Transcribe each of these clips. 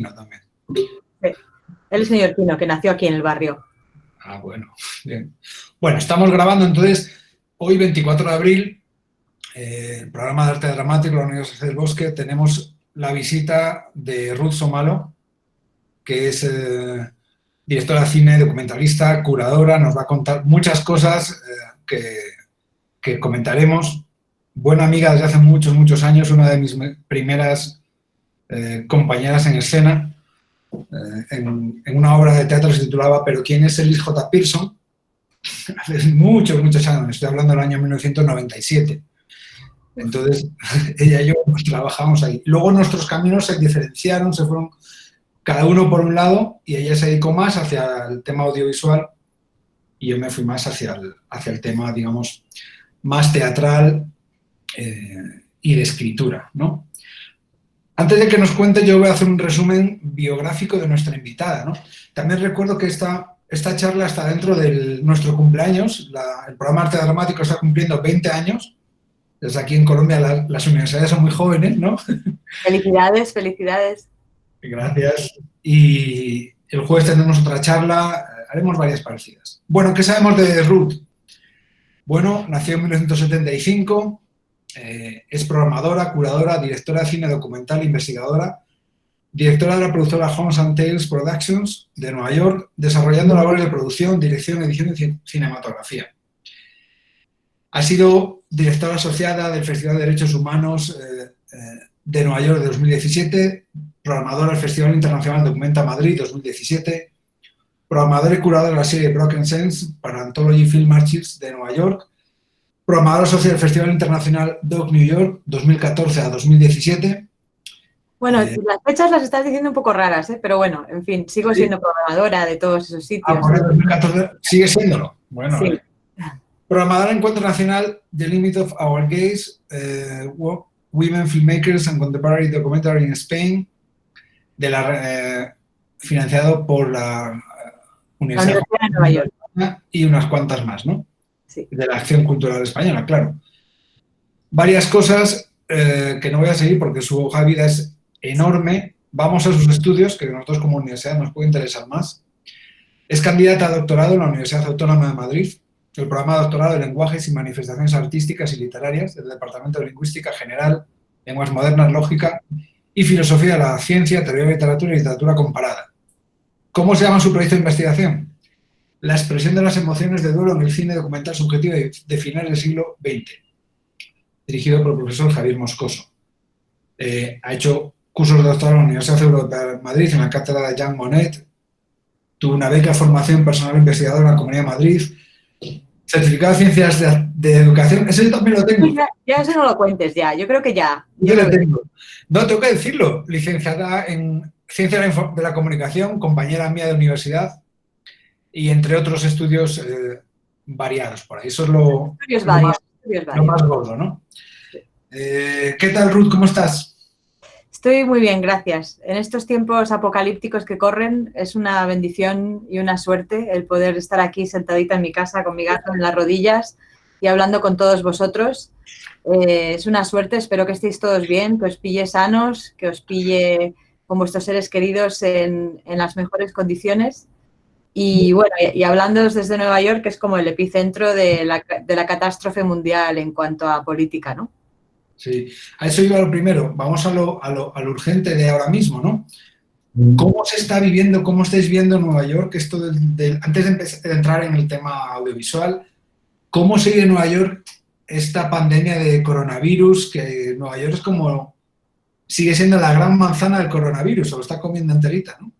No, también. El señor Pino, que nació aquí en el barrio. Ah, bueno, bien. Bueno, estamos grabando entonces hoy, 24 de abril, el programa de arte dramático de la Universidad del Bosque. Tenemos la visita de Ruth Somalo, que es directora de cine, documentalista, curadora. Nos va a contar muchas cosas que comentaremos. Buena amiga desde hace muchos, muchos años, una de mis primeras compañeras en escena. En una obra de teatro se titulaba ¿Pero quién es Ellis J. Pearson? Hace muchos, muchos años, estoy hablando del año 1997. Entonces, ella y yo trabajamos ahí. Luego nuestros caminos se diferenciaron, se fueron cada uno por un lado, y ella se dedicó más hacia el tema audiovisual y yo me fui más hacia el tema, digamos, más teatral y de escritura, ¿no? Antes de que nos cuente, yo voy a hacer un resumen biográfico de nuestra invitada, ¿no? También recuerdo que esta charla está dentro de nuestro cumpleaños. El programa Arte Dramático está cumpliendo 20 años. Desde aquí en Colombia las universidades son muy jóvenes, ¿no? Felicidades, felicidades. Gracias. Y el jueves tendremos otra charla, haremos varias parecidas. Bueno, ¿qué sabemos de Ruth? Bueno, nació en 1975, es programadora, curadora, directora de cine documental, investigadora, directora de la productora Holmes & Tales Productions de Nueva York, desarrollando labores de producción, dirección, edición y cinematografía. Ha sido directora asociada del Festival de Derechos Humanos de Nueva York de 2017, programadora del Festival Internacional Documenta Madrid 2017, programadora y curadora de la serie Broken Sense para Anthology Film Archives de Nueva York, programadora socia del Festival Internacional Doc New York 2014 a 2017. Bueno, las fechas las estás diciendo un poco raras, pero bueno, en fin, sigo siendo programadora de todos esos sitios. Por el 2014 sigue siéndolo. Bueno, sí. Vale. Programadora Encuentro Nacional The Limit of Our Gaze, Women Filmmakers and Contemporary Documentary in Spain, financiado por la Universidad de Nueva York y unas cuantas más, ¿no? Sí. De la Acción Cultural Española, claro. Varias cosas que no voy a seguir porque su hoja de vida es enorme. Vamos a sus estudios, que nosotros como universidad nos puede interesar más. Es candidata a doctorado en la Universidad Autónoma de Madrid, el programa de doctorado de Lenguajes y Manifestaciones Artísticas y Literarias del Departamento de Lingüística General, Lenguas Modernas, Lógica y Filosofía de la Ciencia, Teoría de Literatura y Literatura Comparada. ¿Cómo se llama su proyecto de investigación? La expresión de las emociones de duelo en el cine documental subjetivo de finales del siglo XX, dirigido por el profesor Javier Moscoso. Ha hecho cursos de doctorado en la Universidad Europea de Madrid, en la cátedra de Jean Monnet, tuvo una beca de formación personal investigadora en la Comunidad de Madrid, certificado de Ciencias de Educación, ese yo también lo tengo. Ya eso no lo cuentes ya, yo creo que ya. Yo lo tengo. No, tengo que decirlo, licenciada en Ciencias de la Comunicación, compañera mía de universidad y entre otros estudios variados por ahí. Eso es lo más gordo, ¿no? ¿Qué tal, Ruth? ¿Cómo estás? Estoy muy bien, gracias. En estos tiempos apocalípticos que corren es una bendición y una suerte el poder estar aquí sentadita en mi casa con mi gato en las rodillas y hablando con todos vosotros. Es una suerte, espero que estéis todos bien, que os pille sanos, que os pille con vuestros seres queridos en las mejores condiciones. Y bueno, y hablando desde Nueva York, que es como el epicentro de la catástrofe mundial en cuanto a política, ¿no? Sí, a eso iba lo primero. Vamos a lo urgente de ahora mismo, ¿no? ¿Cómo se está viviendo, cómo estáis viendo en Nueva York esto antes de entrar en el tema audiovisual, cómo sigue en Nueva York esta pandemia de coronavirus, que Nueva York es como, sigue siendo la gran manzana del coronavirus, se lo está comiendo enterita, ¿no?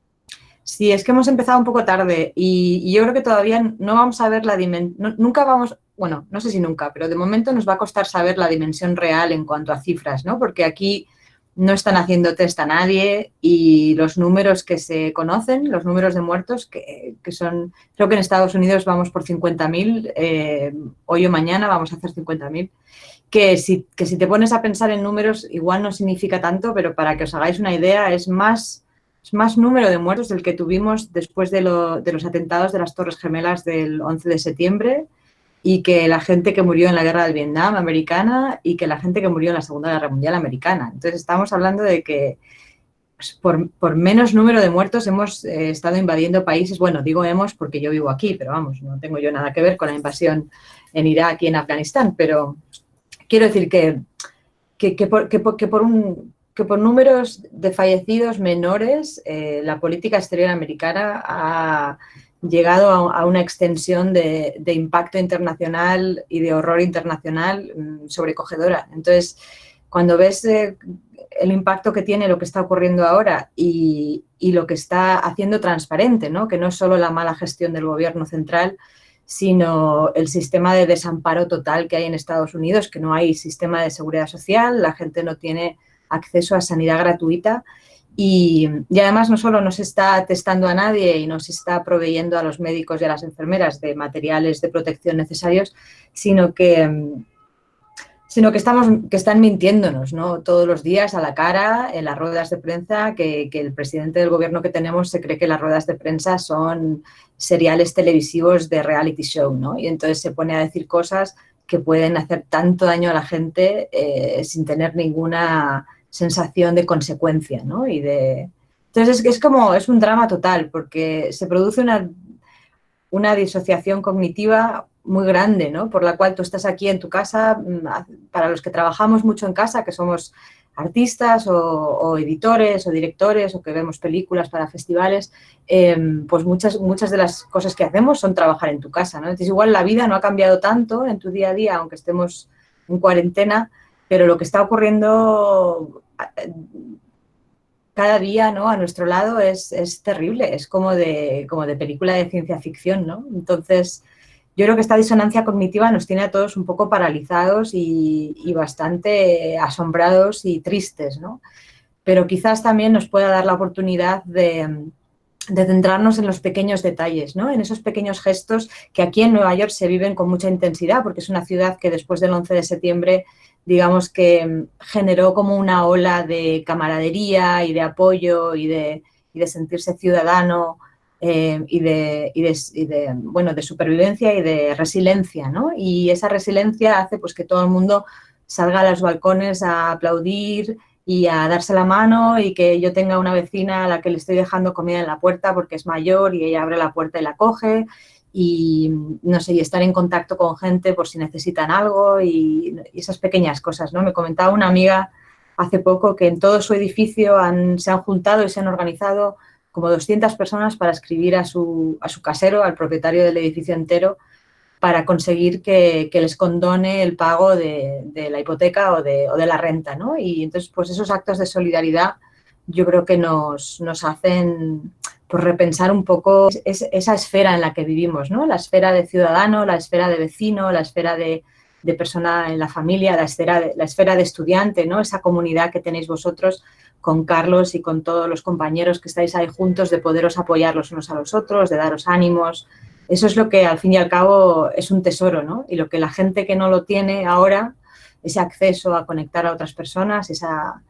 Sí, es que hemos empezado un poco tarde y yo creo que todavía no vamos a ver la dimensión, nunca vamos, bueno, no sé si nunca, pero de momento nos va a costar saber la dimensión real en cuanto a cifras, ¿no? Porque aquí no están haciendo test a nadie y los números que se conocen, los números de muertos, que son, creo que en Estados Unidos vamos por 50.000, hoy o mañana vamos a hacer 50.000, que si te pones a pensar en números igual no significa tanto, pero para que os hagáis una idea es más número de muertos del que tuvimos después de los atentados de las Torres Gemelas del 11 de septiembre y que la gente que murió en la guerra del Vietnam americana y que la gente que murió en la Segunda Guerra Mundial americana. Entonces estamos hablando de que por menos número de muertos hemos estado invadiendo países. Bueno, digo hemos porque yo vivo aquí, pero vamos, no tengo yo nada que ver con la invasión en Irak y en Afganistán, pero quiero decir que por números de fallecidos menores, la política exterior americana ha llegado a una extensión de impacto internacional y de horror internacional sobrecogedora. Entonces, cuando ves el impacto que tiene lo que está ocurriendo ahora y lo que está haciendo transparente, ¿no? Que no es solo la mala gestión del gobierno central, sino el sistema de desamparo total que hay en Estados Unidos, que no hay sistema de seguridad social, la gente no tiene acceso a sanidad gratuita y además no solo no se está testando a nadie y no se está proveyendo a los médicos y a las enfermeras de materiales de protección necesarios, sino que están mintiéndonos, ¿no? Todos los días a la cara, en las ruedas de prensa, que el presidente del gobierno que tenemos se cree que las ruedas de prensa son seriales televisivos de reality show, ¿no? Y entonces se pone a decir cosas que pueden hacer tanto daño a la gente sin tener ninguna sensación de consecuencia, ¿no? Entonces es un drama total porque se produce una disociación cognitiva muy grande, ¿no? Por la cual tú estás aquí en tu casa, para los que trabajamos mucho en casa, que somos artistas o editores o directores o que vemos películas para festivales, pues muchas de las cosas que hacemos son trabajar en tu casa, ¿no? Entonces igual la vida no ha cambiado tanto en tu día a día, aunque estemos en cuarentena, pero lo que está ocurriendo cada día, ¿no? A nuestro lado es terrible, es como de película de ciencia ficción, ¿no? Entonces, yo creo que esta disonancia cognitiva nos tiene a todos un poco paralizados y bastante asombrados y tristes, ¿no? Pero quizás también nos pueda dar la oportunidad de centrarnos en los pequeños detalles, ¿no? En esos pequeños gestos que aquí en Nueva York se viven con mucha intensidad, porque es una ciudad que después del 11 de septiembre, digamos que generó como una ola de camaradería y de apoyo y de sentirse ciudadano de supervivencia y de resiliencia, ¿no? Y esa resiliencia hace pues que todo el mundo salga a los balcones a aplaudir y a darse la mano y que yo tenga una vecina a la que le estoy dejando comida en la puerta porque es mayor y ella abre la puerta y la coge y, no sé, y estar en contacto con gente por si necesitan algo y esas pequeñas cosas, ¿no? Me comentaba una amiga hace poco que en todo su edificio se han juntado y se han organizado como 200 personas para escribir a su casero, al propietario del edificio entero, para conseguir que les condone el pago de la hipoteca o de la renta, ¿no? Y entonces, pues esos actos de solidaridad yo creo que nos hacen pues, repensar un poco esa esfera en la que vivimos, ¿no? La esfera de ciudadano, la esfera de vecino, la esfera de persona en la familia, la esfera de estudiante, ¿no? Esa comunidad que tenéis vosotros con Carlos y con todos los compañeros que estáis ahí juntos, de poderos apoyar los unos a los otros, de daros ánimos. Eso es lo que al fin y al cabo es un tesoro, ¿no? Y lo que la gente que no lo tiene ahora, ese acceso a conectar a otras personas, esa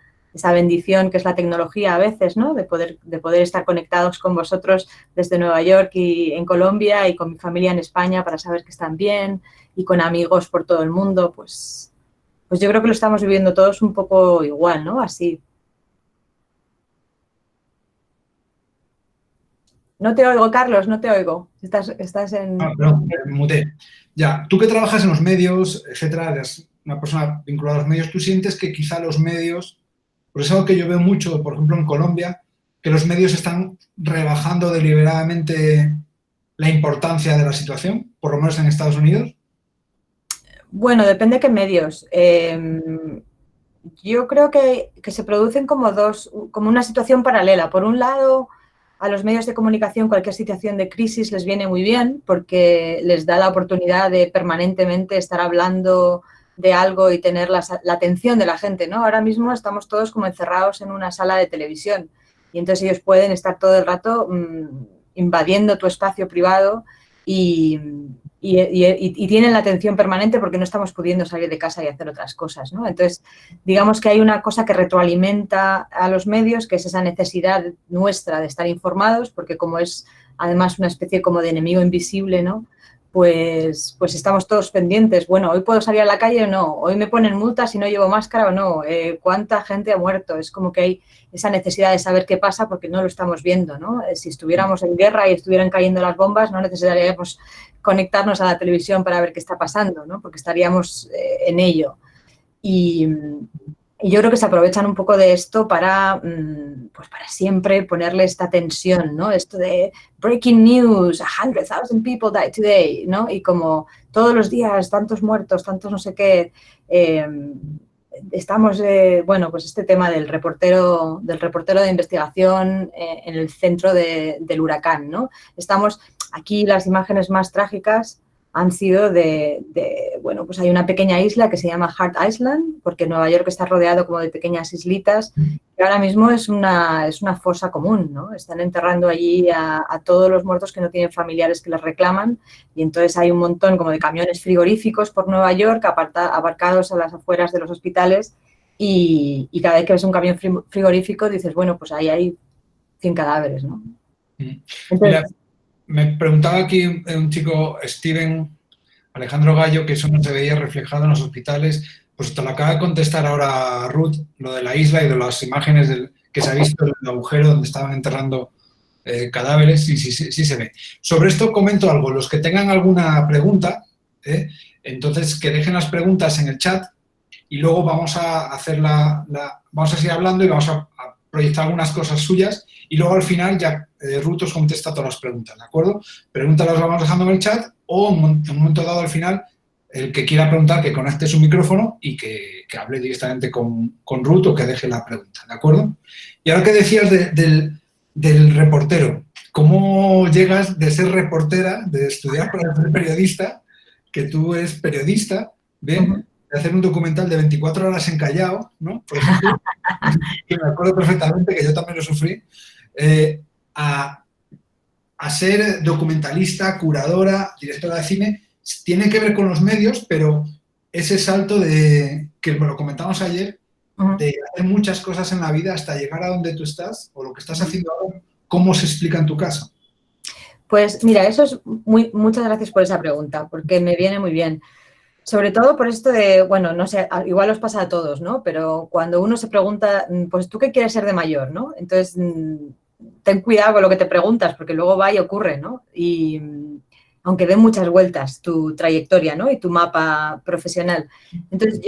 bendición que es la tecnología a veces, ¿no? De poder estar conectados con vosotros desde Nueva York y en Colombia y con mi familia en España para saber que están bien y con amigos por todo el mundo, pues yo creo que lo estamos viviendo todos un poco igual, ¿no? Así. No te oigo, Carlos, no te oigo. Estás en... Ah, perdón, me muté. Ya, tú que trabajas en los medios, etcétera, eres una persona vinculada a los medios, ¿tú sientes que quizá los medios, por eso es algo que yo veo mucho, por ejemplo, en Colombia, que los medios están rebajando deliberadamente la importancia de la situación, por lo menos en Estados Unidos? Bueno, depende de qué medios. Yo creo que se producen como una situación paralela. Por un lado, a los medios de comunicación cualquier situación de crisis les viene muy bien porque les da la oportunidad de permanentemente estar hablando de algo y tener la atención de la gente, ¿no? Ahora mismo estamos todos como encerrados en una sala de televisión y entonces ellos pueden estar todo el rato invadiendo tu espacio privado y tienen la atención permanente porque no estamos pudiendo salir de casa y hacer otras cosas, ¿no? Entonces, digamos que hay una cosa que retroalimenta a los medios, que es esa necesidad nuestra de estar informados, porque como es además una especie como de enemigo invisible, ¿no? pues estamos todos pendientes. Bueno, hoy puedo salir a la calle o no, hoy me ponen multas si no llevo máscara o no, cuánta gente ha muerto. Es como que hay esa necesidad de saber qué pasa porque no lo estamos viendo, ¿no? Si estuviéramos en guerra y estuvieran cayendo las bombas, no necesitaríamos conectarnos a la televisión para ver qué está pasando, ¿no? Porque estaríamos en ello. Y yo creo que se aprovechan un poco de esto para, pues para siempre ponerle esta tensión, ¿no? Esto de breaking news, 100,000 people died today, ¿no? Y como todos los días, tantos muertos, tantos no sé qué, estamos, bueno, pues este tema del reportero de investigación en el centro del huracán, ¿no? Estamos aquí, las imágenes más trágicas han sido bueno, pues hay una pequeña isla que se llama Hart Island, porque Nueva York está rodeado como de pequeñas islitas, y ahora mismo es una fosa común, ¿no? Están enterrando allí a todos los muertos que no tienen familiares que les reclaman, y entonces hay un montón como de camiones frigoríficos por Nueva York, aparcados a las afueras de los hospitales, y cada vez que ves un camión frigorífico dices, bueno, pues ahí hay 100 cadáveres, ¿no? Entonces, mira, me preguntaba aquí un chico, Steven Alejandro Gallo, que eso no se veía reflejado en los hospitales. Pues te lo acaba de contestar ahora Ruth, lo de la isla y de las imágenes que se ha visto en el agujero donde estaban enterrando cadáveres, sí se ve. Sobre esto comento algo. Los que tengan alguna pregunta, entonces que dejen las preguntas en el chat y luego vamos a hacer vamos a seguir hablando y vamos a proyectar algunas cosas suyas y luego al final ya Ruth os contesta todas las preguntas, ¿de acuerdo? Preguntas las vamos dejando en el chat o en un momento dado al final el que quiera preguntar que conecte su micrófono y que hable directamente con Ruth o que deje la pregunta, ¿de acuerdo? Y ahora que decías del reportero, ¿cómo llegas de ser reportera, de estudiar para ser periodista, que tú eres periodista, ¿bien? De hacer un documental de 24 horas en Callao, ¿no? Por ejemplo, que me acuerdo perfectamente, que yo también lo sufrí, a ser documentalista, curadora, directora de cine, tiene que ver con los medios, pero ese salto que me lo comentamos ayer, de hacer muchas cosas en la vida hasta llegar a donde tú estás o lo que estás haciendo ahora, ¿cómo se explica en tu caso? Pues mira, eso es muchas gracias por esa pregunta, porque me viene muy bien. Sobre todo por esto de, bueno, no sé, igual os pasa a todos, ¿no? Pero cuando uno se pregunta, pues, ¿tú qué quieres ser de mayor, no? Entonces, ten cuidado con lo que te preguntas, porque luego va y ocurre, ¿no? Y aunque dé muchas vueltas tu trayectoria, ¿no? Y tu mapa profesional. Entonces,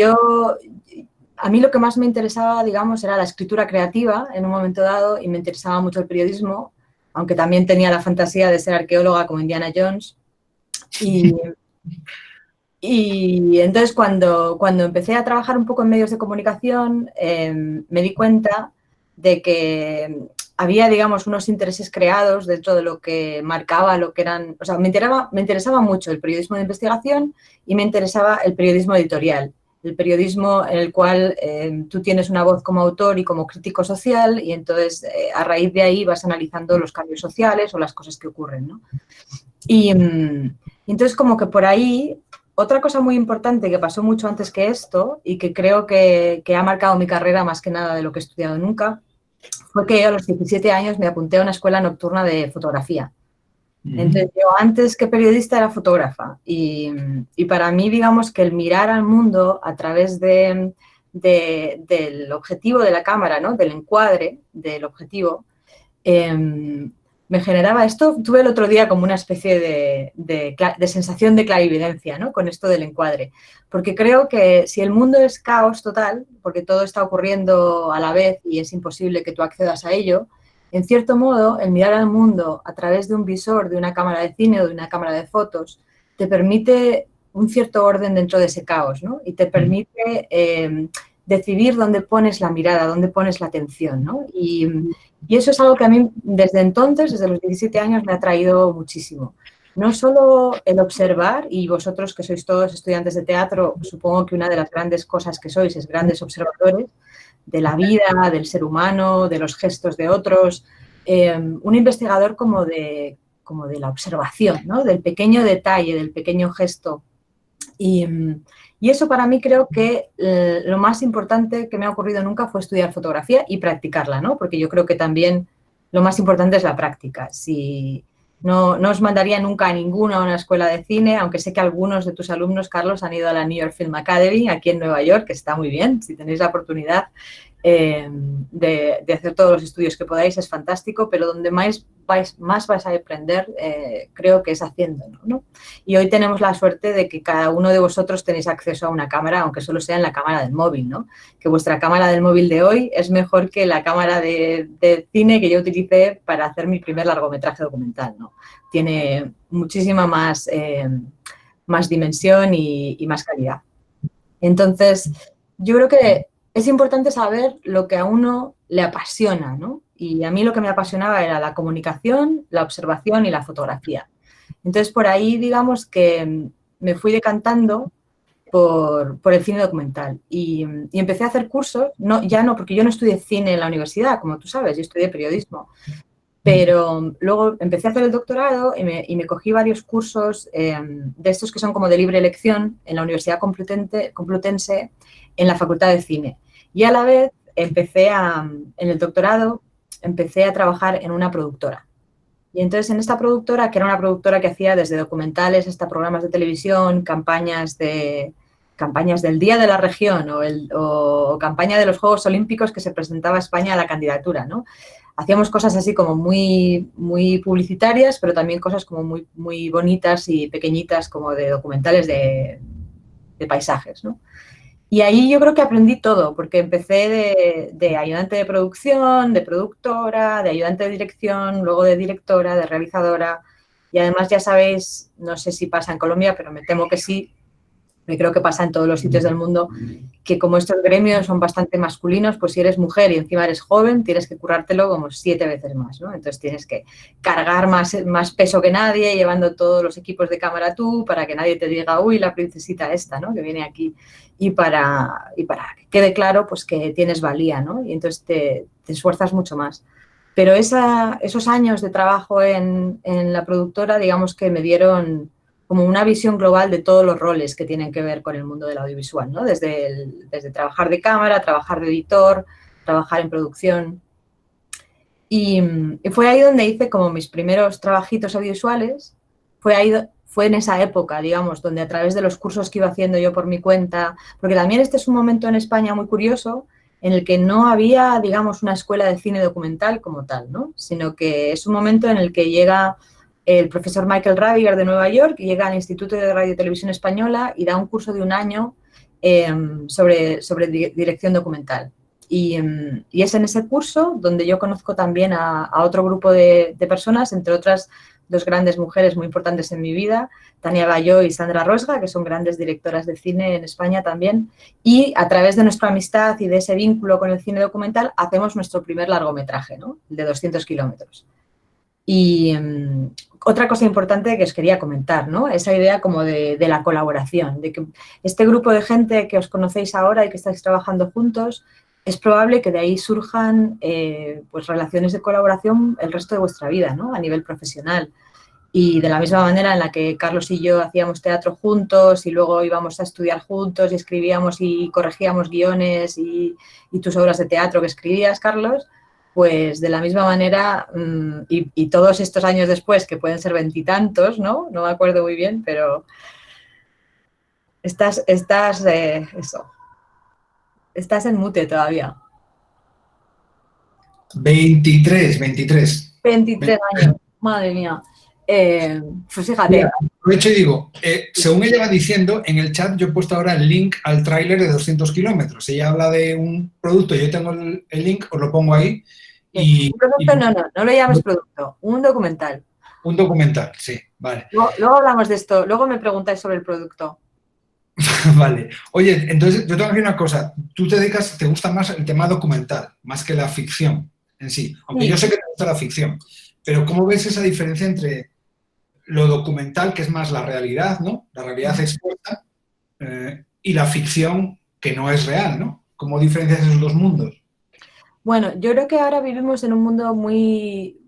a mí lo que más me interesaba, digamos, era la escritura creativa en un momento dado y me interesaba mucho el periodismo, aunque también tenía la fantasía de ser arqueóloga como Indiana Jones. Y entonces cuando empecé a trabajar un poco en medios de comunicación, me di cuenta de que había, digamos, unos intereses creados dentro de lo que marcaba lo que eran... O sea, me interesaba mucho el periodismo de investigación y me interesaba el periodismo editorial, el periodismo en el cual tú tienes una voz como autor y como crítico social y entonces a raíz de ahí vas analizando los cambios sociales o las cosas que ocurren, ¿no? Y entonces como que por ahí... Otra cosa muy importante que pasó mucho antes que esto y que creo que ha marcado mi carrera más que nada de lo que he estudiado nunca, fue que yo a los 17 años me apunté a una escuela nocturna de fotografía. Entonces yo antes que periodista era fotógrafa y para mí digamos que el mirar al mundo a través del objetivo de la cámara, ¿no? Del encuadre del objetivo, me generaba esto, tuve el otro día como una especie de sensación de clarividencia, ¿no? Con esto del encuadre, porque creo que si el mundo es caos total, porque todo está ocurriendo a la vez y es imposible que tú accedas a ello, en cierto modo, el mirar al mundo a través de un visor, de una cámara de cine o de una cámara de fotos, te permite un cierto orden dentro de ese caos, ¿no? Y te permite decidir dónde pones la mirada, dónde pones la atención, ¿no? Y eso es algo que a mí desde entonces, desde los 17 años, me ha traído muchísimo. No solo el observar, y vosotros que sois todos estudiantes de teatro, supongo que una de las grandes cosas que sois es grandes observadores de la vida, del ser humano, de los gestos de otros, un investigador como de la observación, ¿no? Del pequeño detalle, del pequeño gesto. Y eso para mí creo que lo más importante que me ha ocurrido nunca fue estudiar fotografía y practicarla, ¿no? Porque yo creo que también lo más importante es la práctica. Si No os mandaría nunca a ninguna a una escuela de cine, aunque sé que algunos de tus alumnos, Carlos, han ido a la New York Film Academy, aquí en Nueva York, que está muy bien, si tenéis la oportunidad de hacer todos los estudios que podáis, es fantástico, pero donde más vais a aprender, creo que es haciéndolo, ¿no? Y hoy tenemos la suerte de que cada uno de vosotros tenéis acceso a una cámara, aunque solo sea en la cámara del móvil, ¿no? Que vuestra cámara del móvil de hoy es mejor que la cámara de cine que yo utilicé para hacer mi primer largometraje documental, ¿no? Tiene muchísima más dimensión y más calidad. Entonces, yo creo que es importante saber lo que a uno le apasiona, ¿no? Y a mí lo que me apasionaba era la comunicación, la observación y la fotografía. Entonces, por ahí, digamos que me fui decantando por el cine documental y empecé a hacer cursos, ya no, porque yo no estudié cine en la universidad, como tú sabes, yo estudié periodismo. Pero luego empecé a hacer el doctorado y me cogí varios cursos de estos que son como de libre elección en la Universidad Complutense en la Facultad de Cine. Y a la vez en el doctorado, empecé a trabajar en una productora. Y entonces en esta productora, que era una productora que hacía desde documentales hasta programas de televisión, campañas del Día de la Región o campaña de los Juegos Olímpicos que se presentaba a España a la candidatura, ¿no? Hacíamos cosas así como muy, muy publicitarias, pero también cosas como muy, muy bonitas y pequeñitas, como de documentales de paisajes, ¿no? Y ahí yo creo que aprendí todo, porque empecé de ayudante de producción, de productora, de ayudante de dirección, luego de directora, de realizadora. Y además ya sabéis, no sé si pasa en Colombia, pero me temo que sí, me creo que pasa en todos los sitios del mundo, que como estos gremios son bastante masculinos, pues si eres mujer y encima eres joven, tienes que currártelo como 7 veces más, ¿no? Entonces tienes que cargar más peso que nadie, llevando todos los equipos de cámara tú, para que nadie te diga, uy, la princesita esta, ¿no? Que viene aquí, y para que quede claro, pues que tienes valía, ¿no? Y entonces te esfuerzas mucho más. Pero esos años de trabajo en la productora, digamos que me dieron como una visión global de todos los roles que tienen que ver con el mundo del audiovisual, ¿no? Desde trabajar de cámara, trabajar de editor, trabajar en producción. Y fue ahí donde hice como mis primeros trabajitos audiovisuales. Fue en esa época, digamos, donde a través de los cursos que iba haciendo yo por mi cuenta, porque también este es un momento en España muy curioso, en el que no había, digamos, una escuela de cine documental como tal, ¿no? Sino que es un momento en el que llega el profesor Michael Raviger de Nueva York, llega al Instituto de Radio y Televisión Española y da un curso de un año sobre dirección documental. Y es en ese curso donde yo conozco también a otro grupo de personas, entre otras 2 grandes mujeres muy importantes en mi vida, Tania Galló y Sandra Rosga, que son grandes directoras de cine en España también. Y a través de nuestra amistad y de ese vínculo con el cine documental, hacemos nuestro primer largometraje, ¿no? El de 200 kilómetros. Y otra cosa importante que os quería comentar, ¿no? Esa idea como de la colaboración, de que este grupo de gente que os conocéis ahora y que estáis trabajando juntos, es probable que de ahí surjan pues relaciones de colaboración el resto de vuestra vida, ¿no? A nivel profesional. Y de la misma manera en la que Carlos y yo hacíamos teatro juntos y luego íbamos a estudiar juntos y escribíamos y corregíamos guiones y tus obras de teatro que escribías, Carlos, pues de la misma manera y todos estos años después, que pueden ser 20 y tantos, ¿no? No me acuerdo muy bien, pero estás en mute todavía. 23. 23 años, madre mía. Pues fíjate. Mira, aprovecho y digo, según ella va diciendo, en el chat yo he puesto ahora el link al tráiler de 200 kilómetros. Ella habla de un producto, yo tengo el link, os lo pongo ahí. Un producto, no lo llames producto, un documental. Un documental, sí, vale. Luego hablamos de esto, luego me preguntáis sobre el producto. Vale. Oye, entonces yo tengo que decir una cosa, tú te gusta más el tema documental, más que la ficción en sí, aunque yo sé que te gusta la ficción, pero ¿cómo ves esa diferencia entre lo documental, que es más la realidad, ¿no? La realidad expuesta, y la ficción, que no es real, ¿no? ¿Cómo diferencias esos 2 mundos? Bueno, yo creo que ahora vivimos en un mundo muy,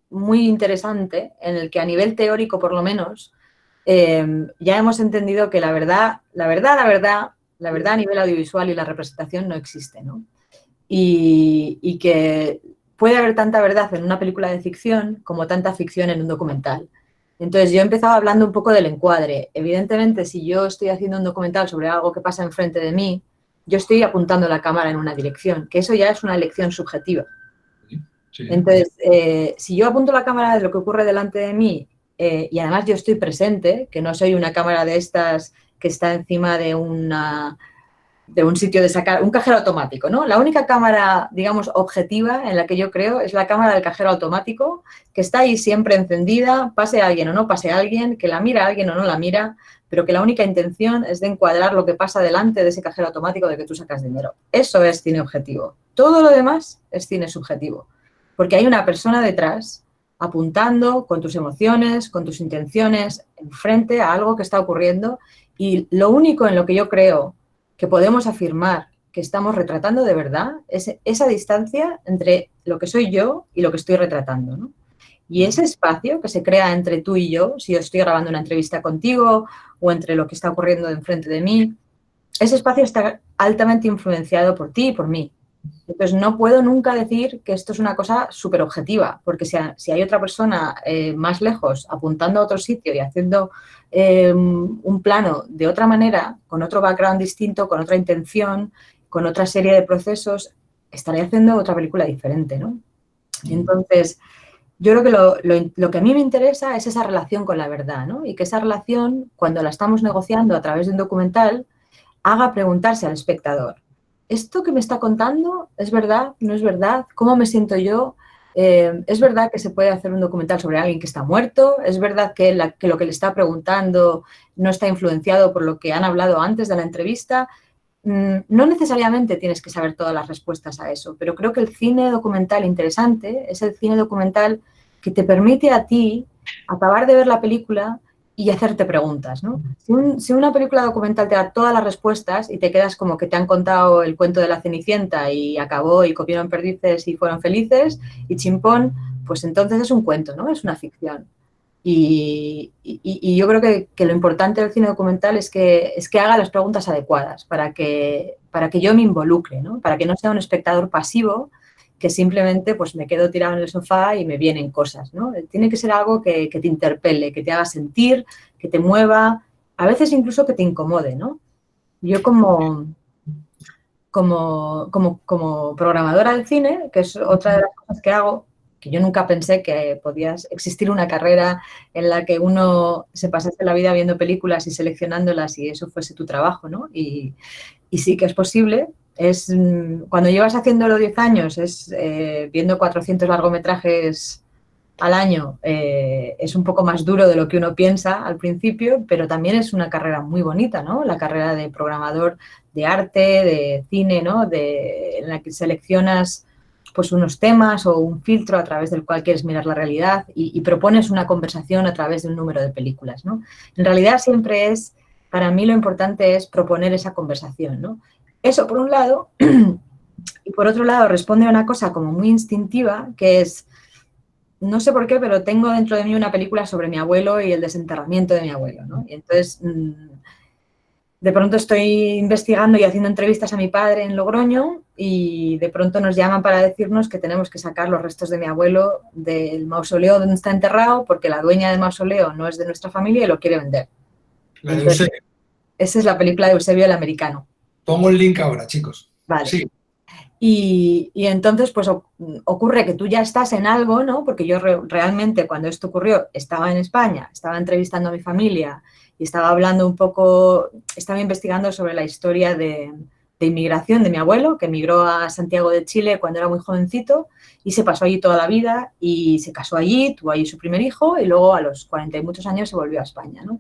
muy interesante, en el que a nivel teórico, por lo menos, ya hemos entendido que la verdad a nivel audiovisual y la representación no existe, ¿no? Y que puede haber tanta verdad en una película de ficción como tanta ficción en un documental. Entonces, yo he empezado hablando un poco del encuadre. Evidentemente, si yo estoy haciendo un documental sobre algo que pasa enfrente de mí, yo estoy apuntando la cámara en una dirección, que eso ya es una elección subjetiva. Sí. Entonces, si yo apunto la cámara de lo que ocurre delante de mí y además yo estoy presente, que no soy una cámara de estas que está encima de un sitio de sacar, un cajero automático, ¿no? La única cámara, digamos, objetiva en la que yo creo es la cámara del cajero automático, que está ahí siempre encendida, pase alguien o no pase alguien, que la mira alguien o no la mira, pero que la única intención es de encuadrar lo que pasa delante de ese cajero automático de que tú sacas dinero. Eso es cine objetivo. Todo lo demás es cine subjetivo, porque hay una persona detrás apuntando con tus emociones, con tus intenciones, enfrente a algo que está ocurriendo y lo único en lo que yo creo que podemos afirmar que estamos retratando de verdad es esa distancia entre lo que soy yo y lo que estoy retratando, ¿no? Y ese espacio que se crea entre tú y yo, si yo estoy grabando una entrevista contigo o entre lo que está ocurriendo enfrente de mí, ese espacio está altamente influenciado por ti y por mí. Entonces, no puedo nunca decir que esto es una cosa súper objetiva, porque si hay otra persona más lejos apuntando a otro sitio y haciendo un plano de otra manera, con otro background distinto, con otra intención, con otra serie de procesos, estaré haciendo otra película diferente, ¿no? Entonces, yo creo que lo que a mí me interesa es esa relación con la verdad, ¿no? Y que esa relación, cuando la estamos negociando a través de un documental, haga preguntarse al espectador, ¿esto que me está contando es verdad? ¿No es verdad? ¿Cómo me siento yo? ¿Es verdad que se puede hacer un documental sobre alguien que está muerto? ¿Es verdad que lo que le está preguntando no está influenciado por lo que han hablado antes de la entrevista? No necesariamente tienes que saber todas las respuestas a eso, pero creo que el cine documental interesante es el cine documental que te permite a ti acabar de ver la película y hacerte preguntas, ¿no? Si una película documental te da todas las respuestas y te quedas como que te han contado el cuento de la Cenicienta y acabó y comieron perdices y fueron felices y chimpón, pues entonces es un cuento, ¿no? Es una ficción. Y yo creo que lo importante del cine documental es que haga las preguntas adecuadas para que yo me involucre, ¿no? Para que no sea un espectador pasivo que simplemente pues me quedo tirado en el sofá y me vienen cosas, ¿no? Tiene que ser algo que te interpele, que te haga sentir, que te mueva, a veces incluso que te incomode, ¿no? Yo como programadora del cine, que es otra de las cosas que hago, que yo nunca pensé que podía existir una carrera en la que uno se pasase la vida viendo películas y seleccionándolas y eso fuese tu trabajo, ¿no? Y sí que es posible. Cuando llevas haciéndolo 10 años, viendo 400 largometrajes al año, es un poco más duro de lo que uno piensa al principio, pero también es una carrera muy bonita, ¿no? La carrera de programador de arte, de cine, ¿no? En la que seleccionas pues unos temas o un filtro a través del cual quieres mirar la realidad y propones una conversación a través de un número de películas, ¿no? En realidad siempre para mí lo importante es proponer esa conversación, ¿no? Eso por un lado, y por otro lado responde a una cosa como muy instintiva, que es, no sé por qué, pero tengo dentro de mí una película sobre mi abuelo y el desenterramiento de mi abuelo, ¿no? Y entonces, de pronto estoy investigando y haciendo entrevistas a mi padre en Logroño y de pronto nos llaman para decirnos que tenemos que sacar los restos de mi abuelo del mausoleo donde está enterrado porque la dueña del mausoleo no es de nuestra familia y lo quiere vender. La de Eusebio. Esa es la película de Eusebio el Americano. Pongo el link ahora, chicos. Vale. Sí. Y entonces, pues ocurre que tú ya estás en algo, ¿no? Porque yo realmente cuando esto ocurrió estaba en España, estaba entrevistando a mi familia y estaba hablando un poco, estaba investigando sobre la historia de inmigración de mi abuelo, que emigró a Santiago de Chile cuando era muy jovencito y se pasó allí toda la vida y se casó allí, tuvo allí su primer hijo y luego a los 40 y muchos años se volvió a España, ¿no?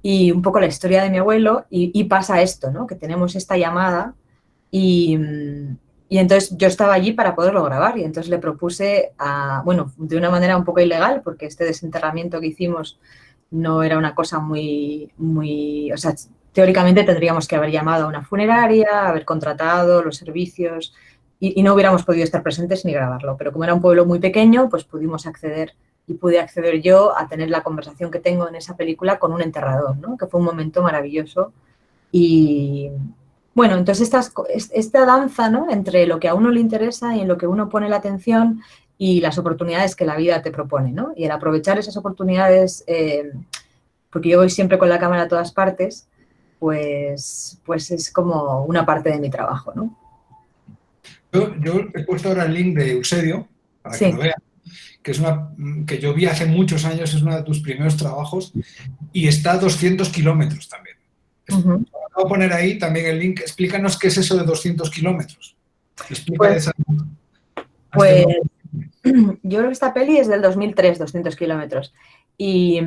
Y un poco la historia de mi abuelo y pasa esto, ¿no? Que tenemos esta llamada y entonces yo estaba allí para poderlo grabar y entonces le propuse, bueno, de una manera un poco ilegal, porque este desenterramiento que hicimos no era una cosa muy, o sea, teóricamente tendríamos que haber llamado a una funeraria, haber contratado los servicios y no hubiéramos podido estar presentes ni grabarlo, pero como era un pueblo muy pequeño, pues pudimos acceder y pude acceder yo a tener la conversación que tengo en esa película con un enterrador, ¿no? Que fue un momento maravilloso y Bueno, entonces esta danza, ¿no?, entre lo que a uno le interesa y en lo que uno pone la atención y las oportunidades que la vida te propone, ¿no? Y el aprovechar esas oportunidades, porque yo voy siempre con la cámara a todas partes, pues es como una parte de mi trabajo, ¿no? Yo he puesto ahora el link de Eusebio, para que Sí. lo vean, que es que yo vi hace muchos años, es uno de tus primeros trabajos, y está a 200 kilómetros también. Uh-huh. Voy a poner ahí también el link. Explícanos qué es eso de 200 kilómetros. Explica Pues, esa, a este pues grupo. yo creo que esta peli es del 2003, 200 kilómetros. Y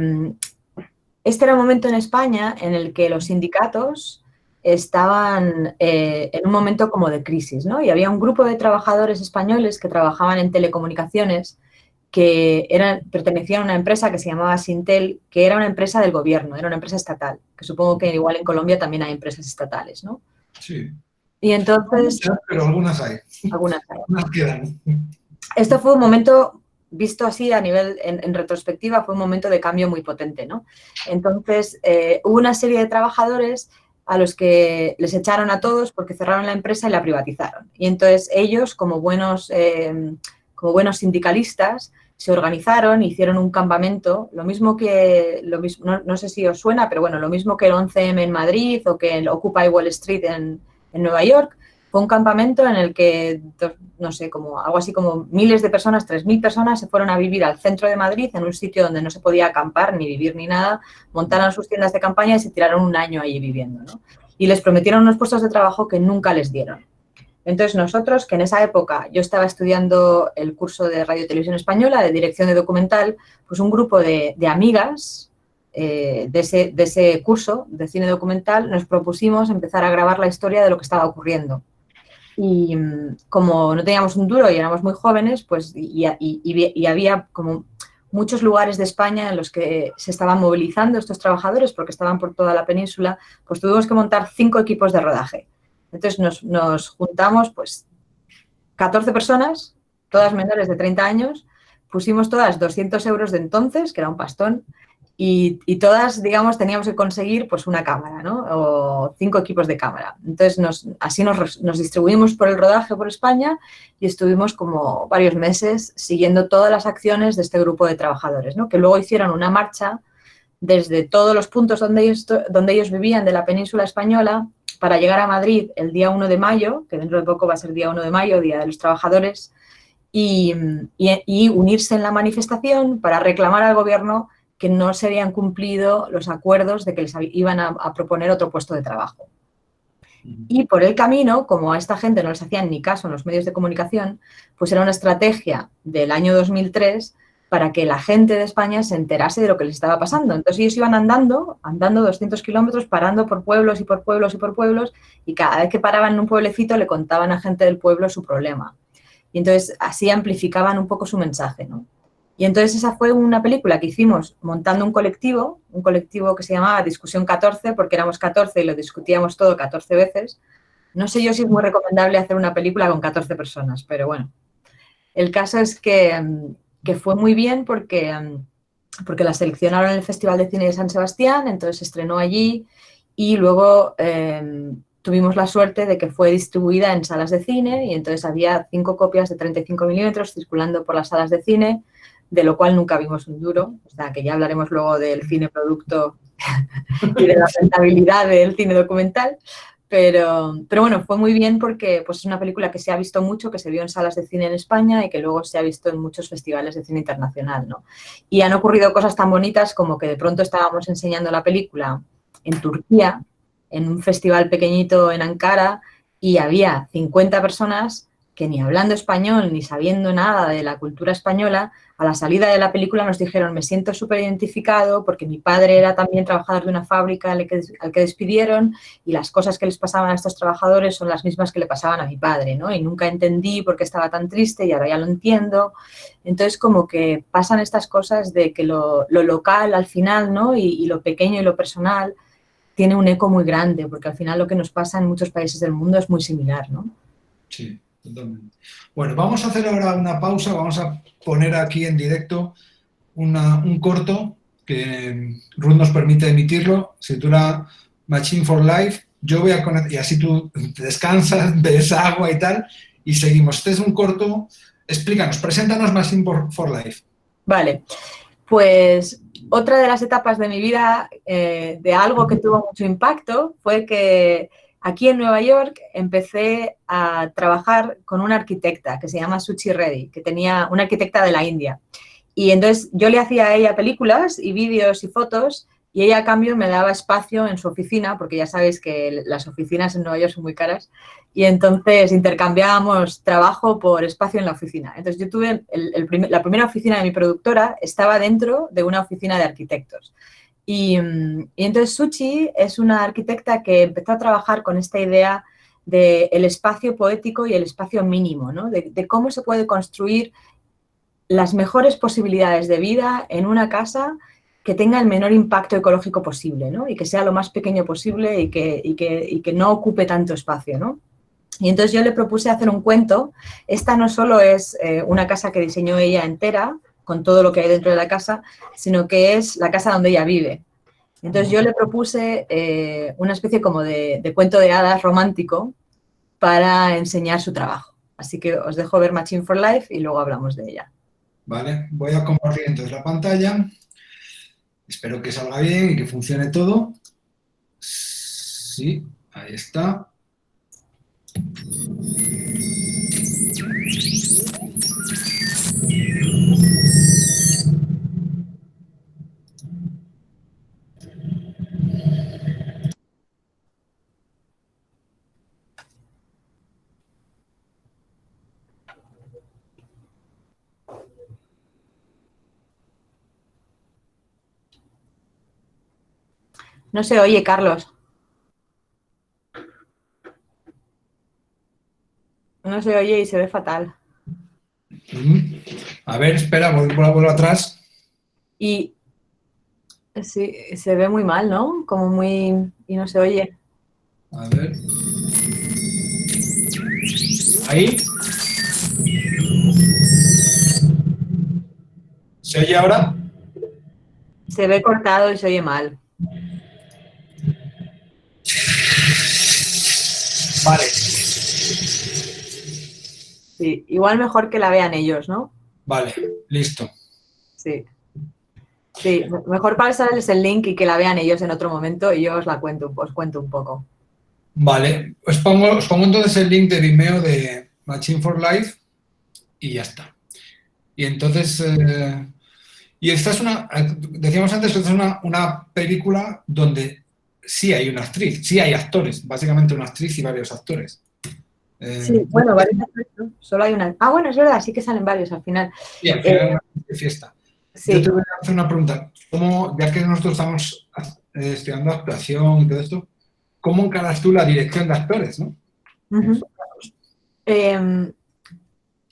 este era un momento en España en el que los sindicatos estaban en un momento como de crisis, ¿no? Y había un grupo de trabajadores españoles que trabajaban en telecomunicaciones que pertenecían a una empresa que se llamaba Sintel, que era una empresa del gobierno, era una empresa estatal, que supongo que igual en Colombia también hay empresas estatales, ¿no? Sí. Y No entonces, muchas, pero algunas hay. algunas hay. Algunas quedan. Esto fue un momento, visto así a nivel, en retrospectiva, fue un momento de cambio muy potente, ¿no? Entonces, hubo una serie de trabajadores a los que les echaron a todos porque cerraron la empresa y la privatizaron. Y entonces ellos, como buenos sindicalistas, se organizaron, hicieron un campamento, no sé si os suena, pero bueno, lo mismo que el 11M en Madrid o que el Occupy Wall Street en Nueva York. Fue un campamento en el que, no sé, como algo así como miles de personas, 3.000 personas, se fueron a vivir al centro de Madrid, en un sitio donde no se podía acampar ni vivir ni nada, montaron sus tiendas de campaña y se tiraron un año allí viviendo, ¿no? Y les prometieron unos puestos de trabajo que nunca les dieron. Entonces nosotros, que en esa época yo estaba estudiando el curso de Radio y Televisión Española, de dirección de documental, pues un grupo de amigas de ese curso de cine documental nos propusimos empezar a grabar la historia de lo que estaba ocurriendo. Y como no teníamos un duro y éramos muy jóvenes, pues y había como muchos lugares de España en los que se estaban movilizando estos trabajadores porque estaban por toda la península, pues tuvimos que montar 5 equipos de rodaje. Entonces nos juntamos pues 14 personas, todas menores de 30 años, pusimos todas 200 euros de entonces, que era un pastón, y todas, digamos, teníamos que conseguir pues una cámara, ¿no? O 5 equipos de cámara. Entonces así nos distribuimos por el rodaje por España y estuvimos como varios meses siguiendo todas las acciones de este grupo de trabajadores, ¿no? Que luego hicieron una marcha desde todos los puntos donde ellos vivían de la península española para llegar a Madrid el día 1 de mayo, que dentro de poco va a ser día 1 de mayo, Día de los Trabajadores, y unirse en la manifestación para reclamar al gobierno que no se habían cumplido los acuerdos de que les iban a proponer otro puesto de trabajo. Y por el camino, como a esta gente no les hacían ni caso en los medios de comunicación, pues era una estrategia del año 2003 para que la gente de España se enterase de lo que les estaba pasando. Entonces ellos iban andando 200 kilómetros, parando por pueblos y por pueblos y por pueblos, y cada vez que paraban en un pueblecito le contaban a gente del pueblo su problema. Y entonces así amplificaban un poco su mensaje, ¿no? Y entonces esa fue una película que hicimos montando un colectivo que se llamaba Discusión 14, porque éramos 14 y lo discutíamos todo 14 veces. No sé yo si es muy recomendable hacer una película con 14 personas, pero bueno. El caso es que fue muy bien porque la seleccionaron en el Festival de Cine de San Sebastián, entonces se estrenó allí y luego tuvimos la suerte de que fue distribuida en salas de cine y entonces había 5 copias de 35 milímetros circulando por las salas de cine, de lo cual nunca vimos un duro, o sea que ya hablaremos luego del cine producto y de la rentabilidad del cine documental, pero bueno, fue muy bien porque pues, es una película que se ha visto mucho, que se vio en salas de cine en España y que luego se ha visto en muchos festivales de cine internacional, ¿no? Y han ocurrido cosas tan bonitas como que de pronto estábamos enseñando la película en Turquía, en un festival pequeñito en Ankara, y había 50 personas que ni hablando español ni sabiendo nada de la cultura española, a la salida de la película nos dijeron, me siento súper identificado porque mi padre era también trabajador de una fábrica al que despidieron y las cosas que les pasaban a estos trabajadores son las mismas que le pasaban a mi padre, ¿no? Y nunca entendí por qué estaba tan triste y ahora ya lo entiendo. Entonces, como que pasan estas cosas de que lo local al final, ¿no? Y lo pequeño y lo personal tiene un eco muy grande porque al final lo que nos pasa en muchos países del mundo es muy similar, ¿no? Sí, totalmente. Bueno, vamos a hacer ahora una pausa, vamos a poner aquí en directo un corto que Ruth nos permite emitirlo, se titula Machine for Life, yo voy a conectar, y así tú descansas, ves agua y tal, y seguimos. Este es un corto. Explícanos, preséntanos Machine for Life. Vale, pues otra de las etapas de mi vida, de algo que tuvo mucho impacto, fue que aquí en Nueva York empecé a trabajar con una arquitecta que se llama Suchi Reddy, que tenía una arquitecta de la India. Y entonces yo le hacía a ella películas y vídeos y fotos, y ella a cambio me daba espacio en su oficina, porque ya sabéis que las oficinas en Nueva York son muy caras, y entonces intercambiábamos trabajo por espacio en la oficina. Entonces yo tuve la primera oficina de mi productora, estaba dentro de una oficina de arquitectos. Y entonces Suchi es una arquitecta que empezó a trabajar con esta idea del espacio poético y el espacio mínimo, ¿no? De cómo se puede construir las mejores posibilidades de vida en una casa que tenga el menor impacto ecológico posible, ¿no? Y que sea lo más pequeño posible y que no ocupe tanto espacio, ¿no? Y entonces yo le propuse hacer un cuento. Esta no solo es una casa que diseñó ella entera, con todo lo que hay dentro de la casa, sino que es la casa donde ella vive. Entonces yo le propuse una especie como de cuento de hadas romántico para enseñar su trabajo. Así que os dejo ver Machine for Life y luego hablamos de ella. Vale, voy a compartir entonces la pantalla. Espero que salga bien y que funcione todo. Sí, ahí está. No se oye, Carlos. No se oye y se ve fatal. A ver, espera, vuelvo atrás. Y sí, se ve muy mal, ¿no? Como muy... y no se oye. A ver. Ahí. ¿Se oye ahora? Se ve cortado y se oye mal. Vale. Sí, igual mejor que la vean ellos, ¿no? Vale, listo. Sí. Sí, mejor pasarles el link y que la vean ellos en otro momento y yo os cuento un poco. Vale, os pongo entonces el link de Vimeo de Machine for Life y ya está. Y entonces, y esta es decíamos antes que esta es una película donde sí hay una actriz, sí hay actores, básicamente una actriz y varios actores. Sí, bueno, varios actores, ¿no? Solo hay una. Ah, bueno, es verdad, sí que salen varios al final. Sí, al final es una fiesta. Sí. Yo te voy a hacer una pregunta. Ya que nosotros estamos estudiando actuación y todo esto, ¿cómo encaras tú la dirección de actores, no?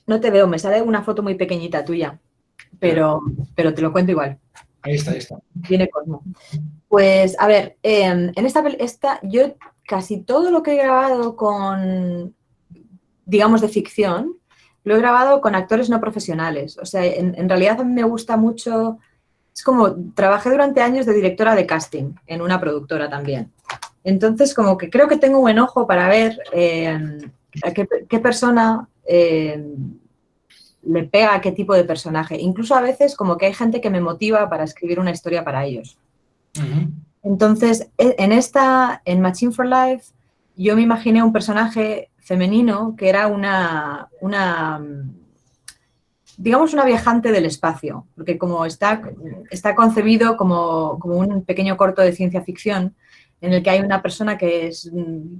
No te veo, me sale una foto muy pequeñita tuya, pero te lo cuento igual. Ahí está. Viene Cosmo. Pues, a ver, en yo casi todo lo que he grabado digamos, de ficción, lo he grabado con actores no profesionales. O sea, en realidad a mí me gusta mucho. Es como, trabajé durante años de directora de casting en una productora también. Entonces, como que creo que tengo buen ojo para ver a qué persona le pega a qué tipo de personaje. Incluso a veces como que hay gente que me motiva para escribir una historia para ellos. Entonces, en Machine for Life, yo me imaginé un personaje femenino que era digamos, una viajante del espacio, porque como está concebido como un pequeño corto de ciencia ficción en el que hay una persona que es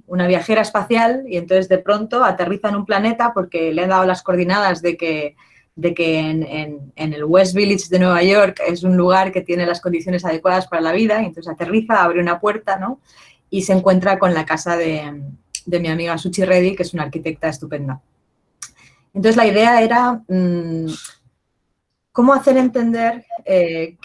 una viajera espacial y entonces de pronto aterriza en un planeta porque le han dado las coordinadas de que en el West Village de Nueva York es un lugar que tiene las condiciones adecuadas para la vida, y entonces aterriza, abre una puerta, ¿no? Y se encuentra con la casa de mi amiga Suchi Reddy, que es una arquitecta estupenda. Entonces, la idea era cómo hacer entender que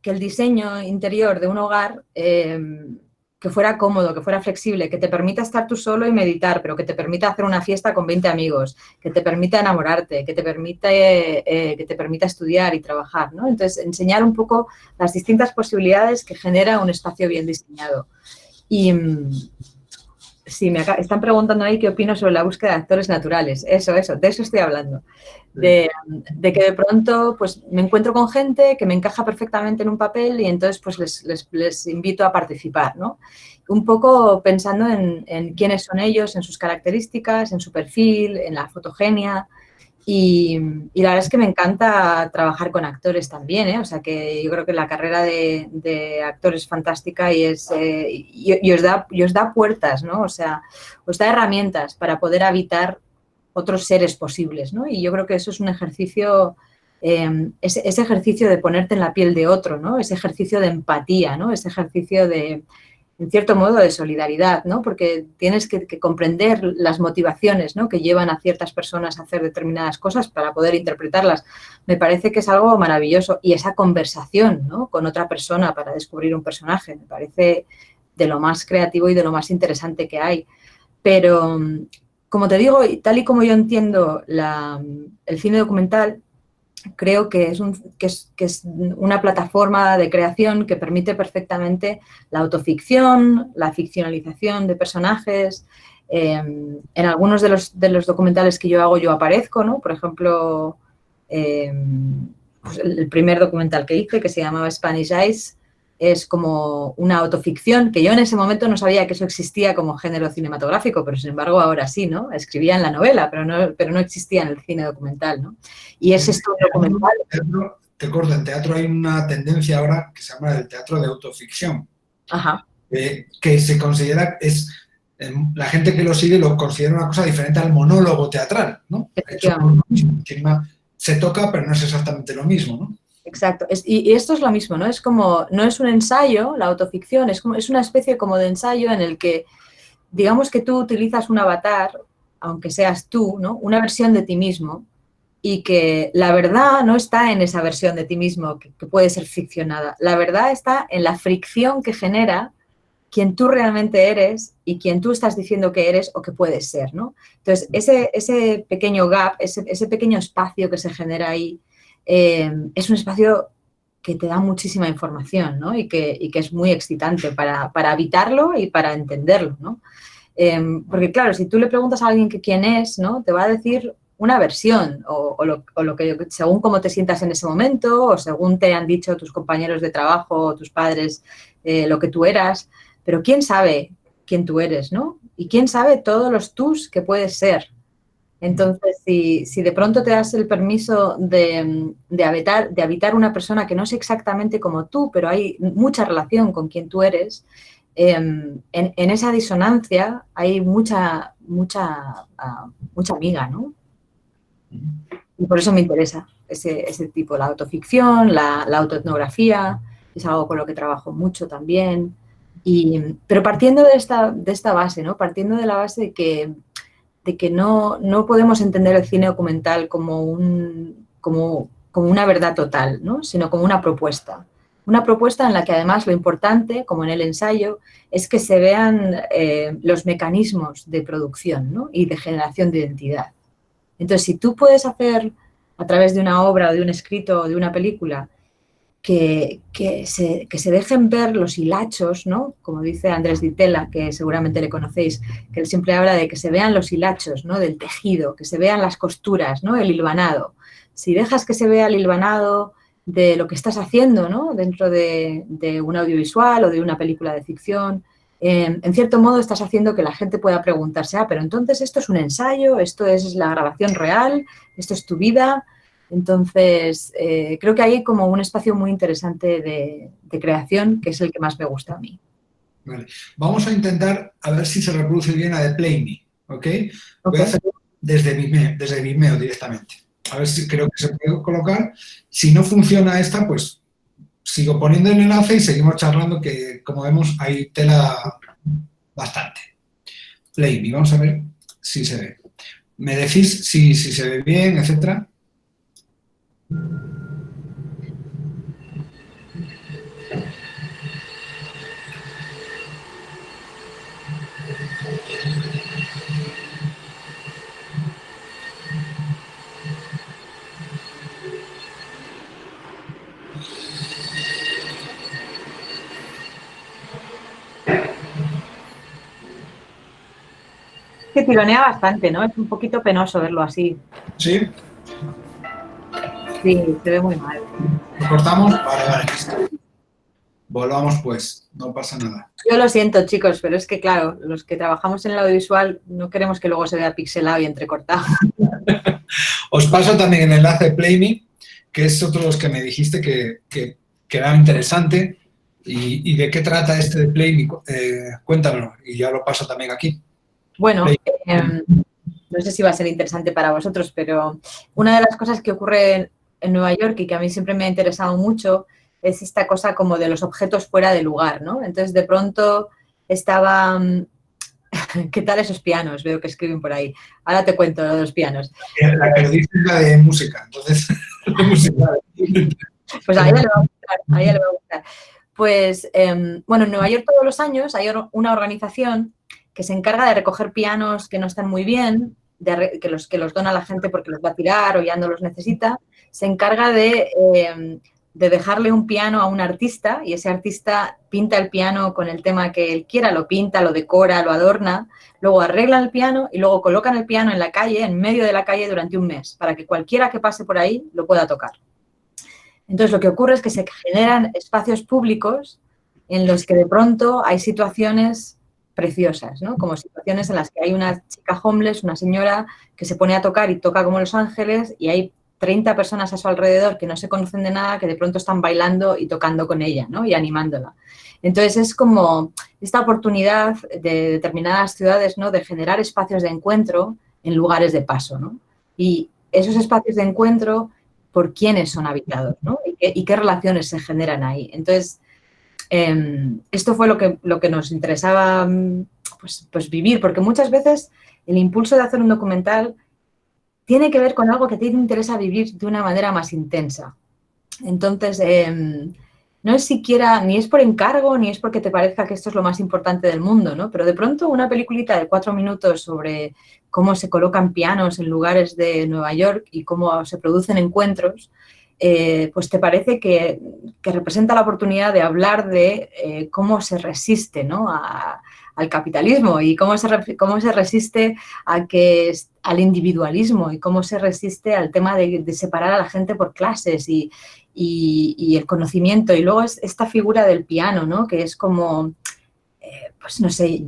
el diseño interior de un hogar que fuera cómodo, que fuera flexible, que te permita estar tú solo y meditar, pero que te permita hacer una fiesta con 20 amigos, que te permita enamorarte, que te permita estudiar y trabajar, ¿no? Entonces, enseñar un poco las distintas posibilidades que genera un espacio bien diseñado. Y sí, están preguntando ahí qué opino sobre la búsqueda de actores naturales. Eso, de eso estoy hablando. De que de pronto pues me encuentro con gente que me encaja perfectamente en un papel y entonces pues les invito a participar, ¿no? Un poco pensando en quiénes son ellos, en sus características, en su perfil, en la fotogenia. Y la verdad es que me encanta trabajar con actores también, ¿eh? O sea que yo creo que la carrera de actor es fantástica y os da puertas, ¿no? O sea, os da herramientas para poder habitar otros seres posibles, ¿no? Y yo creo que eso es un ejercicio, ese ejercicio de ponerte en la piel de otro, ¿no? Ese ejercicio de empatía, ¿no? Ese ejercicio de, en cierto modo, de solidaridad, ¿no? Porque tienes que comprender las motivaciones, ¿no? Que llevan a ciertas personas a hacer determinadas cosas para poder interpretarlas. Me parece que es algo maravilloso. Y esa conversación, ¿no? Con otra persona para descubrir un personaje, me parece de lo más creativo y de lo más interesante que hay. Pero, como te digo, tal y como yo entiendo el cine documental, creo que es una plataforma de creación que permite perfectamente la autoficción, la ficcionalización de personajes. En algunos de los documentales que yo hago yo aparezco, ¿no? Por ejemplo, pues el primer documental que hice, que se llamaba Spanish Eyes, es como una autoficción, que yo en ese momento no sabía que eso existía como género cinematográfico, pero sin embargo ahora sí, ¿no? Escribía en la novela, pero no existía en el cine documental, ¿no? Y es esto documental. Te corto, en teatro hay una tendencia ahora que se llama el teatro de autoficción. Ajá. Que se considera, la gente que lo sigue lo considera una cosa diferente al monólogo teatral, ¿no? Hecho por uno mismo. Se toca, pero no es exactamente lo mismo, ¿no? Exacto. Y esto es lo mismo, ¿no? Es como, no es un ensayo, la autoficción, es una especie como de ensayo en el que, digamos que tú utilizas un avatar, aunque seas tú, ¿no? Una versión de ti mismo, y que la verdad no está en esa versión de ti mismo que puede ser ficcionada. La verdad está en la fricción que genera quien tú realmente eres y quien tú estás diciendo que eres o que puedes ser, ¿no? Entonces, ese pequeño gap, ese pequeño espacio que se genera ahí, es un espacio que te da muchísima información, ¿no? Y que es muy excitante para habitarlo y para entenderlo, ¿no? Porque claro, si tú le preguntas a alguien que quién es, ¿no? Te va a decir una versión o lo que, según cómo te sientas en ese momento o según te han dicho tus compañeros de trabajo o tus padres lo que tú eras, pero quién sabe quién tú eres, ¿no? Y quién sabe todos los tus que puedes ser. Entonces, si de pronto te das el permiso de habitar una persona que no es exactamente como tú, pero hay mucha relación con quien tú eres, en esa disonancia hay mucha amiga, ¿no? Y por eso me interesa ese tipo, la autoficción, la autoetnografía, es algo con lo que trabajo mucho también. Pero partiendo de esta base, ¿no? Partiendo de la base de que no podemos entender el cine documental como una verdad total, ¿no? Sino como una propuesta. Una propuesta en la que además lo importante, como en el ensayo, es que se vean los mecanismos de producción, ¿no? Y de generación de identidad. Entonces, si tú puedes hacer a través de una obra o de un escrito o de una película que se dejen ver los hilachos, ¿no? Como dice Andrés Di Tella, que seguramente le conocéis, que él siempre habla de que se vean los hilachos, ¿no? Del tejido, que se vean las costuras, ¿no? El hilvanado. Si dejas que se vea el hilvanado de lo que estás haciendo, ¿no? Dentro de un audiovisual o de una película de ficción, en cierto modo estás haciendo que la gente pueda preguntarse, pero entonces esto es un ensayo, esto es la grabación real, esto es tu vida. Entonces, creo que hay como un espacio muy interesante de creación, que es el que más me gusta a mí. Vale. Vamos a intentar a ver si se reproduce bien la de Play Me, ¿ok? Voy a hacerlo desde Vimeo directamente. A ver si creo que se puede colocar. Si no funciona esta, pues sigo poniendo el enlace y seguimos charlando, que como vemos hay tela bastante. Play Me, vamos a ver si se ve. Me decís si se ve bien, etcétera. que tironea bastante, ¿no? Es un poquito penoso verlo así. ¿Sí? Sí, se ve muy mal. ¿Lo cortamos? Vale, listo. Volvamos pues, no pasa nada. Yo lo siento, chicos, pero es que, claro, los que trabajamos en el audiovisual no queremos que luego se vea pixelado y entrecortado. Os paso también el enlace de PlayMe, que es otro de los que me dijiste que era interesante. ¿Y de qué trata este de PlayMe? Cuéntamelo, y ya lo paso también aquí. Bueno, no sé si va a ser interesante para vosotros, pero una de las cosas que ocurre en Nueva York y que a mí siempre me ha interesado mucho es esta cosa como de los objetos fuera de lugar, ¿no? Entonces, de pronto estaba... ¿Qué tal esos pianos? Veo que escriben por ahí. Ahora te cuento lo de los pianos. La que lo dice es la de música, entonces, de música. Pues a ella le va a gustar, a ella le va a gustar. Pues, bueno, en Nueva York todos los años hay una organización que se encarga de recoger pianos que no están muy bien, que los dona a la gente porque los va a tirar o ya no los necesita. Se encarga de dejarle un piano a un artista y ese artista pinta el piano con el tema que él quiera, lo pinta, lo decora, lo adorna, luego arreglan el piano y luego colocan el piano en la calle, en medio de la calle durante un mes, para que cualquiera que pase por ahí lo pueda tocar. Entonces, lo que ocurre es que se generan espacios públicos en los que de pronto hay situaciones preciosas, ¿no? Como situaciones en las que hay una chica homeless, una señora que se pone a tocar y toca como Los Ángeles y hay 30 personas a su alrededor que no se conocen de nada, que de pronto están bailando y tocando con ella, ¿no? Y animándola. Entonces, es como esta oportunidad de determinadas ciudades, ¿no? De generar espacios de encuentro en lugares de paso, ¿no? Y esos espacios de encuentro, por quiénes son habitados, ¿no? Y qué relaciones se generan ahí. Entonces, esto fue lo que nos interesaba pues vivir, porque muchas veces el impulso de hacer un documental tiene que ver con algo que te interesa vivir de una manera más intensa. Entonces, no es siquiera, ni es por encargo, ni es porque te parezca que esto es lo más importante del mundo, ¿no? Pero de pronto una peliculita de 4 minutos sobre cómo se colocan pianos en lugares de Nueva York y cómo se producen encuentros, pues te parece que representa la oportunidad de hablar de cómo se resiste, ¿no? Al capitalismo y cómo se resiste al individualismo y cómo se resiste al tema de separar a la gente por clases y el conocimiento. Y luego es esta figura del piano, ¿no? Que es como, pues no sé,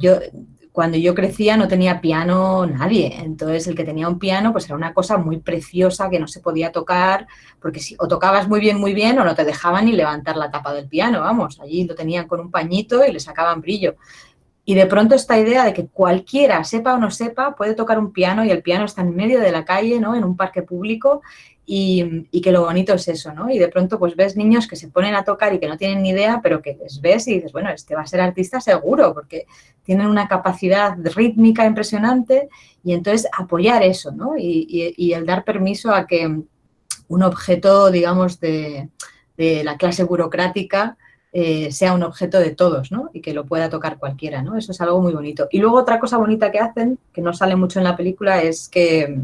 cuando yo crecía no tenía piano nadie, entonces el que tenía un piano pues era una cosa muy preciosa que no se podía tocar, porque si o tocabas muy bien o no te dejaban ni levantar la tapa del piano, vamos, allí lo tenían con un pañito y le sacaban brillo. Y de pronto esta idea de que cualquiera, sepa o no sepa, puede tocar un piano y el piano está en medio de la calle, ¿no? En un parque público y que lo bonito es eso, ¿no? Y de pronto pues ves niños que se ponen a tocar y que no tienen ni idea, pero que les ves y dices, bueno, este va a ser artista seguro porque tienen una capacidad rítmica impresionante y entonces apoyar eso, ¿no? Y el dar permiso a que un objeto, digamos, de la clase burocrática sea un objeto de todos, ¿no? Y que lo pueda tocar cualquiera, ¿no? Eso es algo muy bonito. Y luego otra cosa bonita que hacen, que no sale mucho en la película, es que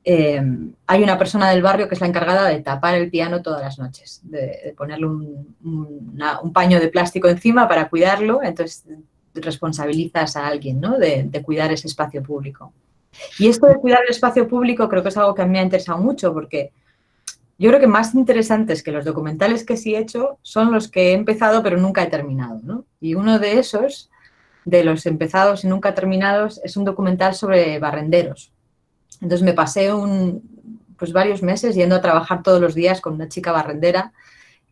hay una persona del barrio que es la encargada de tapar el piano todas las noches, de ponerle un paño de plástico encima para cuidarlo, entonces responsabilizas a alguien, ¿no? De cuidar ese espacio público. Y esto de cuidar el espacio público creo que es algo que a mí me ha interesado mucho porque yo creo que más interesantes que los documentales que sí he hecho son los que he empezado pero nunca he terminado, ¿no? Y uno de esos, de los empezados y nunca terminados, es un documental sobre barrenderos. Entonces me pasé pues varios meses yendo a trabajar todos los días con una chica barrendera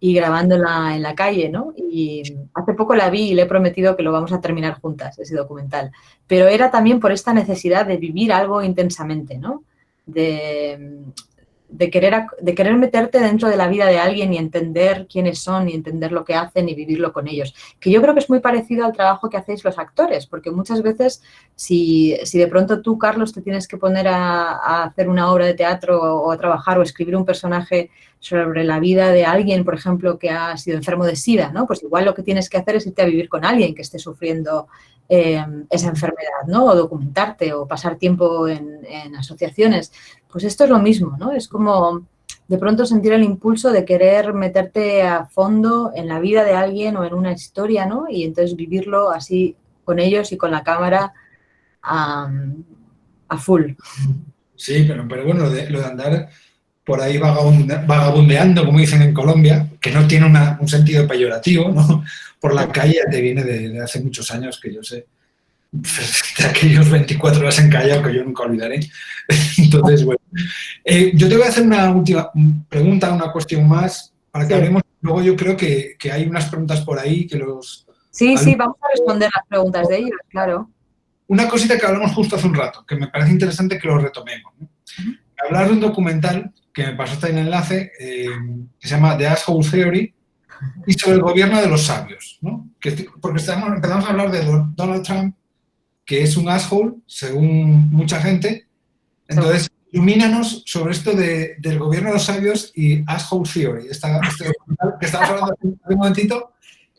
y grabándola en la calle, ¿no? Y hace poco la vi y le he prometido que lo vamos a terminar juntas, ese documental. Pero era también por esta necesidad de vivir algo intensamente, ¿no? De querer meterte dentro de la vida de alguien y entender quiénes son y entender lo que hacen y vivirlo con ellos. Que yo creo que es muy parecido al trabajo que hacéis los actores, porque muchas veces si de pronto tú, Carlos, te tienes que poner a hacer una obra de teatro o a trabajar o escribir un personaje sobre la vida de alguien, por ejemplo, que ha sido enfermo de SIDA, ¿no? Pues igual lo que tienes que hacer es irte a vivir con alguien que esté sufriendo esa enfermedad, ¿no? O documentarte o pasar tiempo en asociaciones. Pues esto es lo mismo, ¿no? Es como de pronto sentir el impulso de querer meterte a fondo en la vida de alguien o en una historia, ¿no? Y entonces vivirlo así con ellos y con la cámara a full. Sí, pero bueno, lo de andar por ahí vagabundeando, como dicen en Colombia, que no tiene un sentido peyorativo, ¿no? Por la calle te viene de hace muchos años, que yo sé, de aquellos 24 horas en Callao que yo nunca olvidaré. Entonces, bueno. Yo te voy a hacer una última pregunta, una cuestión más, para que hablemos. Luego yo creo que hay unas preguntas por ahí que los... Sí, vamos a responder las preguntas de ellos, claro. Una cosita que hablamos justo hace un rato, que me parece interesante que lo retomemos, ¿no? Hablar de un documental que me pasaste en el enlace, que se llama The Asshole Theory, y sobre el gobierno de los sabios, ¿no? Porque empezamos a hablar de Donald Trump, que es un asshole, según mucha gente. Entonces, ilumínanos sobre esto del gobierno de los sabios y Asshole Theory, este documental que estamos hablando hace un momentito,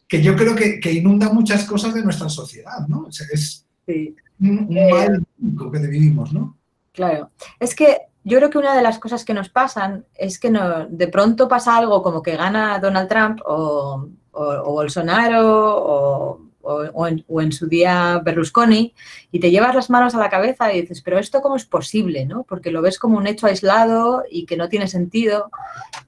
que yo creo que inunda muchas cosas de nuestra sociedad, ¿no? O sea, es un mal que vivimos, ¿no? Claro. Es que yo creo que una de las cosas que nos pasan es que de pronto pasa algo como que gana Donald Trump o Bolsonaro o en su día Berlusconi y te llevas las manos a la cabeza y dices, pero ¿esto cómo es posible? ¿No? Porque lo ves como un hecho aislado y que no tiene sentido.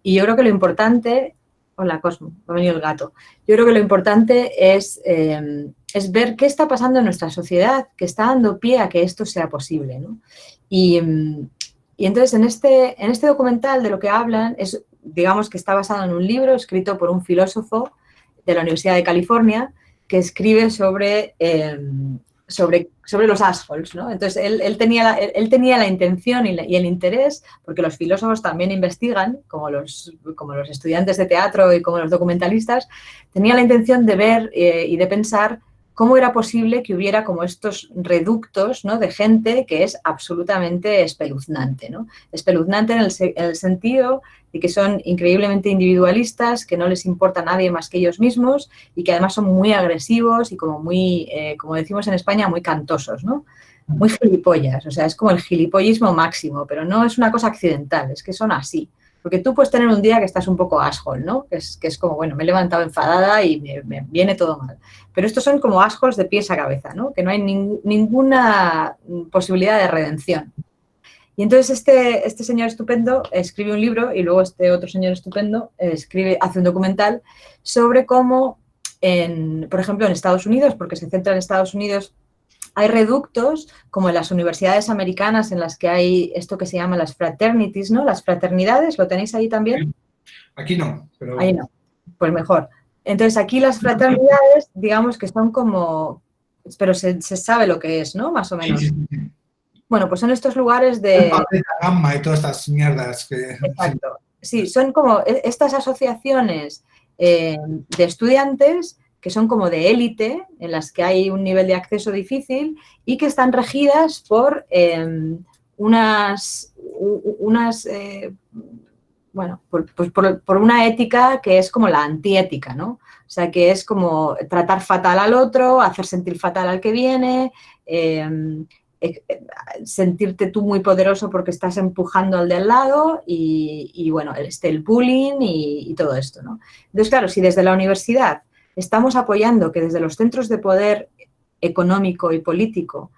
Y yo creo que lo importante... Hola, Cosmo, ha venido el gato. Yo creo que lo importante es ver qué está pasando en nuestra sociedad que está dando pie a que esto sea posible, ¿no? Y entonces en este documental de lo que hablan es, digamos que está basado en un libro escrito por un filósofo de la Universidad de California que escribe sobre los assholes, ¿no? Entonces él tenía la intención y el interés, porque los filósofos también investigan, como los estudiantes de teatro y como los documentalistas, tenía la intención de ver y de pensar cómo era posible que hubiera como estos reductos, ¿no? De gente que es absolutamente espeluznante, ¿no? Espeluznante en el sentido de que son increíblemente individualistas, que no les importa a nadie más que ellos mismos y que además son muy agresivos y como muy, como decimos en España, muy cantosos, ¿no? Muy gilipollas, o sea, es como el gilipollismo máximo, pero no es una cosa accidental, es que son así. Porque tú puedes tener un día que estás un poco asshole, ¿no? Que es como, bueno, me he levantado enfadada y me viene todo mal. Pero estos son como assholes de pies a cabeza, ¿no? Que no hay ninguna posibilidad de redención. Y entonces este señor estupendo escribe un libro y luego este otro señor estupendo hace un documental sobre cómo, por ejemplo, en Estados Unidos, porque se centra en Estados Unidos, hay reductos, como en las universidades americanas, en las que hay esto que se llama las fraternities, ¿no? Las fraternidades, ¿lo tenéis ahí también? Aquí no, pero... Ahí no, pues mejor. Entonces, aquí las fraternidades, digamos que son como... Pero se sabe lo que es, ¿no? Más o menos. Sí. Bueno, pues son estos lugares de... Gamma y todas estas mierdas que... Exacto. Sí, son como estas asociaciones de estudiantes que son como de élite, en las que hay un nivel de acceso difícil y que están regidas por por una ética que es como la antiética, ¿no? O sea, que es como tratar fatal al otro, hacer sentir fatal al que viene, sentirte tú muy poderoso porque estás empujando al de al lado y bueno, el bullying y todo esto, ¿no? Entonces, claro, si desde la universidad estamos apoyando que desde los centros de poder económico y político,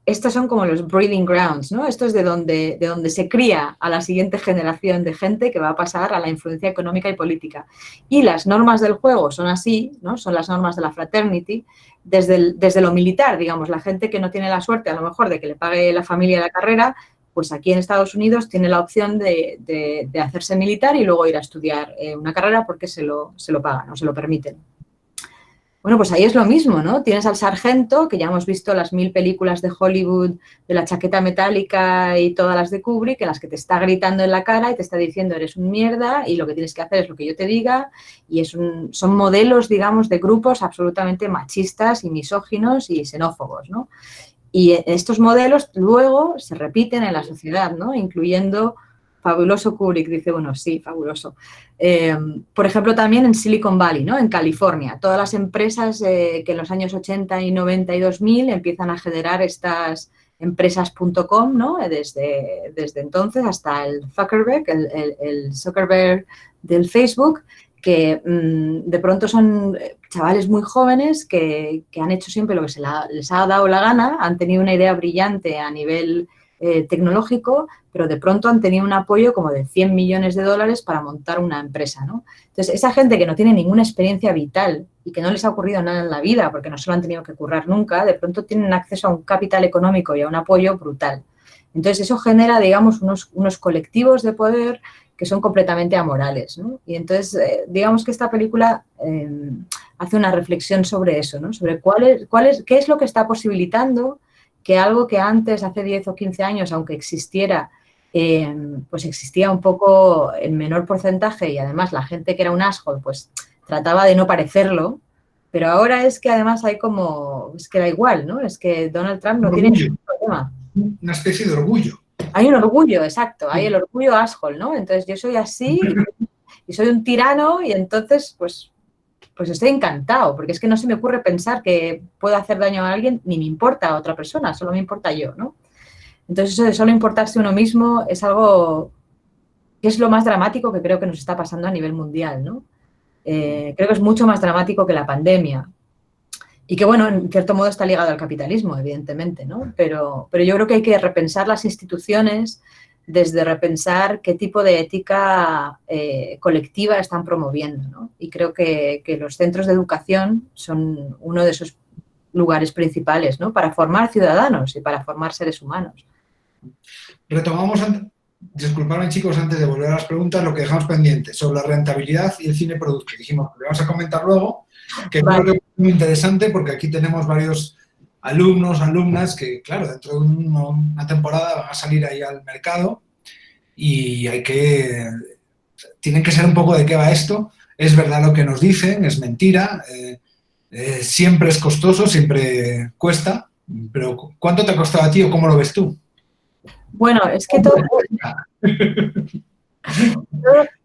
estos son como los breeding grounds, ¿no? Esto es de donde se cría a la siguiente generación de gente que va a pasar a la influencia económica y política. Y las normas del juego son así, ¿no? Son las normas de la fraternity, desde lo militar, digamos, la gente que no tiene la suerte a lo mejor de que le pague la familia la carrera, pues aquí en Estados Unidos tiene la opción de hacerse militar y luego ir a estudiar una carrera porque se lo pagan o se lo permiten. Bueno, pues ahí es lo mismo, ¿no? Tienes al sargento, que ya hemos visto las 1000 películas de Hollywood de la chaqueta metálica y todas las de Kubrick, en las que te está gritando en la cara y te está diciendo eres un mierda y lo que tienes que hacer es lo que yo te diga, y son modelos, digamos, de grupos absolutamente machistas y misóginos y xenófobos, ¿no? Y estos modelos luego se repiten en la sociedad, ¿no? Incluyendo... Fabuloso Kubrick, dice uno, sí, fabuloso. Por ejemplo, también en Silicon Valley, ¿no? En California. Todas las empresas que en los años 80 y 90 y 2000 empiezan a generar estas empresas.com, ¿no? Desde entonces hasta el Zuckerberg, el Zuckerberg del Facebook, que de pronto son chavales muy jóvenes que han hecho siempre lo que les ha dado la gana, han tenido una idea brillante a nivel tecnológico, pero de pronto han tenido un apoyo como de 100 millones de dólares para montar una empresa, ¿no? Entonces, esa gente que no tiene ninguna experiencia vital y que no les ha ocurrido nada en la vida porque no se lo han tenido que currar nunca, de pronto tienen acceso a un capital económico y a un apoyo brutal. Entonces, eso genera, digamos, unos colectivos de poder que son completamente amorales, ¿no? Y entonces, digamos que esta película hace una reflexión sobre eso, ¿no? Sobre qué es lo que está posibilitando que algo que antes, hace 10 o 15 años, aunque existiera, pues existía un poco en menor porcentaje y además la gente que era un asshole, pues trataba de no parecerlo, pero ahora es que además hay como, es que da igual, ¿no? Es que Donald Trump no tiene ningún problema. Una especie de orgullo. Hay un orgullo, exacto, hay el orgullo asshole, ¿no? Entonces yo soy así y soy un tirano y entonces pues estoy encantado, porque es que no se me ocurre pensar que puedo hacer daño a alguien, ni me importa a otra persona, solo me importa yo, ¿no? Entonces eso de solo importarse uno mismo es algo que es lo más dramático que creo que nos está pasando a nivel mundial, ¿no? Creo que es mucho más dramático que la pandemia. Y que, bueno, en cierto modo está ligado al capitalismo, evidentemente, ¿no? Pero yo creo que hay que repensar las instituciones desde repensar qué tipo de ética colectiva están promoviendo, ¿no? Y creo que los centros de educación son uno de esos lugares principales, ¿no? Para formar ciudadanos y para formar seres humanos. Retomamos, disculpadme chicos, antes de volver a las preguntas, lo que dejamos pendiente sobre la rentabilidad y el cine producto. Dijimos que lo vamos a comentar luego, que Vale. creo que es muy interesante porque aquí tenemos varios alumnos, alumnas que, claro, dentro de una temporada van a salir ahí al mercado y tienen que ser un poco de qué va esto. Es verdad lo que nos dicen, es mentira, siempre es costoso, siempre cuesta, pero ¿cuánto te ha costado a ti o cómo lo ves tú? Bueno, es que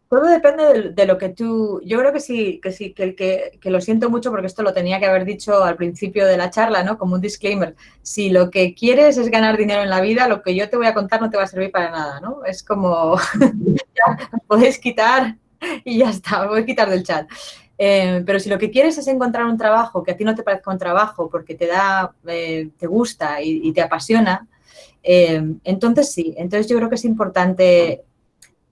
todo depende de lo que tú... Yo creo que sí, que lo siento mucho porque esto lo tenía que haber dicho al principio de la charla, ¿no? Como un disclaimer. Si lo que quieres es ganar dinero en la vida, lo que yo te voy a contar no te va a servir para nada, ¿no? Es como... ya, podéis quitar y ya está, voy a quitar del chat. Pero si lo que quieres es encontrar un trabajo que a ti no te parezca un trabajo porque te gusta y te apasiona, entonces sí. Entonces yo creo que es importante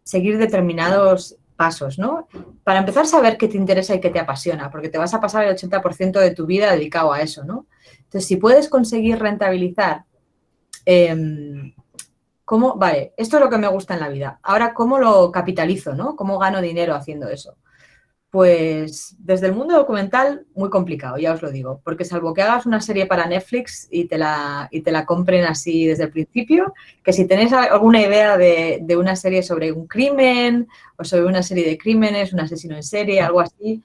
seguir determinados pasos, ¿no? Para empezar, saber qué te interesa y qué te apasiona, porque te vas a pasar el 80% de tu vida dedicado a eso, ¿no? Entonces, si puedes conseguir rentabilizar, vale, esto es lo que me gusta en la vida, ahora, ¿cómo lo capitalizo, ¿no? ¿Cómo gano dinero haciendo eso? Pues desde el mundo documental, muy complicado, ya os lo digo, porque salvo que hagas una serie para Netflix y te la compren así desde el principio, que si tenéis alguna idea de una serie sobre un crimen o sobre una serie de crímenes, un asesino en serie, algo así,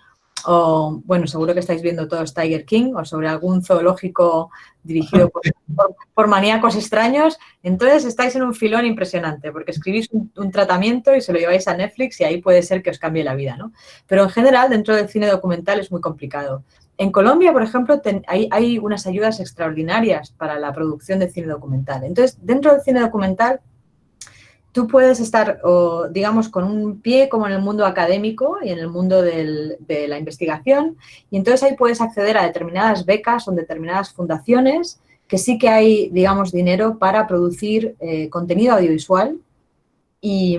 o bueno, seguro que estáis viendo todos Tiger King o sobre algún zoológico dirigido por maníacos extraños, entonces estáis en un filón impresionante porque escribís un tratamiento y se lo lleváis a Netflix y ahí puede ser que os cambie la vida, ¿no? Pero en general dentro del cine documental es muy complicado. En Colombia, por ejemplo, hay unas ayudas extraordinarias para la producción de cine documental. Entonces, dentro del cine documental tú puedes estar, digamos, con un pie como en el mundo académico y en el mundo de la investigación, y entonces ahí puedes acceder a determinadas becas o determinadas fundaciones que sí que hay, digamos, dinero para producir contenido audiovisual y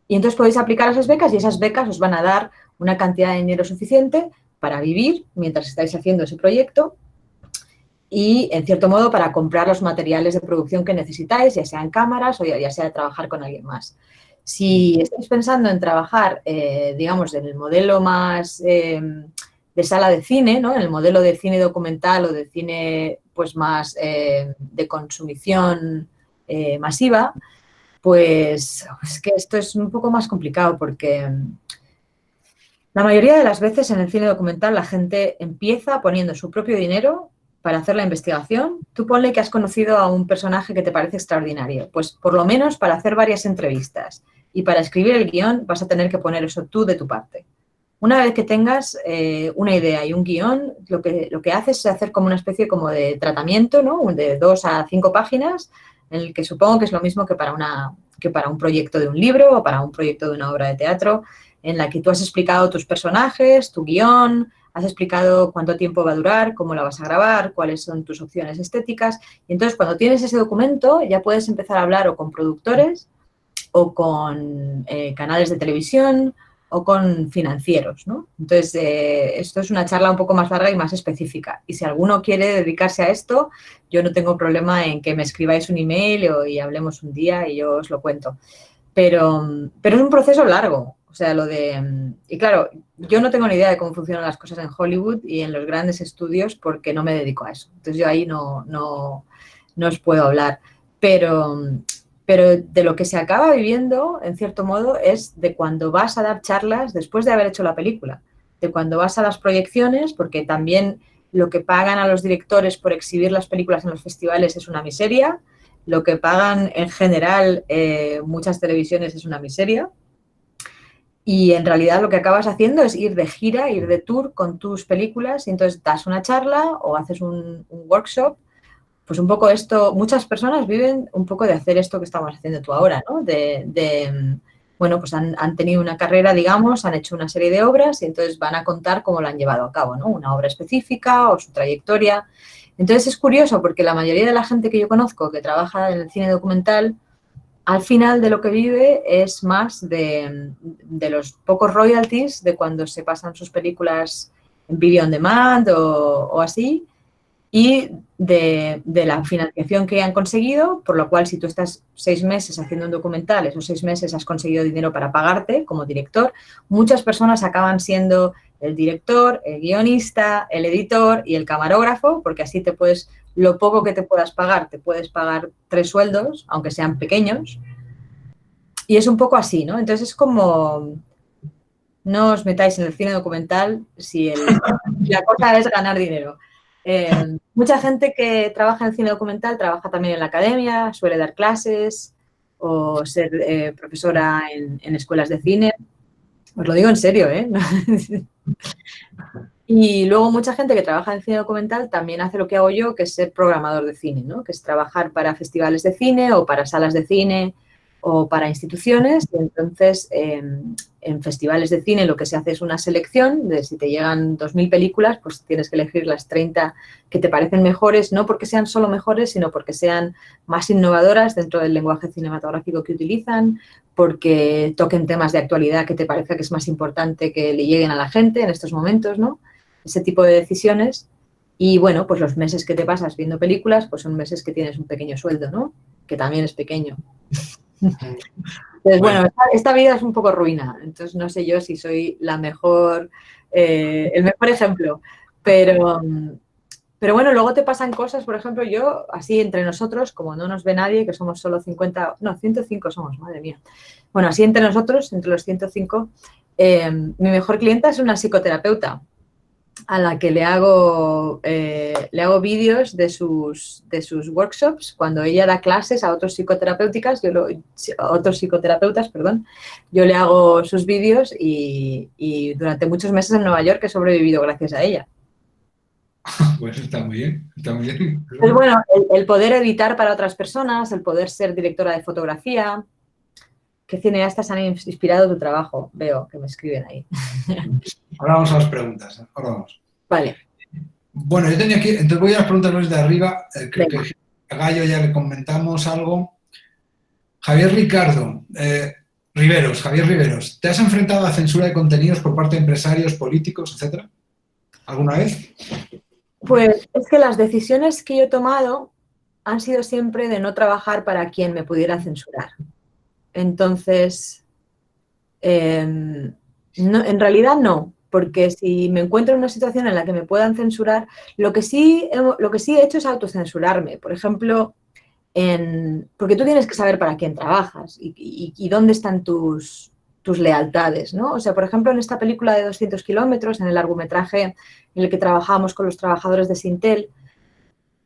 entonces podéis aplicar a esas becas y esas becas os van a dar una cantidad de dinero suficiente para vivir mientras estáis haciendo ese proyecto y, en cierto modo, para comprar los materiales de producción que necesitáis, ya sean cámaras o ya sea de trabajar con alguien más. Si estáis pensando en trabajar, digamos, en el modelo más de sala de cine, ¿no? En el modelo de cine documental o de cine pues más de consumición masiva, pues es que esto es un poco más complicado porque la mayoría de las veces en el cine documental la gente empieza poniendo su propio dinero para hacer la investigación. Tú ponle que has conocido a un personaje que te parece extraordinario, pues por lo menos para hacer varias entrevistas y para escribir el guión vas a tener que poner eso tú de tu parte. Una vez que tengas una idea y un guión, lo que haces es hacer como una especie como de tratamiento, ¿no? De 2 a 5 páginas, en el que supongo que es lo mismo que para un proyecto de un libro o para un proyecto de una obra de teatro. en la que tú has explicado tus personajes, tu guión, has explicado cuánto tiempo va a durar, cómo la vas a grabar, cuáles son tus opciones estéticas. Y entonces, cuando tienes ese documento, ya puedes empezar a hablar o con productores o con canales de televisión o con financieros, ¿no? Entonces, esto es una charla un poco más larga y más específica. Y si alguno quiere dedicarse a esto, yo no tengo problema en que me escribáis un email y hablemos un día y yo os lo cuento. Pero es un proceso largo. O sea, y claro, yo no tengo ni idea de cómo funcionan las cosas en Hollywood y en los grandes estudios porque no me dedico a eso. Entonces, yo ahí no os puedo hablar. Pero de lo que se acaba viviendo, en cierto modo, es de cuando vas a dar charlas después de haber hecho la película, de cuando vas a las proyecciones, porque también lo que pagan a los directores por exhibir las películas en los festivales es una miseria, lo que pagan en general muchas televisiones es una miseria, y en realidad lo que acabas haciendo es ir de gira, ir de tour con tus películas, y entonces das una charla o haces un workshop. Pues un poco esto, muchas personas viven un poco de hacer esto que estamos haciendo tú ahora, ¿no? Bueno, pues han tenido una carrera, digamos, han hecho una serie de obras y entonces van a contar cómo la han llevado a cabo, ¿no? Una obra específica o su trayectoria. Entonces es curioso porque la mayoría de la gente que yo conozco que trabaja en el cine documental, al final de lo que vive es más de los pocos royalties de cuando se pasan sus películas en video on demand o así, y de la financiación que han conseguido, por lo cual si tú estás 6 meses haciendo un documental, esos 6 meses has conseguido dinero para pagarte como director, muchas personas acaban siendo el director, el guionista, el editor y el camarógrafo, porque así te puedes, lo poco que te puedas pagar, te puedes pagar 3 sueldos, aunque sean pequeños, y es un poco así, ¿no? Entonces es como, no os metáis en el cine documental si la cosa es ganar dinero. Mucha gente que trabaja en cine documental trabaja también en la academia, suele dar clases o ser profesora en escuelas de cine. Os lo digo en serio, ¿eh? Y luego mucha gente que trabaja en cine documental también hace lo que hago yo, que es ser programador de cine, ¿no? Que es trabajar para festivales de cine o para salas de cine o para instituciones. Y entonces, en festivales de cine lo que se hace es una selección de si te llegan 2.000 películas, pues tienes que elegir las 30 que te parecen mejores, no porque sean solo mejores, sino porque sean más innovadoras dentro del lenguaje cinematográfico que utilizan, porque toquen temas de actualidad que te parezca que es más importante que le lleguen a la gente en estos momentos, ¿no? Ese tipo de decisiones. Y bueno, pues los meses que te pasas viendo películas, pues son meses que tienes un pequeño sueldo, ¿no? Que también es pequeño. Entonces, bueno, esta vida es un poco ruina, entonces no sé yo si soy la mejor, el mejor ejemplo, pero bueno, luego te pasan cosas, por ejemplo, yo, así entre nosotros, como no nos ve nadie, que somos solo 50, no, 105 somos, madre mía. Bueno, así entre nosotros, entre los 105, mi mejor clienta es una psicoterapeuta a la que le hago vídeos de sus workshops cuando ella da clases a otros psicoterapeutas, yo le hago sus vídeos y durante muchos meses en Nueva York he sobrevivido gracias a ella. Pues está muy bien, está muy bien. Pues bueno, el poder editar para otras personas, el poder ser directora de fotografía. ¿Qué cineastas han inspirado tu trabajo? Veo que me escriben ahí. Ahora vamos a las preguntas. Ahora vamos. Vale. Bueno, yo tenía aquí, entonces voy a las preguntas de arriba. Creo que a Gallo ya le comentamos algo. Javier Riveros, ¿te has enfrentado a censura de contenidos por parte de empresarios, políticos, etcétera? ¿Alguna vez? Pues es que las decisiones que yo he tomado han sido siempre de no trabajar para quien me pudiera censurar. Entonces, en realidad no, porque si me encuentro en una situación en la que me puedan censurar, lo que sí he hecho es autocensurarme. Por ejemplo, porque tú tienes que saber para quién trabajas y dónde están tus lealtades, ¿no? O sea, por ejemplo, en esta película de 200 kilómetros, en el largometraje en el que trabajamos con los trabajadores de Sintel,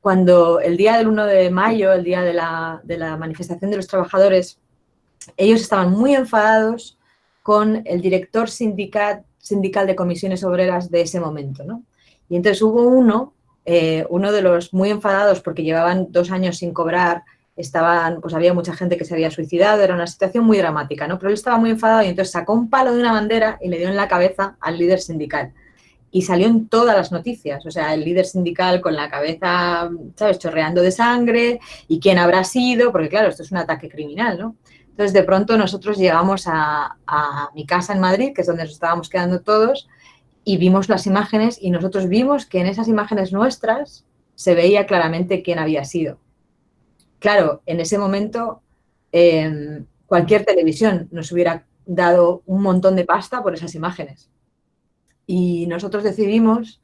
cuando el día del 1 de mayo, el día de la manifestación de los trabajadores, ellos estaban muy enfadados con el director sindical de comisiones obreras de ese momento, ¿no? Y entonces hubo uno de los muy enfadados porque llevaban 2 años sin cobrar pues había mucha gente que se había suicidado, era una situación muy dramática, ¿no? Pero él estaba muy enfadado y entonces sacó un palo de una bandera y le dio en la cabeza al líder sindical. Y salió en todas las noticias, o sea, el líder sindical con la cabeza, ¿sabes?, chorreando de sangre, y quién habrá sido, porque claro, esto es un ataque criminal, ¿no? Entonces, de pronto nosotros llegamos a mi casa en Madrid, que es donde nos estábamos quedando todos, y vimos las imágenes y nosotros vimos que en esas imágenes nuestras se veía claramente quién había sido. Claro, en ese momento cualquier televisión nos hubiera dado un montón de pasta por esas imágenes. Y nosotros decidimos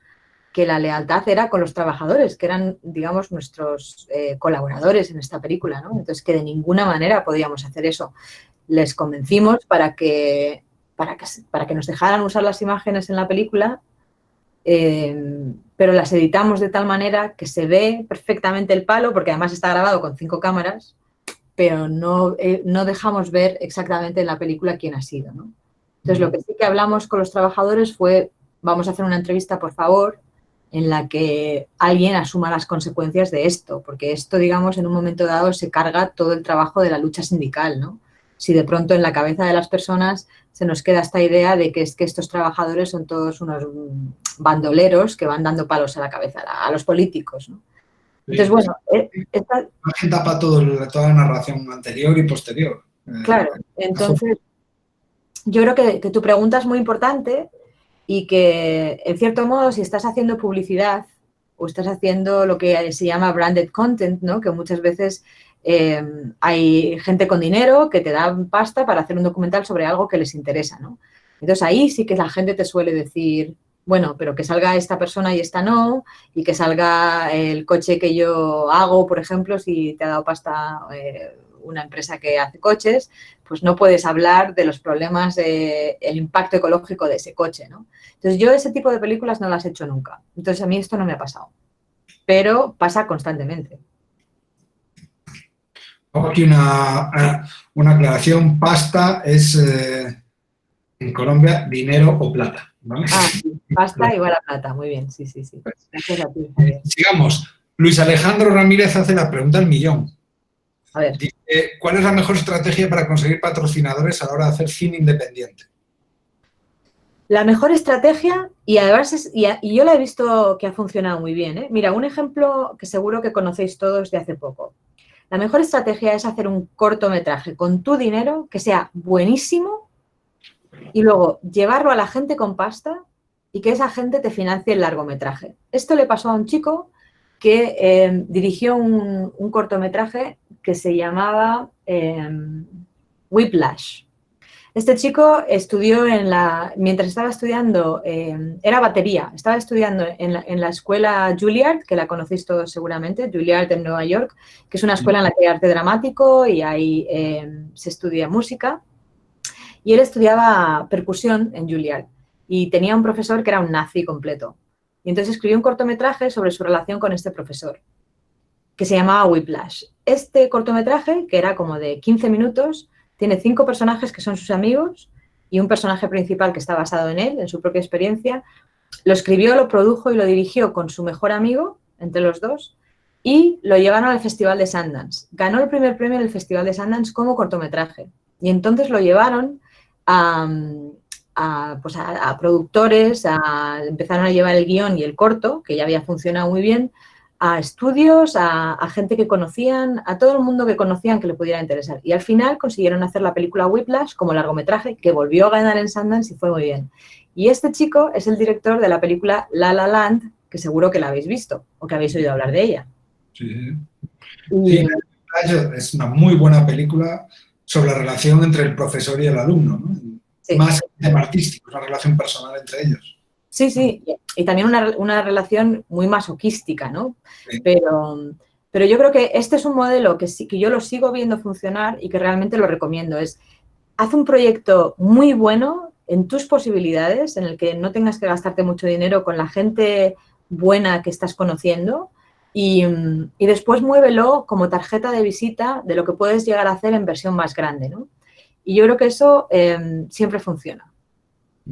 que la lealtad era con los trabajadores, que eran, digamos, nuestros colaboradores en esta película, ¿no? Entonces, que de ninguna manera podíamos hacer eso. Les convencimos para que nos dejaran usar las imágenes en la película, pero las editamos de tal manera que se ve perfectamente el palo, porque además está grabado con 5 cámaras, pero no dejamos ver exactamente en la película quién ha sido, ¿no? Entonces, lo que sí que hablamos con los trabajadores fue, vamos a hacer una entrevista, por favor, en la que alguien asuma las consecuencias de esto, porque esto, digamos, en un momento dado se carga todo el trabajo de la lucha sindical, ¿no? Si de pronto en la cabeza de las personas se nos queda esta idea de que es que estos trabajadores son todos unos bandoleros que van dando palos a la cabeza a los políticos, ¿no? Entonces, bueno, la imagen tapa toda la narración anterior y posterior. Claro, entonces yo creo que tu pregunta es muy importante y que, en cierto modo, si estás haciendo publicidad o estás haciendo lo que se llama branded content, ¿no? Que muchas veces hay gente con dinero que te da pasta para hacer un documental sobre algo que les interesa, ¿no? Entonces, ahí sí que la gente te suele decir, bueno, pero que salga esta persona y esta no, y que salga el coche que yo hago, por ejemplo, si te ha dado pasta una empresa que hace coches, pues no puedes hablar de los problemas, el impacto ecológico de ese coche, ¿no? Entonces, yo ese tipo de películas no las he hecho nunca. Entonces, a mí esto no me ha pasado. Pero pasa constantemente. Hago aquí una aclaración. Pasta es, en Colombia, dinero o plata, ¿vale? Sí. Pasta igual a plata. Muy bien, sí. Gracias a ti, Javier. Sigamos. Luis Alejandro Ramírez hace la pregunta del millón. A ver. Dice, ¿cuál es la mejor estrategia para conseguir patrocinadores a la hora de hacer cine independiente? La mejor estrategia, y además y yo la he visto que ha funcionado muy bien, ¿eh? Mira, un ejemplo que seguro que conocéis todos de hace poco. La mejor estrategia es hacer un cortometraje con tu dinero que sea buenísimo y luego llevarlo a la gente con pasta y que esa gente te financie el largometraje. Esto le pasó a un chico que dirigió un cortometraje que se llamaba Whiplash. Este chico estudió mientras estaba estudiando, era batería, estaba estudiando en la escuela Juilliard, que la conocéis todos seguramente, Juilliard en Nueva York, que es una escuela en la que hay arte dramático y ahí se estudia música. Y él estudiaba percusión en Juilliard y tenía un profesor que era un nazi completo. Y entonces escribió un cortometraje sobre su relación con este profesor, que se llamaba Whiplash. Este cortometraje, que era como de 15 minutos, tiene 5 personajes que son sus amigos y un personaje principal que está basado en él, en su propia experiencia. Lo escribió, lo produjo y lo dirigió con su mejor amigo, entre los dos, y lo llevaron al Festival de Sundance. Ganó el primer premio en el Festival de Sundance como cortometraje. Y entonces lo llevaron a productores, empezaron a llevar el guión y el corto, que ya había funcionado muy bien, a estudios, a gente que conocían, a todo el mundo que conocían que le pudiera interesar. Y al final consiguieron hacer la película Whiplash como largometraje, que volvió a ganar en Sundance y fue muy bien. Y este chico es el director de la película La La Land, que seguro que la habéis visto o que habéis oído hablar de ella. Sí. Sí, es una muy buena película sobre la relación entre el profesor y el alumno, ¿no? Sí. Más que tema artístico, una relación personal entre ellos. Sí, y también una relación muy masoquística, ¿no? Sí. Pero yo creo que este es un modelo que yo lo sigo viendo funcionar y que realmente lo recomiendo. Haz un proyecto muy bueno en tus posibilidades, en el que no tengas que gastarte mucho dinero con la gente buena que estás conociendo y después muévelo como tarjeta de visita de lo que puedes llegar a hacer en versión más grande, ¿no? Y yo creo que eso siempre funciona.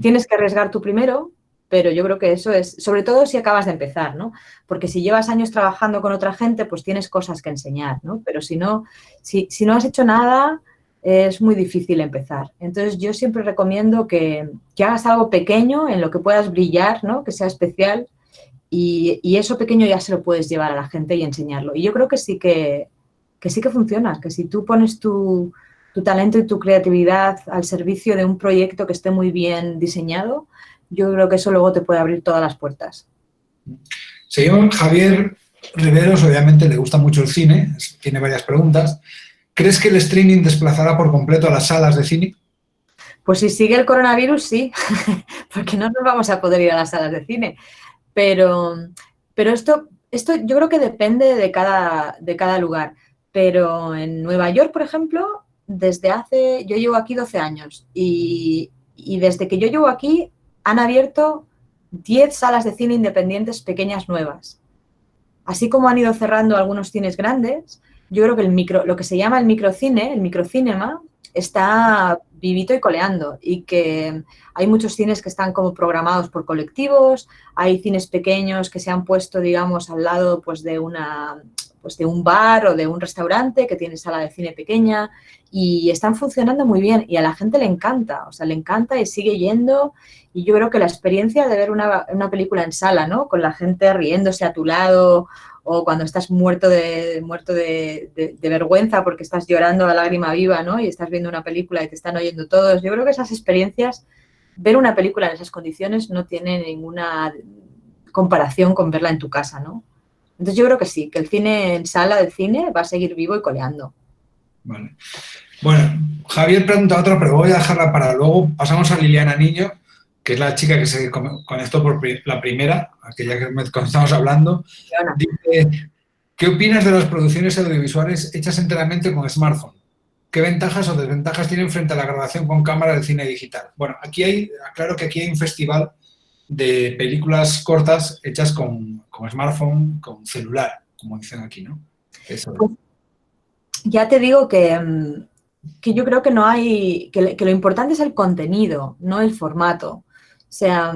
Tienes que arriesgar tú primero, pero yo creo que eso es, sobre todo si acabas de empezar, ¿no? Porque si llevas años trabajando con otra gente, pues tienes cosas que enseñar, ¿no? Pero si no has hecho nada, es muy difícil empezar. Entonces, yo siempre recomiendo que hagas algo pequeño en lo que puedas brillar, ¿no? Que sea especial y eso pequeño ya se lo puedes llevar a la gente y enseñarlo. Y yo creo que sí que funciona, que si tú pones tu talento y tu creatividad al servicio de un proyecto que esté muy bien diseñado, yo creo que eso luego te puede abrir todas las puertas. Señor Javier Riveros, obviamente le gusta mucho el cine, tiene varias preguntas. ¿Crees que el streaming desplazará por completo a las salas de cine? Pues si sigue el coronavirus, sí, porque no nos vamos a poder ir a las salas de cine. Pero esto yo creo que depende de cada lugar. Pero en Nueva York, por ejemplo, yo llevo aquí 12 años y desde que yo llevo aquí han abierto 10 salas de cine independientes pequeñas nuevas. Así como han ido cerrando algunos cines grandes, yo creo que lo que se llama el microcine, el microcinema, está vivito y coleando y que hay muchos cines que están como programados por colectivos, hay cines pequeños que se han puesto, digamos, al lado pues de un bar o de un restaurante que tiene sala de cine pequeña y están funcionando muy bien y a la gente le encanta, o sea, le encanta y sigue yendo y yo creo que la experiencia de ver una película en sala, ¿no? Con la gente riéndose a tu lado o cuando estás muerto de vergüenza porque estás llorando a lágrima viva, ¿no? Y estás viendo una película y te están oyendo todos. Yo creo que esas experiencias, ver una película en esas condiciones no tiene ninguna comparación con verla en tu casa, ¿no? Entonces yo creo que sí, que el cine en sala de cine va a seguir vivo y coleando. Vale. Bueno, Javier pregunta otra, pero voy a dejarla para luego. Pasamos a Liliana Niño, que es la chica que se conectó por la primera, aquella que estamos hablando. Dice, ¿qué opinas de las producciones audiovisuales hechas enteramente con smartphone? ¿Qué ventajas o desventajas tienen frente a la grabación con cámara del cine digital? Bueno, aclaro que aquí hay un festival de películas cortas hechas con smartphone, con celular, como dicen aquí, ¿no? Eso es. Ya te digo que yo creo que no hay, que lo importante es el contenido, no el formato. O sea,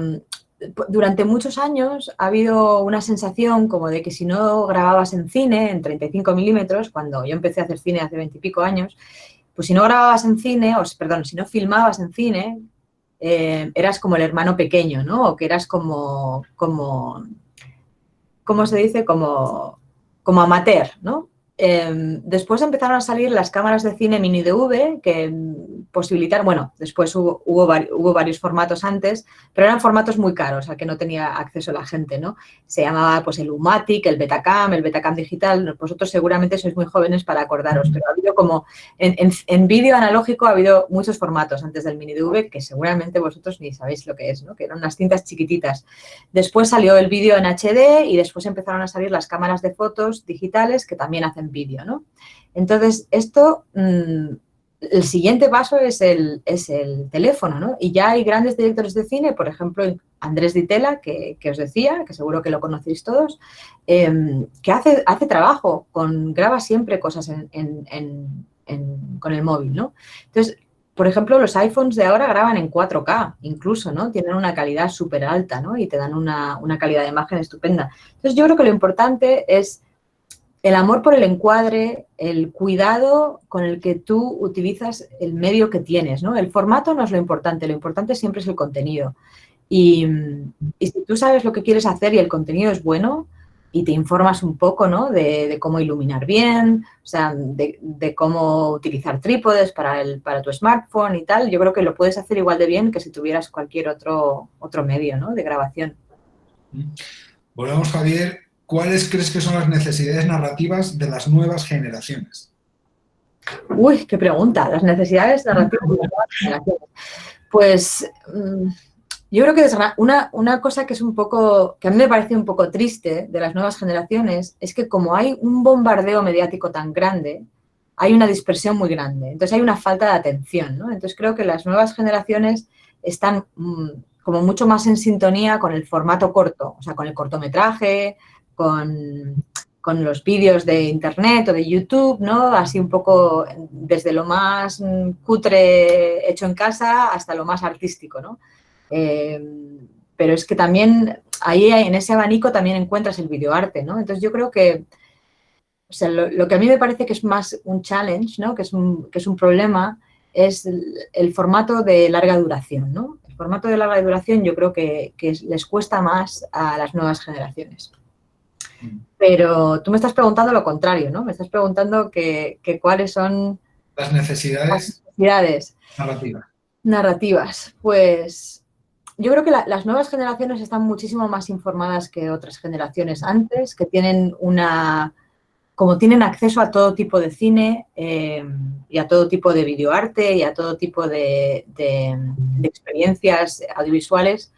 durante muchos años ha habido una sensación como de que si no grababas en cine, en 35 milímetros, cuando yo empecé a hacer cine hace 20 y pico años, pues si no grababas en cine, si no filmabas en cine, eras como el hermano pequeño, ¿no? O que eras como ¿cómo se dice? Como amateur, ¿no? Después empezaron a salir las cámaras de cine mini DV que posibilitaron, bueno, después hubo varios formatos antes, pero eran formatos muy caros al que no tenía acceso la gente, ¿no? Se llamaba pues el U-matic, el Betacam digital, vosotros seguramente sois muy jóvenes para acordaros, pero ha habido como, en vídeo analógico ha habido muchos formatos antes del mini DV que seguramente vosotros ni sabéis lo que es, ¿no? Que eran unas cintas chiquititas. Después salió el vídeo en HD y después empezaron a salir las cámaras de fotos digitales que también hacen vídeo, ¿no? Entonces, esto, el siguiente paso es el teléfono, ¿no? Y ya hay grandes directores de cine, por ejemplo, Andrés Ditela, que os decía, que seguro que lo conocéis todos, que hace trabajo, graba siempre cosas con el móvil, ¿no? Entonces, por ejemplo, los iPhones de ahora graban en 4K, incluso, ¿no? Tienen una calidad súper alta, ¿no? Y te dan una calidad de imagen estupenda. Entonces, yo creo que lo importante es el amor por el encuadre, el cuidado con el que tú utilizas el medio que tienes, ¿no? El formato no es lo importante siempre es el contenido. Y si tú sabes lo que quieres hacer y el contenido es bueno y te informas un poco, ¿no? De cómo iluminar bien, o sea, de cómo utilizar trípodes para tu smartphone y tal, yo creo que lo puedes hacer igual de bien que si tuvieras cualquier otro medio, ¿no? De grabación. Volvemos, Javier. ¿Cuáles crees que son las necesidades narrativas de las nuevas generaciones? Uy, qué pregunta. Las necesidades narrativas de las nuevas generaciones. Pues yo creo que una cosa que a mí me parece un poco triste de las nuevas generaciones es que como hay un bombardeo mediático tan grande, hay una dispersión muy grande. Entonces hay una falta de atención, ¿no? Entonces creo que las nuevas generaciones están como mucho más en sintonía con el formato corto, o sea, con el cortometraje, con los vídeos de internet o de YouTube, ¿no? Así un poco desde lo más cutre hecho en casa hasta lo más artístico, ¿no? pero es que también ahí en ese abanico también encuentras el videoarte, ¿no? Entonces yo creo que, o sea, lo que a mí me parece que es más un challenge, ¿no? Que es un problema, es el formato de larga duración, ¿no? El formato de larga duración yo creo que les cuesta más a las nuevas generaciones. Pero tú me estás preguntando lo contrario, ¿no? Me estás preguntando que cuáles son las las necesidades necesidades narrativas. narrativas. Pues yo creo que las nuevas generaciones están muchísimo más informadas que otras generaciones antes, que tienen como tienen acceso a todo tipo de cine y a todo tipo de videoarte y a todo tipo de experiencias audiovisuales,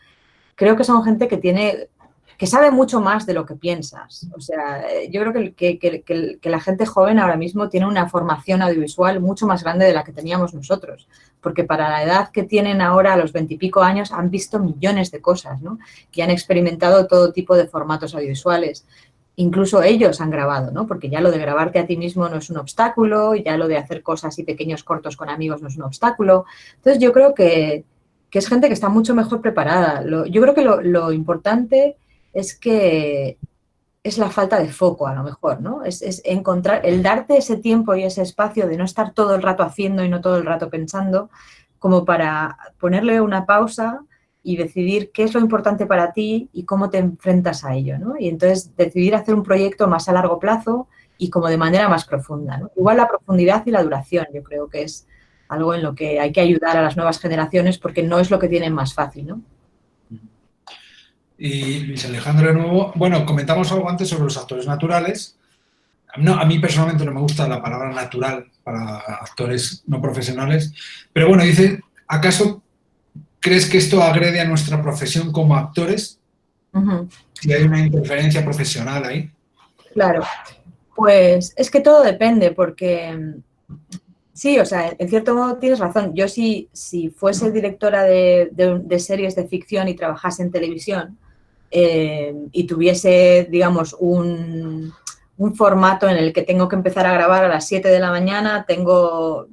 creo que son gente que sabe mucho más de lo que piensas. O sea, yo creo que la gente joven ahora mismo tiene una formación audiovisual mucho más grande de la que teníamos nosotros, porque para la edad que tienen ahora, a los 20 y pico años, han visto millones de cosas, ¿no? Y han experimentado todo tipo de formatos audiovisuales. Incluso ellos han grabado, ¿no? Porque ya lo de grabarte a ti mismo no es un obstáculo, ya lo de hacer cosas y pequeños cortos con amigos no es un obstáculo. Entonces yo creo que es gente que está mucho mejor preparada. Yo creo que lo importante es que es la falta de foco, a lo mejor, ¿no? Es encontrar, el darte ese tiempo y ese espacio de no estar todo el rato haciendo y no todo el rato pensando, como para ponerle una pausa y decidir qué es lo importante para ti y cómo te enfrentas a ello, ¿no? Y entonces decidir hacer un proyecto más a largo plazo y como de manera más profunda, ¿no? Igual la profundidad y la duración, yo creo que es algo en lo que hay que ayudar a las nuevas generaciones porque no es lo que tienen más fácil, ¿no? Y Luis Alejandro, de nuevo, bueno, comentamos algo antes sobre los actores naturales. No, a mí personalmente no me gusta la palabra natural para actores no profesionales, pero bueno, dice, ¿acaso crees que esto agrede a nuestra profesión como actores? Uh-huh. Si hay una interferencia profesional ahí. Claro, pues es que todo depende porque sí, o sea, en cierto modo tienes razón. Yo si fuese directora de series de ficción y trabajase en televisión y tuviese, digamos, un formato en el que tengo que empezar a grabar a las 7 de la mañana, tengo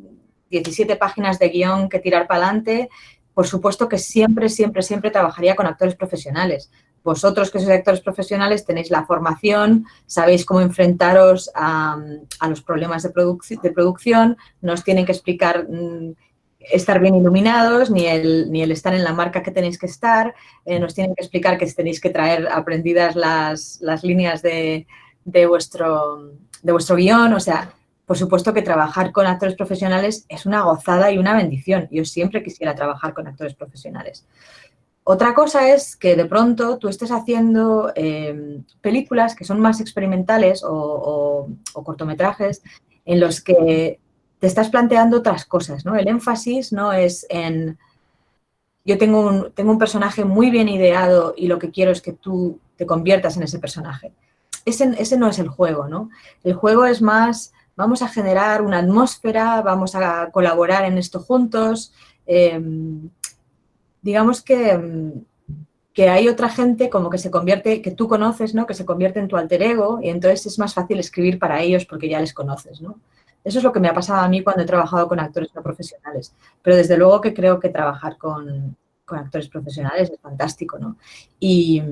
17 páginas de guión que tirar para adelante, por supuesto que siempre, siempre, siempre trabajaría con actores profesionales. Vosotros que sois actores profesionales tenéis la formación, sabéis cómo enfrentaros a los problemas de producción, no os tienen que explicar estar bien iluminados, ni el estar en la marca que tenéis que estar, nos tienen que explicar que tenéis que traer aprendidas las líneas de vuestro guión, o sea, por supuesto que trabajar con actores profesionales es una gozada y una bendición. Yo siempre quisiera trabajar con actores profesionales. Otra cosa es que de pronto tú estés haciendo películas que son más experimentales o cortometrajes en los que te estás planteando otras cosas, ¿no? El énfasis no es en yo tengo un personaje muy bien ideado y lo que quiero es que tú te conviertas en ese personaje. Ese no es el juego, ¿no? El juego es más, vamos a generar una atmósfera, vamos a colaborar en esto juntos. Digamos que hay otra gente como que se convierte, que tú conoces, ¿no? Que se convierte en tu alter ego y entonces es más fácil escribir para ellos porque ya les conoces, ¿no? Eso es lo que me ha pasado a mí cuando he trabajado con actores no profesionales. Pero desde luego que creo que trabajar con actores profesionales es fantástico, ¿no? Y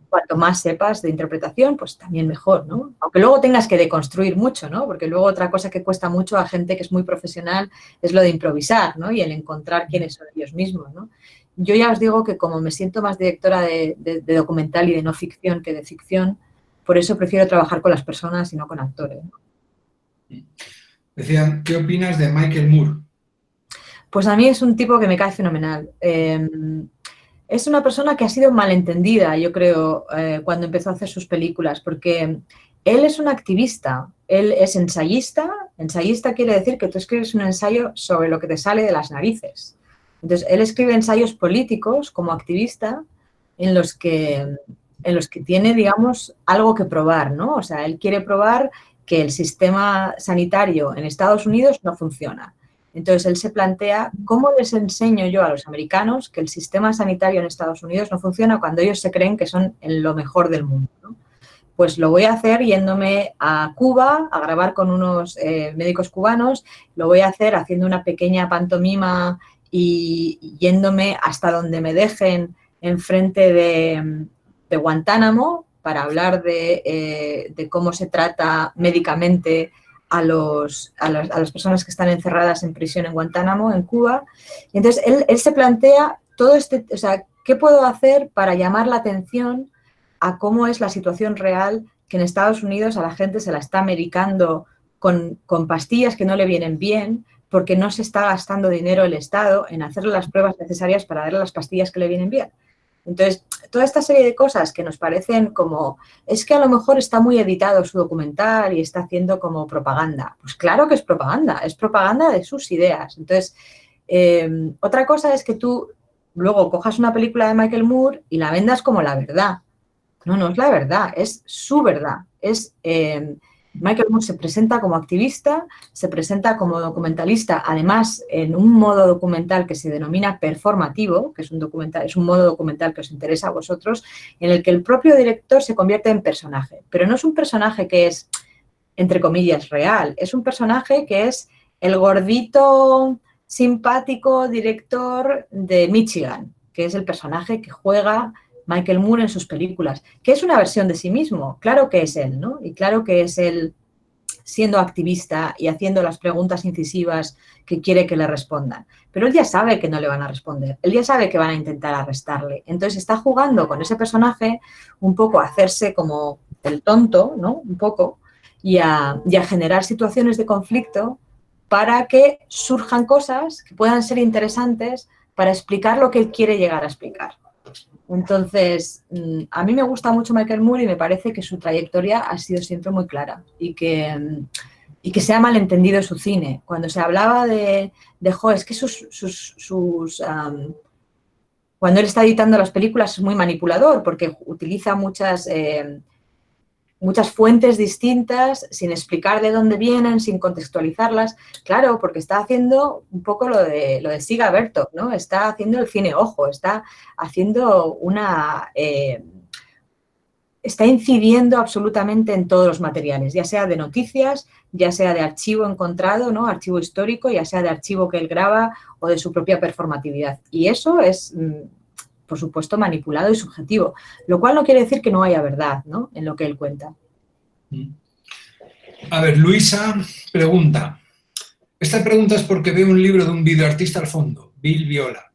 cuanto más sepas de interpretación, pues también mejor, ¿no? Aunque luego tengas que deconstruir mucho, ¿no? Porque luego otra cosa que cuesta mucho a gente que es muy profesional es lo de improvisar, ¿no? Y el encontrar quiénes son ellos mismos, ¿no? Yo ya os digo que como me siento más directora de documental y de no ficción que de ficción, por eso prefiero trabajar con las personas y no con actores, ¿no? Decían, ¿qué opinas de Michael Moore? Pues a mí es un tipo que me cae fenomenal. Es una persona que ha sido malentendida, yo creo, cuando empezó a hacer sus películas, porque él es un activista, él es ensayista. Ensayista quiere decir que tú escribes un ensayo sobre lo que te sale de las narices. Entonces, él escribe ensayos políticos como activista en los que tiene, digamos, algo que probar, ¿no? O sea, él quiere probar que el sistema sanitario en Estados Unidos no funciona. Entonces, él se plantea, ¿cómo les enseño yo a los americanos que el sistema sanitario en Estados Unidos no funciona cuando ellos se creen que son lo mejor del mundo, ¿no? Pues lo voy a hacer yéndome a Cuba a grabar con unos médicos cubanos, lo voy a hacer haciendo una pequeña pantomima y yéndome hasta donde me dejen enfrente de Guantánamo para hablar de cómo se trata médicamente a las personas que están encerradas en prisión en Guantánamo, en Cuba. Y entonces él se plantea todo o sea, ¿qué puedo hacer para llamar la atención a cómo es la situación real, que en Estados Unidos a la gente se la está medicando con pastillas que no le vienen bien, porque no se está gastando dinero el Estado en hacerle las pruebas necesarias para darle las pastillas que le vienen bien? Entonces, toda esta serie de cosas que nos parecen como, es que a lo mejor está muy editado su documental y está haciendo como propaganda. Pues claro que es propaganda de sus ideas. Entonces, otra cosa es que tú luego cojas una película de Michael Moore y la vendas como la verdad. No, no es la verdad, es su verdad. Michael Moore se presenta como activista, se presenta como documentalista, además en un modo documental que se denomina performativo, que es un modo documental que os interesa a vosotros, en el que el propio director se convierte en personaje. Pero no es un personaje que es, entre comillas, real, es un personaje que es el gordito, simpático director de Michigan, que es el personaje que juega Michael Moore en sus películas, que es una versión de sí mismo, claro que es él, ¿no? Y claro que es él siendo activista y haciendo las preguntas incisivas que quiere que le respondan. Pero él ya sabe que no le van a responder, él ya sabe que van a intentar arrestarle. Entonces está jugando con ese personaje un poco a hacerse como el tonto, ¿no? Un poco, y a generar situaciones de conflicto para que surjan cosas que puedan ser interesantes para explicar lo que él quiere llegar a explicar. Entonces, a mí me gusta mucho Michael Moore y me parece que su trayectoria ha sido siempre muy clara y que se ha malentendido su cine. Cuando se hablaba de es que cuando él está editando las películas es muy manipulador porque utiliza muchas fuentes distintas, sin explicar de dónde vienen, sin contextualizarlas. Claro, porque está haciendo un poco lo de Siga Bertov, ¿no? Está haciendo el cine ojo, está haciendo está incidiendo absolutamente en todos los materiales, ya sea de noticias, ya sea de archivo encontrado, ¿no? Archivo histórico, ya sea de archivo que él graba o de su propia performatividad. Y eso es, por supuesto, manipulado y subjetivo, lo cual no quiere decir que no haya verdad, ¿no? En lo que él cuenta. A ver, Luisa pregunta. Esta pregunta es porque veo un libro de un videoartista al fondo, Bill Viola,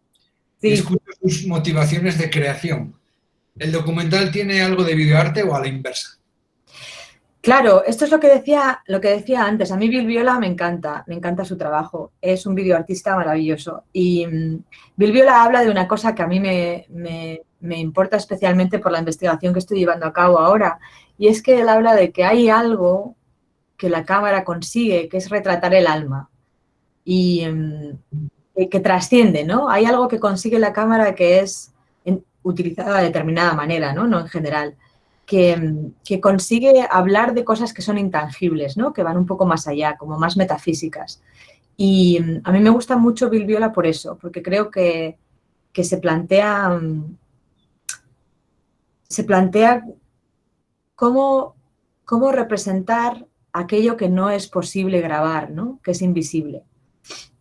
Sí. y escucho sus motivaciones de creación. ¿El documental tiene algo de videoarte o a la inversa? Claro, esto es lo que decía antes. A mí Bill Viola me encanta su trabajo. Es un videoartista maravilloso. Y Bill Viola habla de una cosa que a mí me importa especialmente por la investigación que estoy llevando a cabo ahora. Y es que él habla de que hay algo que la cámara consigue, que es retratar el alma. Y que trasciende, ¿no? Hay algo que consigue la cámara que es utilizada de determinada manera, ¿no? No en general. Que consigue hablar de cosas que son intangibles, ¿no? Que van un poco más allá, como más metafísicas. Y a mí me gusta mucho Bill Viola por eso, porque creo que se plantea cómo representar aquello que no es posible grabar, ¿no? Que es invisible.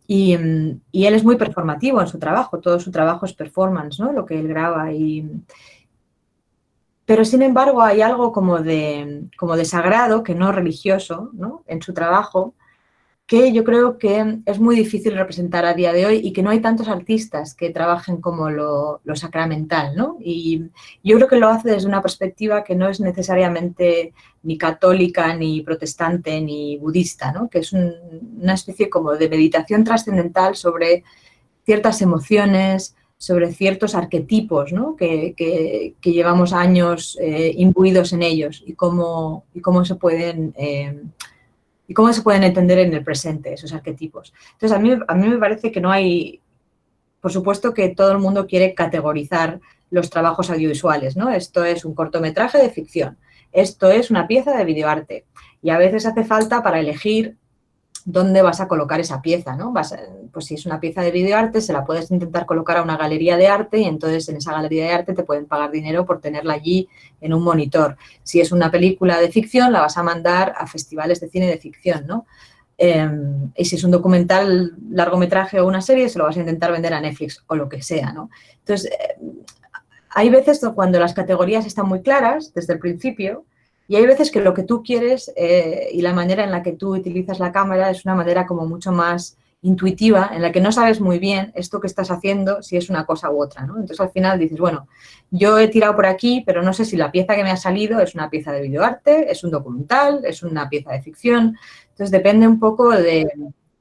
Y él es muy performativo en su trabajo, todo su trabajo es performance, ¿no? Lo que él graba. Pero, sin embargo, hay algo como de sagrado, que no religioso, ¿no? En su trabajo, que yo creo que es muy difícil representar a día de hoy y que no hay tantos artistas que trabajen como lo sacramental, ¿no? Y yo creo que lo hace desde una perspectiva que no es necesariamente ni católica, ni protestante, ni budista, ¿no? Que es una especie como de meditación trascendental sobre ciertas emociones, sobre ciertos arquetipos, ¿no? que llevamos años imbuidos en ellos y cómo se pueden entender en el presente esos arquetipos. Entonces, a mí me parece que no hay, por supuesto que todo el mundo quiere categorizar los trabajos audiovisuales, ¿no? Esto es un cortometraje de ficción, esto es una pieza de videoarte y a veces hace falta para elegir dónde vas a colocar esa pieza, ¿no? Pues si es una pieza de videoarte, se la puedes intentar colocar a una galería de arte y entonces en esa galería de arte te pueden pagar dinero por tenerla allí en un monitor. Si es una película de ficción, la vas a mandar a festivales de cine de ficción, ¿no? Y si es un documental, largometraje o una serie, se lo vas a intentar vender a Netflix o lo que sea, ¿no? Entonces, hay veces cuando las categorías están muy claras desde el principio y hay veces que lo que tú quieres y la manera en la que tú utilizas la cámara es una manera como mucho más intuitiva, en la que no sabes muy bien esto que estás haciendo, si es una cosa u otra, ¿no? Entonces, al final dices, bueno, yo he tirado por aquí, pero no sé si la pieza que me ha salido es una pieza de videoarte, es un documental, es una pieza de ficción. Entonces, depende un poco de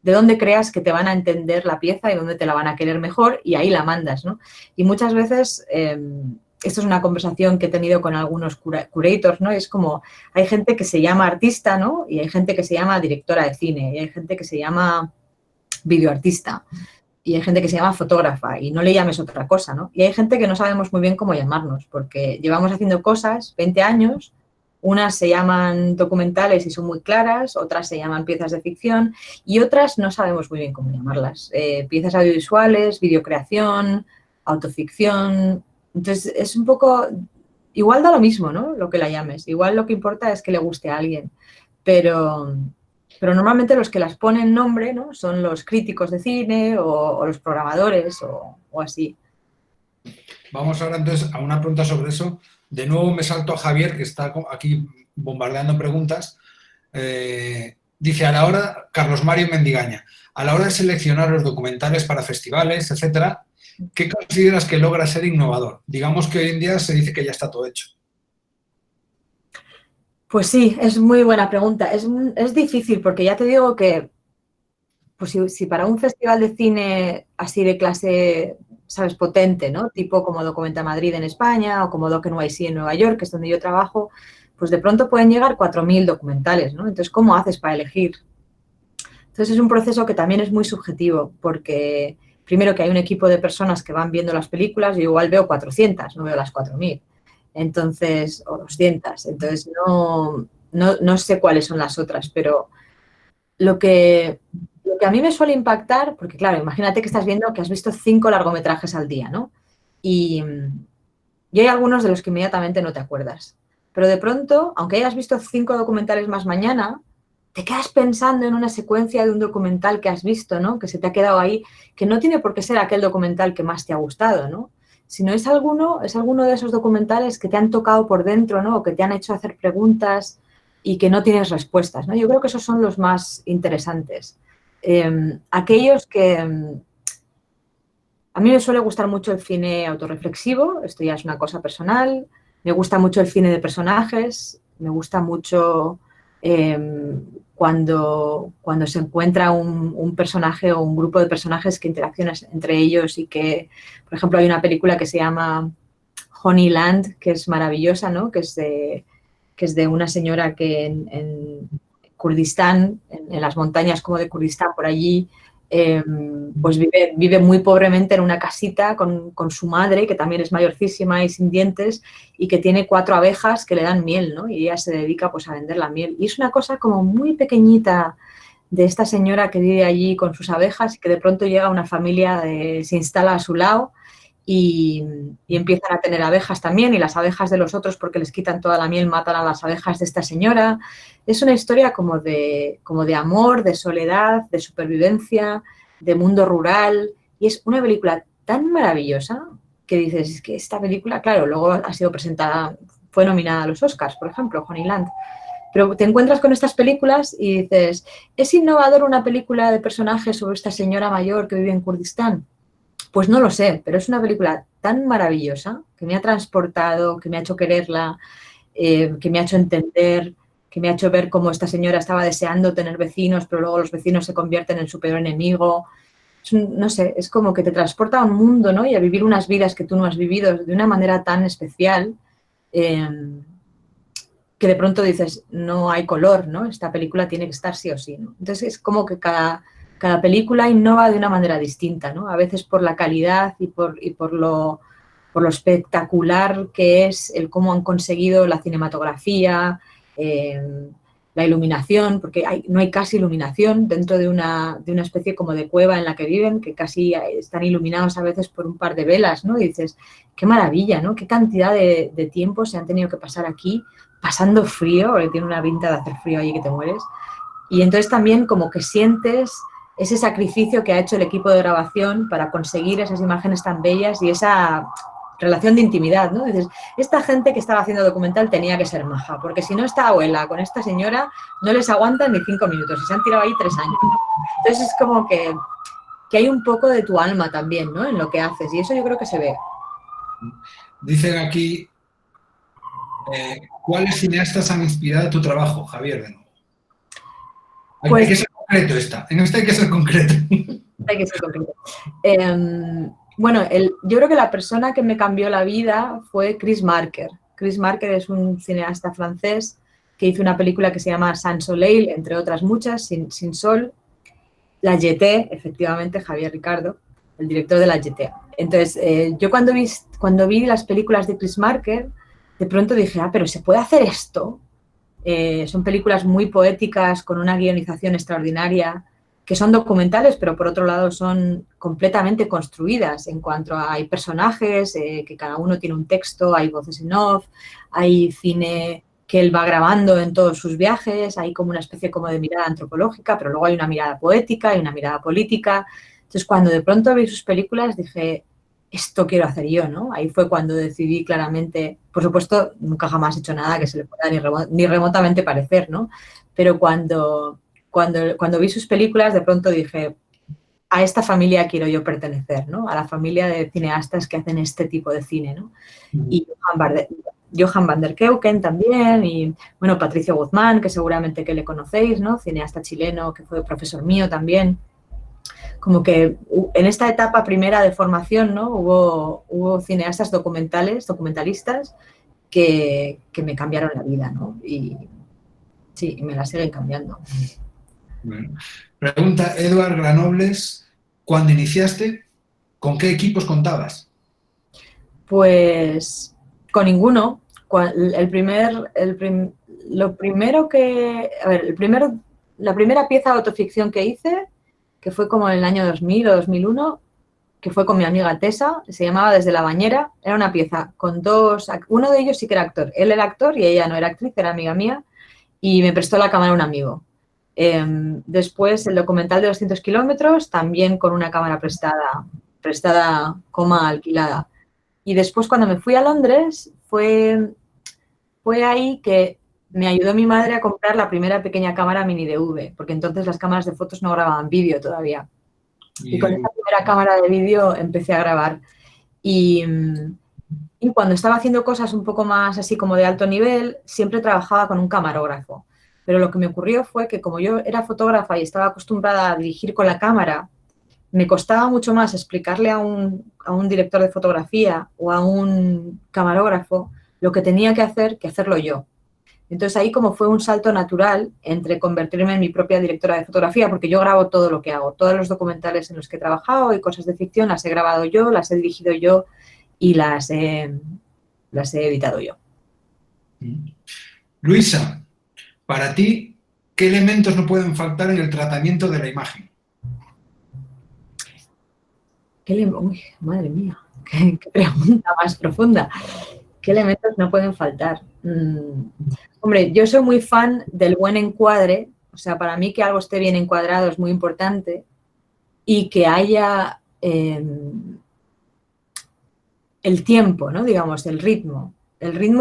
dónde creas que te van a entender la pieza y dónde te la van a querer mejor y ahí la mandas, ¿no? Y muchas veces, esto es una conversación que he tenido con algunos curators, ¿no? Es como, hay gente que se llama artista, ¿no? Y hay gente que se llama directora de cine y hay gente que se llama videoartista y hay gente que se llama fotógrafa y no le llames otra cosa, ¿no? Y hay gente que no sabemos muy bien cómo llamarnos porque llevamos haciendo cosas 20 años, unas se llaman documentales y son muy claras, otras se llaman piezas de ficción y otras no sabemos muy bien cómo llamarlas. Piezas audiovisuales, videocreación, autoficción. Entonces, es un poco, igual da lo mismo, ¿no? Lo que la llames. Igual lo que importa es que le guste a alguien. Pero normalmente los que las ponen nombre, ¿no? Son los críticos de cine o los programadores o así. Vamos ahora entonces a una pregunta sobre eso. De nuevo me salto a Javier, que está aquí bombardeando preguntas. Dice, a la hora, Carlos Mario Mendigaña, a la hora de seleccionar los documentales para festivales, etcétera, ¿qué consideras que logra ser innovador? Digamos que hoy en día se dice que ya está todo hecho. Pues sí, es muy buena pregunta. Es difícil porque ya te digo que pues si para un festival de cine así de clase, sabes, potente, ¿no? Tipo como Documenta Madrid en España o como Doc NYC en Nueva York, que es donde yo trabajo, pues de pronto pueden llegar 4.000 documentales, ¿no? Entonces, ¿cómo haces para elegir? Entonces, es un proceso que también es muy subjetivo porque, primero, que hay un equipo de personas que van viendo las películas, yo igual veo 400, no veo las 4.000. Entonces, o 200. Entonces, no sé cuáles son las otras, pero lo que a mí me suele impactar, porque claro, imagínate que estás viendo que has visto 5 largometrajes al día, ¿no? Y hay algunos de los que inmediatamente no te acuerdas. Pero de pronto, aunque hayas visto 5 documentales más mañana, te quedas pensando en una secuencia de un documental que has visto, ¿no? Que se te ha quedado ahí, que no tiene por qué ser aquel documental que más te ha gustado, ¿no? Sino es alguno de esos documentales que te han tocado por dentro, ¿no? O que te han hecho hacer preguntas y que no tienes respuestas, ¿no? Yo creo que esos son los más interesantes. Aquellos que... a mí me suele gustar mucho el cine autorreflexivo, esto ya es una cosa personal. Me gusta mucho el cine de personajes, me gusta mucho cuando se encuentra un personaje o un grupo de personajes que interaccionan entre ellos y que, por ejemplo, hay una película que se llama Honeyland, que es maravillosa, ¿no? Que es de una señora que en Kurdistán, en las montañas como de Kurdistán, por allí, pues vive muy pobremente en una casita con su madre, que también es mayorcísima y sin dientes, y que tiene 4 abejas que le dan miel, ¿no? Y ella se dedica pues a vender la miel. Y es una cosa como muy pequeñita de esta señora que vive allí con sus abejas y que de pronto llega una familia, se instala a su lado y empiezan a tener abejas también, y las abejas de los otros, porque les quitan toda la miel, matan a las abejas de esta señora. Es una historia como de amor, de soledad, de supervivencia, de mundo rural, y es una película tan maravillosa que dices, es que esta película, claro, luego ha sido presentada, fue nominada a los Oscars, por ejemplo, Honeyland. Pero te encuentras con estas películas y dices, ¿es innovador una película de personajes sobre esta señora mayor que vive en Kurdistán? Pues no lo sé, pero es una película tan maravillosa que me ha transportado, que me ha hecho quererla, que me ha hecho entender, que me ha hecho ver cómo esta señora estaba deseando tener vecinos, pero luego los vecinos se convierten en su peor enemigo. No sé, es como que te transporta a un mundo, ¿no? Y a vivir unas vidas que tú no has vivido de una manera tan especial que de pronto dices, no hay color, ¿no? Esta película tiene que estar sí o sí, ¿no? Entonces es como que cada película innova de una manera distinta, ¿no? A veces por la calidad y por lo espectacular que es el cómo han conseguido la cinematografía, la iluminación, porque no hay casi iluminación dentro de una especie como de cueva en la que viven, que casi están iluminados a veces por un par de velas, ¿no? Y dices, qué maravilla, ¿no? Qué cantidad de tiempo se han tenido que pasar aquí, pasando frío, porque tiene una pinta de hacer frío allí que te mueres. Y entonces también como que sientes ese sacrificio que ha hecho el equipo de grabación para conseguir esas imágenes tan bellas y esa relación de intimidad, ¿no? Dices, esta gente que estaba haciendo documental tenía que ser maja, porque si no, esta abuela con esta señora no les aguantan ni 5 minutos y se han tirado ahí 3 años, ¿no? Entonces es como que hay un poco de tu alma también, ¿no? En lo que haces, y eso yo creo que se ve. Dicen aquí, ¿cuáles cineastas han inspirado tu trabajo, Javier? De nuevo. Hay que ser concreto en esta hay que ser concreto. Hay que ser concreto. Bueno, yo creo que la persona que me cambió la vida fue Chris Marker. Chris Marker es un cineasta francés que hizo una película que se llama Sans Soleil, entre otras muchas, Sin Sol. La Jetée, efectivamente, Javier Ricardo, el director de La Jetée. Entonces, yo cuando vi las películas de Chris Marker, de pronto dije, pero ¿se puede hacer esto? Son películas muy poéticas, con una guionización extraordinaria, que son documentales, pero por otro lado son completamente construidas en cuanto a hay personajes, que cada uno tiene un texto, hay voces en off, hay cine que él va grabando en todos sus viajes, hay como una especie como de mirada antropológica, pero luego hay una mirada poética y una mirada política. Entonces, cuando de pronto vi sus películas, dije, esto quiero hacer yo, ¿no? Ahí fue cuando decidí claramente, por supuesto, nunca jamás he hecho nada que se le pueda ni remotamente parecer, ¿no? Pero cuando vi sus películas, de pronto dije, a esta familia quiero yo pertenecer, ¿no? A la familia de cineastas que hacen este tipo de cine, ¿no? Y Johan van der Keuken también, y bueno, Patricio Guzmán, que seguramente que le conocéis, ¿no? Cineasta chileno que fue profesor mío también. Como que en esta etapa primera de formación, ¿no? Hubo cineastas documentalistas que me cambiaron la vida, ¿no? Y sí, me la siguen cambiando. Bueno. Pregunta Eduard Granobles, ¿cuándo iniciaste? ¿Con qué equipos contabas? Pues con ninguno. La primera pieza de autoficción que hice, que fue como en el año 2000 o 2001, que fue con mi amiga Tessa, se llamaba Desde la bañera, era una pieza con uno de ellos sí que era actor, él era actor y ella no era actriz, era amiga mía, y me prestó la cámara un amigo. Después el documental de 200 kilómetros, también con una cámara prestada, alquilada. Y después cuando me fui a Londres, fue ahí que me ayudó mi madre a comprar la primera pequeña cámara mini DV, porque entonces las cámaras de fotos no grababan vídeo todavía. Y con esa primera cámara de vídeo empecé a grabar. Y cuando estaba haciendo cosas un poco más así como de alto nivel, siempre trabajaba con un camarógrafo. Pero lo que me ocurrió fue que como yo era fotógrafa y estaba acostumbrada a dirigir con la cámara, me costaba mucho más explicarle a un director de fotografía o a un camarógrafo lo que tenía que hacer que hacerlo yo. Entonces ahí como fue un salto natural entre convertirme en mi propia directora de fotografía, porque yo grabo todo lo que hago, todos los documentales en los que he trabajado y cosas de ficción las he grabado yo, las he dirigido yo y las he editado yo. Luisa, para ti, ¿qué elementos no pueden faltar en el tratamiento de la imagen? Uy, madre mía, qué pregunta más profunda. ¿Qué elementos no pueden faltar? Hombre, yo soy muy fan del buen encuadre, o sea, para mí que algo esté bien encuadrado es muy importante y que haya el tiempo, ¿no? Digamos, el ritmo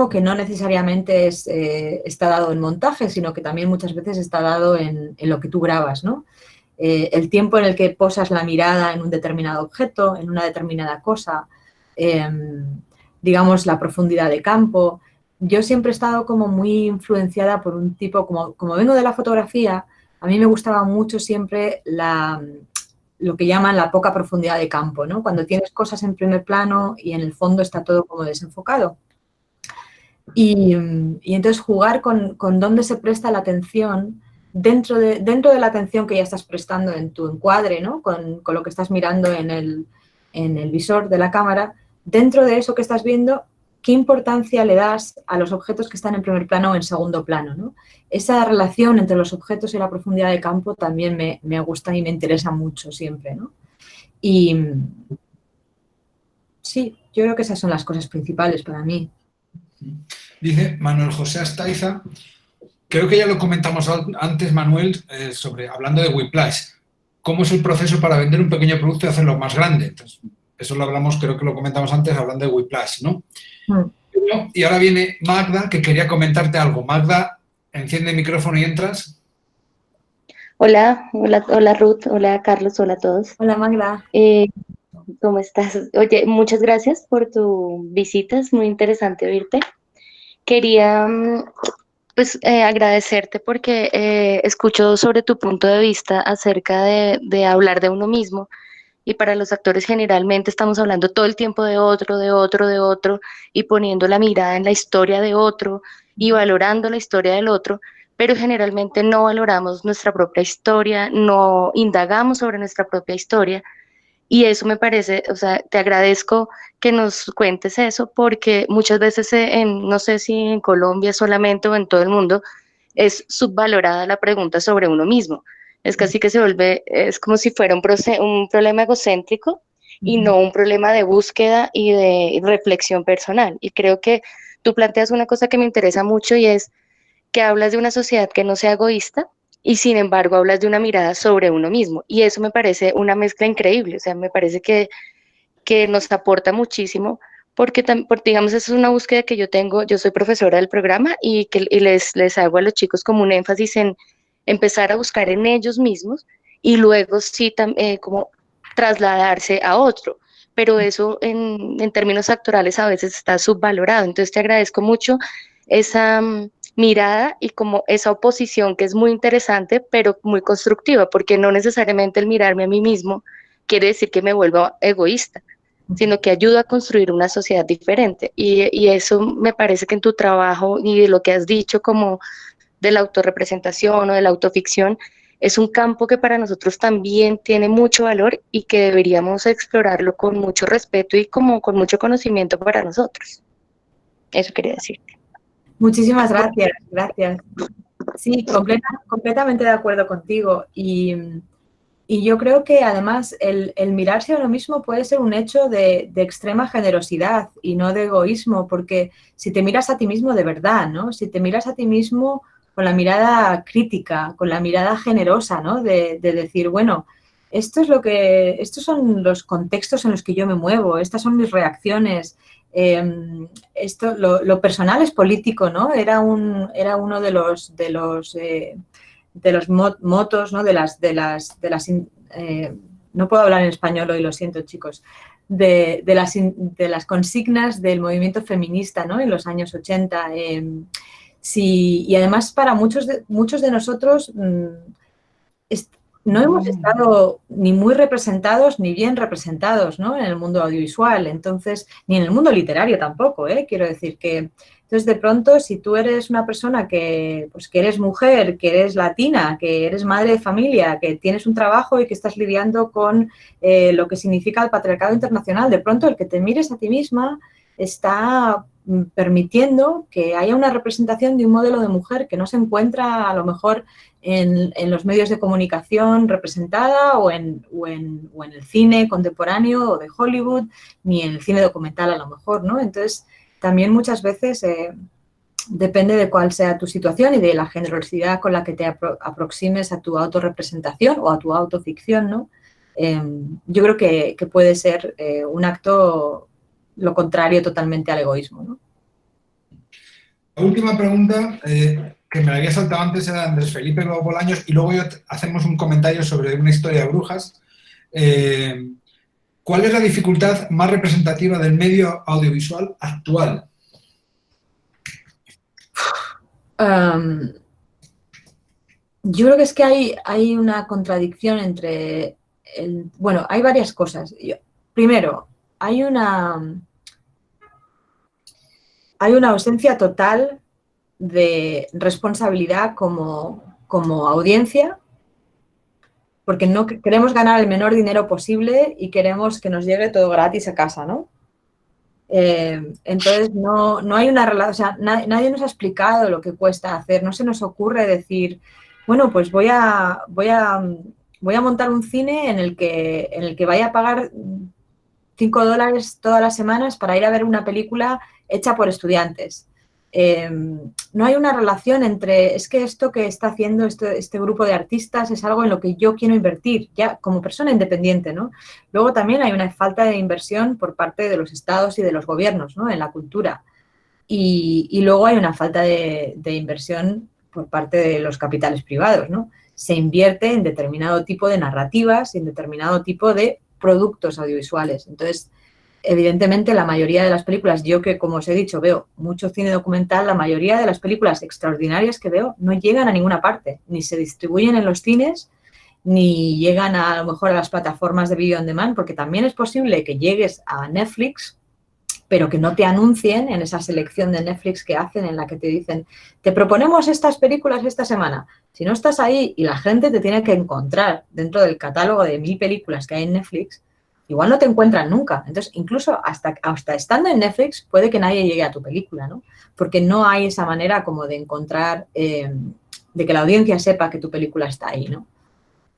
que no necesariamente está dado en montaje, sino que también muchas veces está dado en lo que tú grabas, ¿no? El tiempo en el que posas la mirada en un determinado objeto, en una determinada cosa, digamos, la profundidad de campo. Yo siempre he estado como muy influenciada por un tipo, como vengo de la fotografía, a mí me gustaba mucho siempre lo que llaman la poca profundidad de campo, ¿no? Cuando tienes cosas en primer plano y en el fondo está todo como desenfocado. Y entonces jugar con dónde se presta la atención dentro de la atención que ya estás prestando en tu encuadre, ¿no? Con lo que estás mirando en el visor de la cámara, dentro de eso que estás viendo, ¿qué importancia le das a los objetos que están en primer plano o en segundo plano, ¿no? Esa relación entre los objetos y la profundidad de campo también me gusta y me interesa mucho siempre, ¿no? Y sí, yo creo que esas son las cosas principales para mí. Dice Manuel José Astaiza, creo que ya lo comentamos antes, Manuel, hablando de Whiplash. ¿Cómo es el proceso para vender un pequeño producto y hacerlo más grande? Entonces, eso lo hablamos, creo que lo comentamos antes, hablando de Whiplash, ¿no? Mm. Y ahora viene Magda, que quería comentarte algo. Magda, enciende el micrófono y entras. Hola, hola, hola Ruth, hola Carlos, hola a todos. Hola Magda. ¿Cómo estás? Oye, muchas gracias por tu visita, es muy interesante oírte. Quería agradecerte porque escucho sobre tu punto de vista acerca de hablar de uno mismo y para los actores generalmente estamos hablando todo el tiempo de otro, de otro, de otro y poniendo la mirada en la historia de otro y valorando la historia del otro, pero generalmente no valoramos nuestra propia historia, no indagamos sobre nuestra propia historia y eso me parece, o sea, te agradezco que nos cuentes eso porque muchas veces no sé si en Colombia solamente o en todo el mundo, es subvalorada la pregunta sobre uno mismo. Es casi que se vuelve, es como si fuera un problema egocéntrico y no un problema de búsqueda y de reflexión personal. Y creo que tú planteas una cosa que me interesa mucho y es que hablas de una sociedad que no sea egoísta y sin embargo hablas de una mirada sobre uno mismo. Y eso me parece una mezcla increíble, o sea, me parece que nos aporta muchísimo porque, digamos, esa es una búsqueda que yo tengo, yo soy profesora del programa y les hago a los chicos como un énfasis en empezar a buscar en ellos mismos y luego sí como trasladarse a otro, pero eso en términos actorales a veces está subvalorado, entonces te agradezco mucho esa mirada y como esa oposición que es muy interesante, pero muy constructiva, porque no necesariamente el mirarme a mí mismo quiere decir que me vuelva egoísta, sino que ayuda a construir una sociedad diferente. Y eso me parece que en tu trabajo y de lo que has dicho como de la autorrepresentación o de la autoficción, es un campo que para nosotros también tiene mucho valor y que deberíamos explorarlo con mucho respeto y como con mucho conocimiento para nosotros. Eso quería decir. Muchísimas gracias, gracias. Sí, completamente de acuerdo contigo. Y yo creo que además el mirarse a uno mismo puede ser un hecho de extrema generosidad y no de egoísmo, porque si te miras a ti mismo de verdad, ¿no? Si te miras a ti mismo con la mirada crítica, con la mirada generosa, ¿no? De decir, bueno, estos son los contextos en los que yo me muevo, estas son mis reacciones. Lo personal es político, ¿no? Era uno de los motos, ¿no? No puedo hablar en español hoy, lo siento, chicos, de las consignas del movimiento feminista, ¿no? En los años 80. Sí, y además para muchos de nosotros no hemos estado ni muy representados ni bien representados, ¿no? En el mundo audiovisual, entonces, ni en el mundo literario tampoco, quiero decir que, entonces de pronto si tú eres una persona pues, que eres mujer, que eres latina, que eres madre de familia, que tienes un trabajo y que estás lidiando con lo que significa el patriarcado internacional, de pronto el que te mires a ti misma está permitiendo que haya una representación de un modelo de mujer que no se encuentra a lo mejor en los medios de comunicación representada o en el cine contemporáneo o de Hollywood, ni en el cine documental a lo mejor, ¿no? Entonces, también muchas veces depende de cuál sea tu situación y de la generosidad con la que te aproximes a tu autorrepresentación o a tu autoficción, ¿no? Yo creo que puede ser un acto lo contrario totalmente al egoísmo, ¿no? La última pregunta, que me la había saltado antes, era de Andrés Felipe Bolaños, y luego hacemos un comentario sobre una historia de brujas. ¿Cuál es la dificultad más representativa del medio audiovisual actual? Yo creo que es que hay una contradicción entre bueno, hay varias cosas. Primero, hay una ausencia total de responsabilidad como audiencia, porque no queremos ganar el menor dinero posible y queremos que nos llegue todo gratis a casa, ¿no? Entonces, no hay una relación, o sea, nadie nos ha explicado lo que cuesta hacer, no se nos ocurre decir, bueno, pues voy a montar un cine en el que vaya a pagar $5 todas las semanas para ir a ver una película hecha por estudiantes. no hay una relación entre, es que esto que está haciendo este grupo de artistas es algo en lo que yo quiero invertir, ya como persona independiente, ¿no? Luego también hay una falta de inversión por parte de los estados y de los gobiernos, ¿no? En la cultura. Y luego hay una falta de inversión por parte de los capitales privados, ¿no? Se invierte en determinado tipo de narrativas y en determinado tipo de productos audiovisuales. Entonces, evidentemente, la mayoría de las películas, yo que, como os he dicho, veo mucho cine documental, la mayoría de las películas extraordinarias que veo no llegan a ninguna parte, ni se distribuyen en los cines, ni llegan a lo mejor a las plataformas de video on demand, porque también es posible que llegues a Netflix, pero que no te anuncien en esa selección de Netflix que hacen en la que te dicen, te proponemos estas películas esta semana. Si no estás ahí y la gente te tiene que encontrar dentro del catálogo de 1000 películas que hay en Netflix, igual no te encuentran nunca. Entonces, incluso hasta estando en Netflix, puede que nadie llegue a tu película, ¿no? Porque no hay esa manera como de encontrar, de que la audiencia sepa que tu película está ahí, ¿no?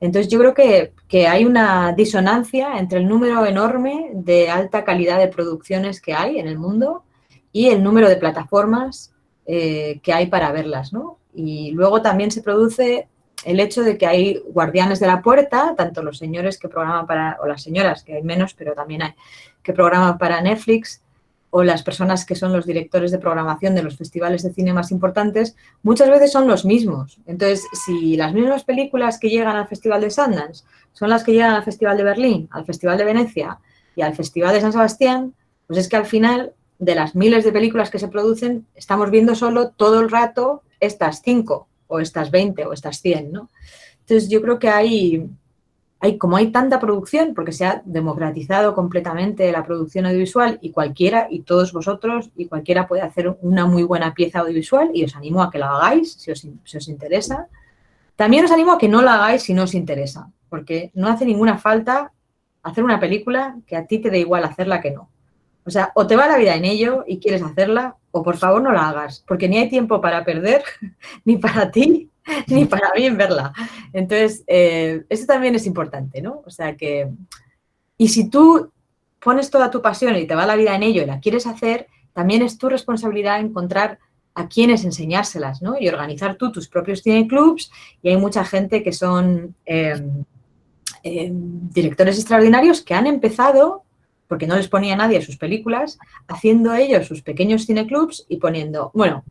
Entonces, yo creo que hay una disonancia entre el número enorme de alta calidad de producciones que hay en el mundo y el número de plataformas que hay para verlas, ¿no? Y luego también se produce el hecho de que hay guardianes de la puerta, tanto los señores que programan para, o las señoras, que hay menos, pero también hay, que programan para Netflix, o las personas que son los directores de programación de los festivales de cine más importantes, muchas veces son los mismos. Entonces, si las mismas películas que llegan al Festival de Sundance son las que llegan al Festival de Berlín, al Festival de Venecia y al Festival de San Sebastián, pues es que al final, de las miles de películas que se producen, estamos viendo solo todo el rato estas 5 o estas 20 o estas 100, ¿no? Entonces, yo creo que como hay tanta producción, porque se ha democratizado completamente la producción audiovisual y cualquiera, y todos vosotros, y cualquiera puede hacer una muy buena pieza audiovisual y os animo a que la hagáis si os interesa. También os animo a que no la hagáis si no os interesa, porque no hace ninguna falta hacer una película que a ti te dé igual hacerla que no. O sea, o te va la vida en ello y quieres hacerla, o por favor no la hagas, porque ni hay tiempo para perder, ni para ti, ni para mí en verla. Entonces, eso también es importante, ¿no? O sea que, y si tú pones toda tu pasión y te va la vida en ello y la quieres hacer, también es tu responsabilidad encontrar a quienes enseñárselas, ¿no? Y organizar tú tus propios cineclubs, y hay mucha gente que son directores extraordinarios que han empezado, porque no les ponía nadie sus películas, haciendo ellos sus pequeños cineclubs y poniendo, bueno,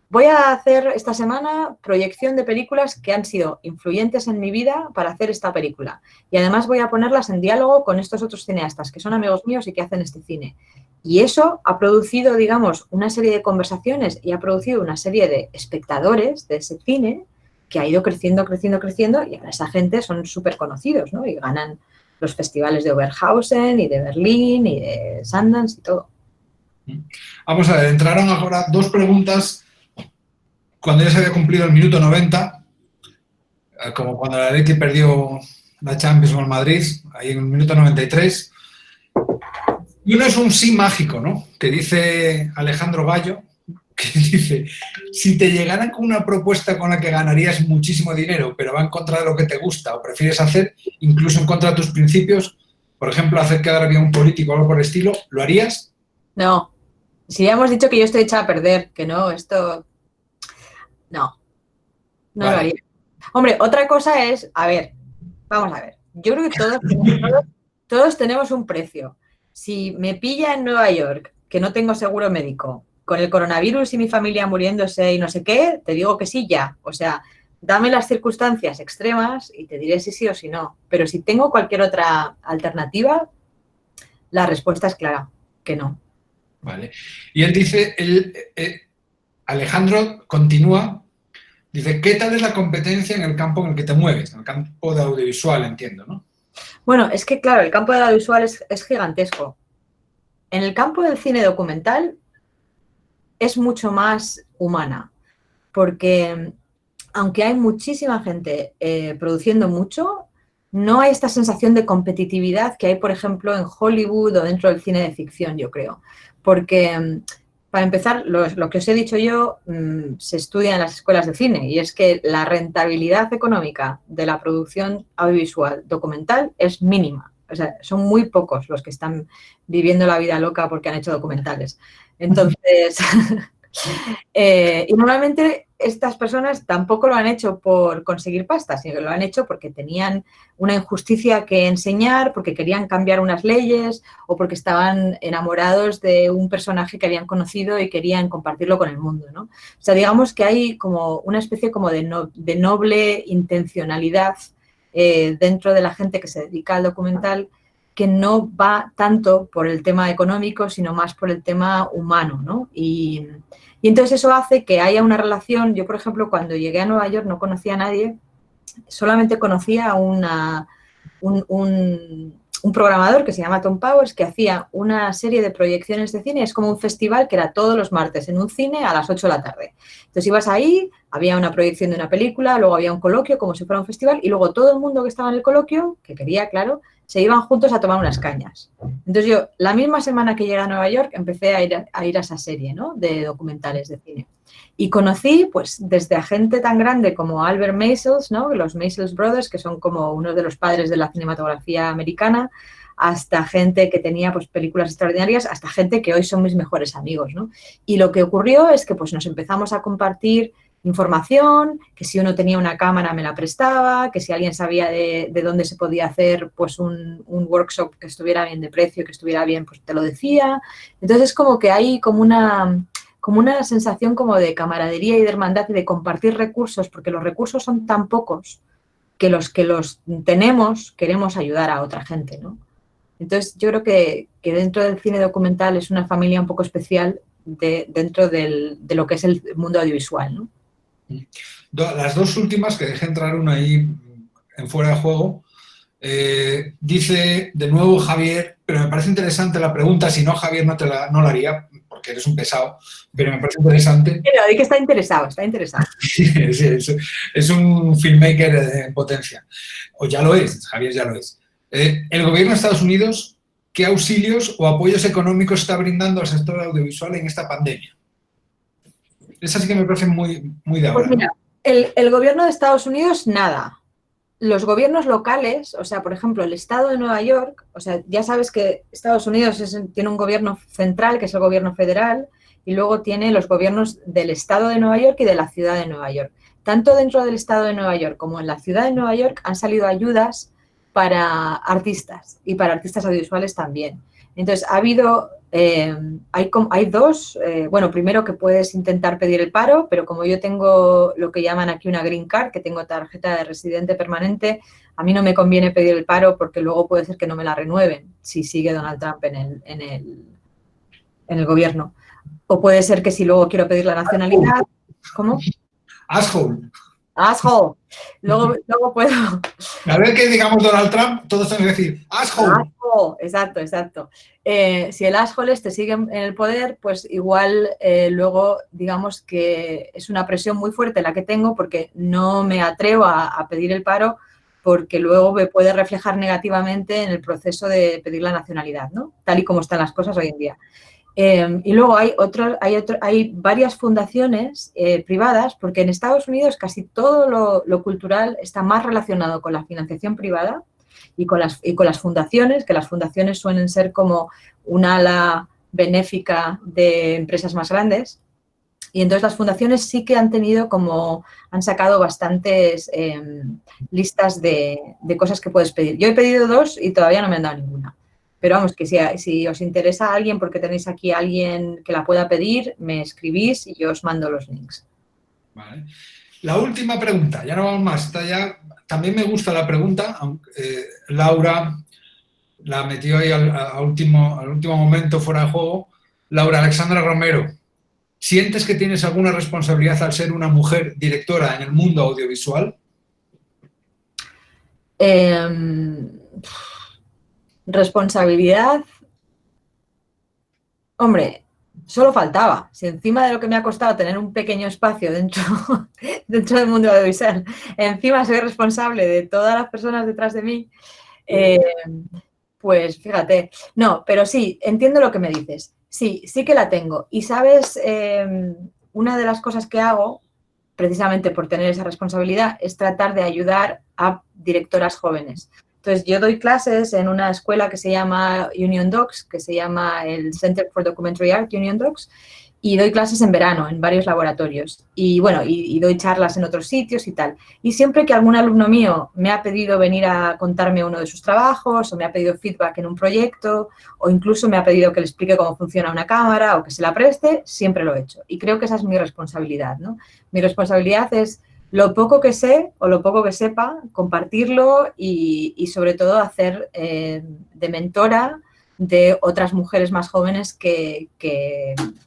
voy a hacer esta semana proyección de películas que han sido influyentes en mi vida para hacer esta película. Y además voy a ponerlas en diálogo con estos otros cineastas que son amigos míos y que hacen este cine. Y eso ha producido, digamos, una serie de conversaciones y ha producido una serie de espectadores de ese cine que ha ido creciendo, creciendo, creciendo, y ahora esa gente son súper conocidos, ¿no? Y ganan los festivales de Oberhausen y de Berlín y de Sundance y todo. Vamos a ver, entraron ahora 2 preguntas cuando ya se había cumplido el minuto 90, como cuando la Leti perdió la Champions con el Madrid, ahí en el minuto 93. Y uno es un sí mágico, ¿no? Que dice Alejandro Gallo, que dice, si te llegaran con una propuesta con la que ganarías muchísimo dinero, pero va en contra de lo que te gusta o prefieres hacer, incluso en contra de tus principios, por ejemplo, hacer quedar bien a un político o algo por el estilo, ¿lo harías? No. Si ya hemos dicho que yo estoy hecha a perder, que no, esto... No. No Vale. lo haría. Hombre, otra cosa es, a ver, vamos a ver. Yo creo que todos tenemos un precio. Si me pilla en Nueva York, que no tengo seguro médico, con el coronavirus y mi familia muriéndose y no sé qué, te digo que sí ya. O sea, dame las circunstancias extremas y te diré si sí o si no. Pero si tengo cualquier otra alternativa, la respuesta es clara, que no. Vale. Y él dice, Alejandro continúa, dice, ¿qué tal es la competencia en el campo en el que te mueves? En el campo de audiovisual, entiendo, ¿no? Bueno, es que claro, el campo del audiovisual es gigantesco. En el campo del cine documental es mucho más humana, porque aunque hay muchísima gente produciendo mucho, no hay esta sensación de competitividad que hay, por ejemplo, en Hollywood o dentro del cine de ficción, yo creo. Porque, para empezar, lo que os he dicho yo se estudia en las escuelas de cine, y es que la rentabilidad económica de la producción audiovisual documental es mínima. O sea, son muy pocos los que están viviendo la vida loca porque han hecho documentales. Entonces, Y normalmente estas personas tampoco lo han hecho por conseguir pasta, sino que lo han hecho porque tenían una injusticia que enseñar, porque querían cambiar unas leyes o porque estaban enamorados de un personaje que habían conocido y querían compartirlo con el mundo, ¿no? O sea, digamos que hay como una especie como de noble intencionalidad dentro de la gente que se dedica al documental, que no va tanto por el tema económico, sino más por el tema humano, ¿no? Y entonces eso hace que haya una relación. Yo, por ejemplo, cuando llegué a Nueva York no conocía a nadie, solamente conocía a un programador que se llama Tom Powers, que hacía una serie de proyecciones de cine. Es como un festival que era todos los martes en un cine a las 8 de la tarde. Entonces ibas ahí, había una proyección de una película, luego había un coloquio como si fuera un festival y luego todo el mundo que estaba en el coloquio, que quería, claro, se iban juntos a tomar unas cañas. Entonces yo, la misma semana que llegué a Nueva York, empecé a ir a esa serie, ¿no?, de documentales de cine. Y conocí, pues, desde a gente tan grande como Albert Maysles, ¿no?, los Maysles Brothers, que son como uno de los padres de la cinematografía americana, hasta gente que tenía, pues, películas extraordinarias, hasta gente que hoy son mis mejores amigos, ¿no? Y lo que ocurrió es que, pues, nos empezamos a compartir información, que si uno tenía una cámara me la prestaba, que si alguien sabía de dónde se podía hacer, pues, un workshop que estuviera bien de precio, que estuviera bien, pues te lo decía. Entonces, como que hay como una sensación como de camaradería y de hermandad y de compartir recursos, porque los recursos son tan pocos que los tenemos queremos ayudar a otra gente, ¿no? Entonces, yo creo que dentro del cine documental es una familia un poco especial dentro de lo que es el mundo audiovisual, ¿no? Las dos últimas, que dejé entrar una ahí en fuera de juego, dice de nuevo Javier, pero me parece interesante la pregunta, si no Javier no la haría, porque eres un pesado, pero me parece interesante. Pero di que está interesado. Sí, es un filmmaker en potencia. O ya lo es, Javier ya lo es. El gobierno de Estados Unidos, ¿qué auxilios o apoyos económicos está brindando al sector audiovisual en esta pandemia? Esa sí que me parece muy de ahora. Pues mira, el gobierno de Estados Unidos, nada. Los gobiernos locales, o sea, por ejemplo, el estado de Nueva York, o sea, ya sabes que Estados Unidos tiene un gobierno central, que es el gobierno federal, y luego tiene los gobiernos del estado de Nueva York y de la ciudad de Nueva York. Tanto dentro del estado de Nueva York como en la ciudad de Nueva York han salido ayudas para artistas y para artistas audiovisuales también. Entonces, ha habido, hay dos, bueno, primero que puedes intentar pedir el paro, pero como yo tengo lo que llaman aquí una green card, que tengo tarjeta de residente permanente, a mí no me conviene pedir el paro porque luego puede ser que no me la renueven si sigue Donald Trump en el gobierno. O puede ser que si luego quiero pedir la nacionalidad, ¿cómo? Asshole. Asshole. Luego puedo... A ver que digamos Donald Trump, todos tenemos que decir asshole. Exacto. Si el asshole sigue en el poder, pues igual luego digamos que es una presión muy fuerte la que tengo porque no me atrevo a pedir el paro porque luego me puede reflejar negativamente en el proceso de pedir la nacionalidad, ¿no? Tal y como están las cosas hoy en día. Y luego hay varias fundaciones privadas, porque en Estados Unidos casi todo lo cultural está más relacionado con la financiación privada y con las fundaciones, que las fundaciones suelen ser como un ala benéfica de empresas más grandes. Y entonces las fundaciones sí que han sacado bastantes listas de cosas que puedes pedir. Yo he pedido 2 y todavía no me han dado ninguna. Pero vamos, que si os interesa a alguien, porque tenéis aquí a alguien que la pueda pedir, me escribís y yo os mando los links. Vale. La última pregunta, ya no vamos más. También me gusta la pregunta, aunque Laura la metió ahí al último momento fuera de juego. Laura Alexandra Romero, ¿sientes que tienes alguna responsabilidad al ser una mujer directora en el mundo audiovisual? Responsabilidad. Hombre, solo faltaba. Si encima de lo que me ha costado tener un pequeño espacio dentro del mundo audiovisual, encima soy responsable de todas las personas detrás de mí, pues fíjate. No, pero sí, entiendo lo que me dices. Sí que la tengo. Y sabes, una de las cosas que hago, precisamente por tener esa responsabilidad, es tratar de ayudar a directoras jóvenes. Entonces, yo doy clases en una escuela que se llama Union Docs, que se llama el Center for Documentary Art, Union Docs, y doy clases en verano en varios laboratorios y bueno, y doy charlas en otros sitios y tal. Y siempre que algún alumno mío me ha pedido venir a contarme uno de sus trabajos o me ha pedido feedback en un proyecto o incluso me ha pedido que le explique cómo funciona una cámara o que se la preste, siempre lo he hecho. Y creo que esa es mi responsabilidad, ¿no? Mi responsabilidad es lo poco que sé o lo poco que sepa, compartirlo y sobre todo hacer de mentora de otras mujeres más jóvenes que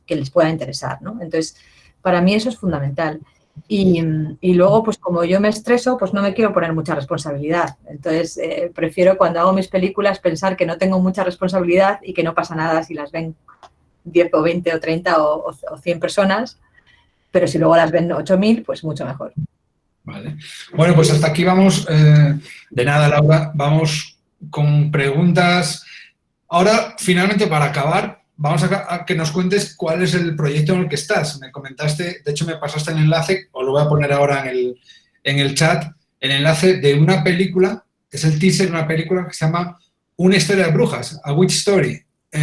les pueda interesar, ¿no? Entonces, para mí eso es fundamental. Y luego, pues como yo me estreso, pues no me quiero poner mucha responsabilidad. Entonces, prefiero cuando hago mis películas pensar que no tengo mucha responsabilidad y que no pasa nada si las ven 10 o 20 o 30 o 100 personas, pero si luego las ven 8.000, pues mucho mejor. Vale. Bueno, pues hasta aquí vamos. De nada, Laura. Vamos con preguntas. Ahora, finalmente, para acabar, vamos a que nos cuentes cuál es el proyecto en el que estás. Me comentaste, de hecho me pasaste el enlace, os lo voy a poner ahora en el chat, el enlace de una película, es el teaser de una película que se llama Una historia de brujas, A Witch Story. Sí.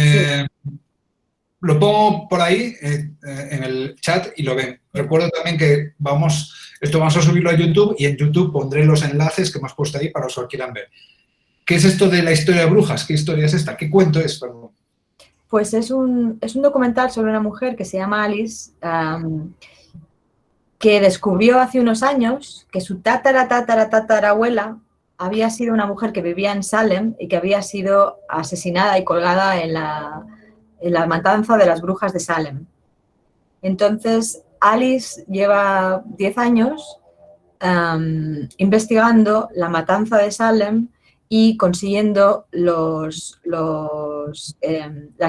Lo pongo por ahí en el chat y lo ven. Recuerdo también que vamos a subirlo a YouTube y en YouTube pondré los enlaces que hemos puesto ahí para los que lo quieran ver. ¿Qué es esto de la historia de brujas? ¿Qué historia es esta? ¿Qué cuento es? Perdón. Pues es un documental sobre una mujer que se llama Alice, que descubrió hace unos años que su tatarabuela había sido una mujer que vivía en Salem y que había sido asesinada y colgada en la matanza de las brujas de Salem. Entonces, Alice lleva 10 años investigando la matanza de Salem y consiguiendo las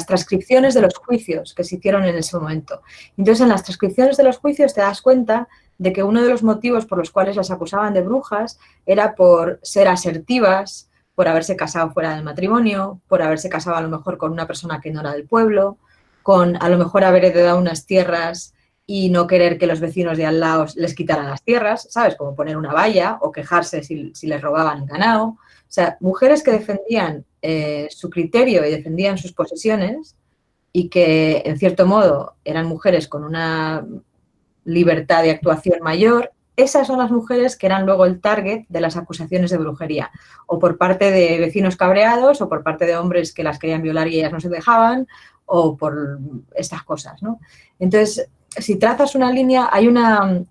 transcripciones de los juicios que se hicieron en ese momento. Entonces, en las transcripciones de los juicios te das cuenta de que uno de los motivos por los cuales las acusaban de brujas era por ser asertivas, por haberse casado fuera del matrimonio, por haberse casado a lo mejor con una persona que no era del pueblo, con a lo mejor haber heredado unas tierras y no querer que los vecinos de al lado les quitaran las tierras, ¿sabes? Como poner una valla o quejarse si les robaban el ganado. O sea, mujeres que defendían su criterio y defendían sus posesiones y que, en cierto modo, eran mujeres con una libertad de actuación mayor, esas son las mujeres que eran luego el target de las acusaciones de brujería, o por parte de vecinos cabreados, o por parte de hombres que las querían violar y ellas no se dejaban, o por estas cosas, ¿no? Entonces, si trazas una línea, hay una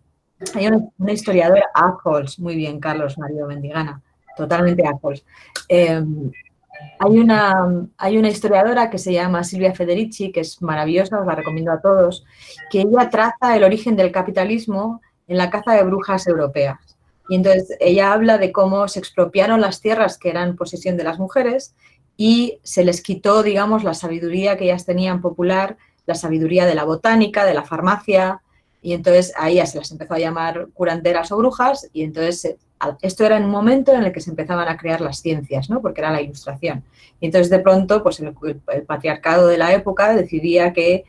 historiadora, Apples, muy bien, Carlos Mario Mendigana, totalmente Apples. Hay una historiadora que se llama Silvia Federici, que es maravillosa, os la recomiendo a todos, que ella traza el origen del capitalismo en la caza de brujas europeas. Y entonces ella habla de cómo se expropiaron las tierras que eran posesión de las mujeres y se les quitó, digamos, la sabiduría que ellas tenían popular, la sabiduría de la botánica, de la farmacia, y entonces a ellas se las empezó a llamar curanderas o brujas, y entonces esto era en un momento en el que se empezaban a crear las ciencias, ¿no? Porque era la Ilustración. Y entonces de pronto, pues el patriarcado de la época decidía que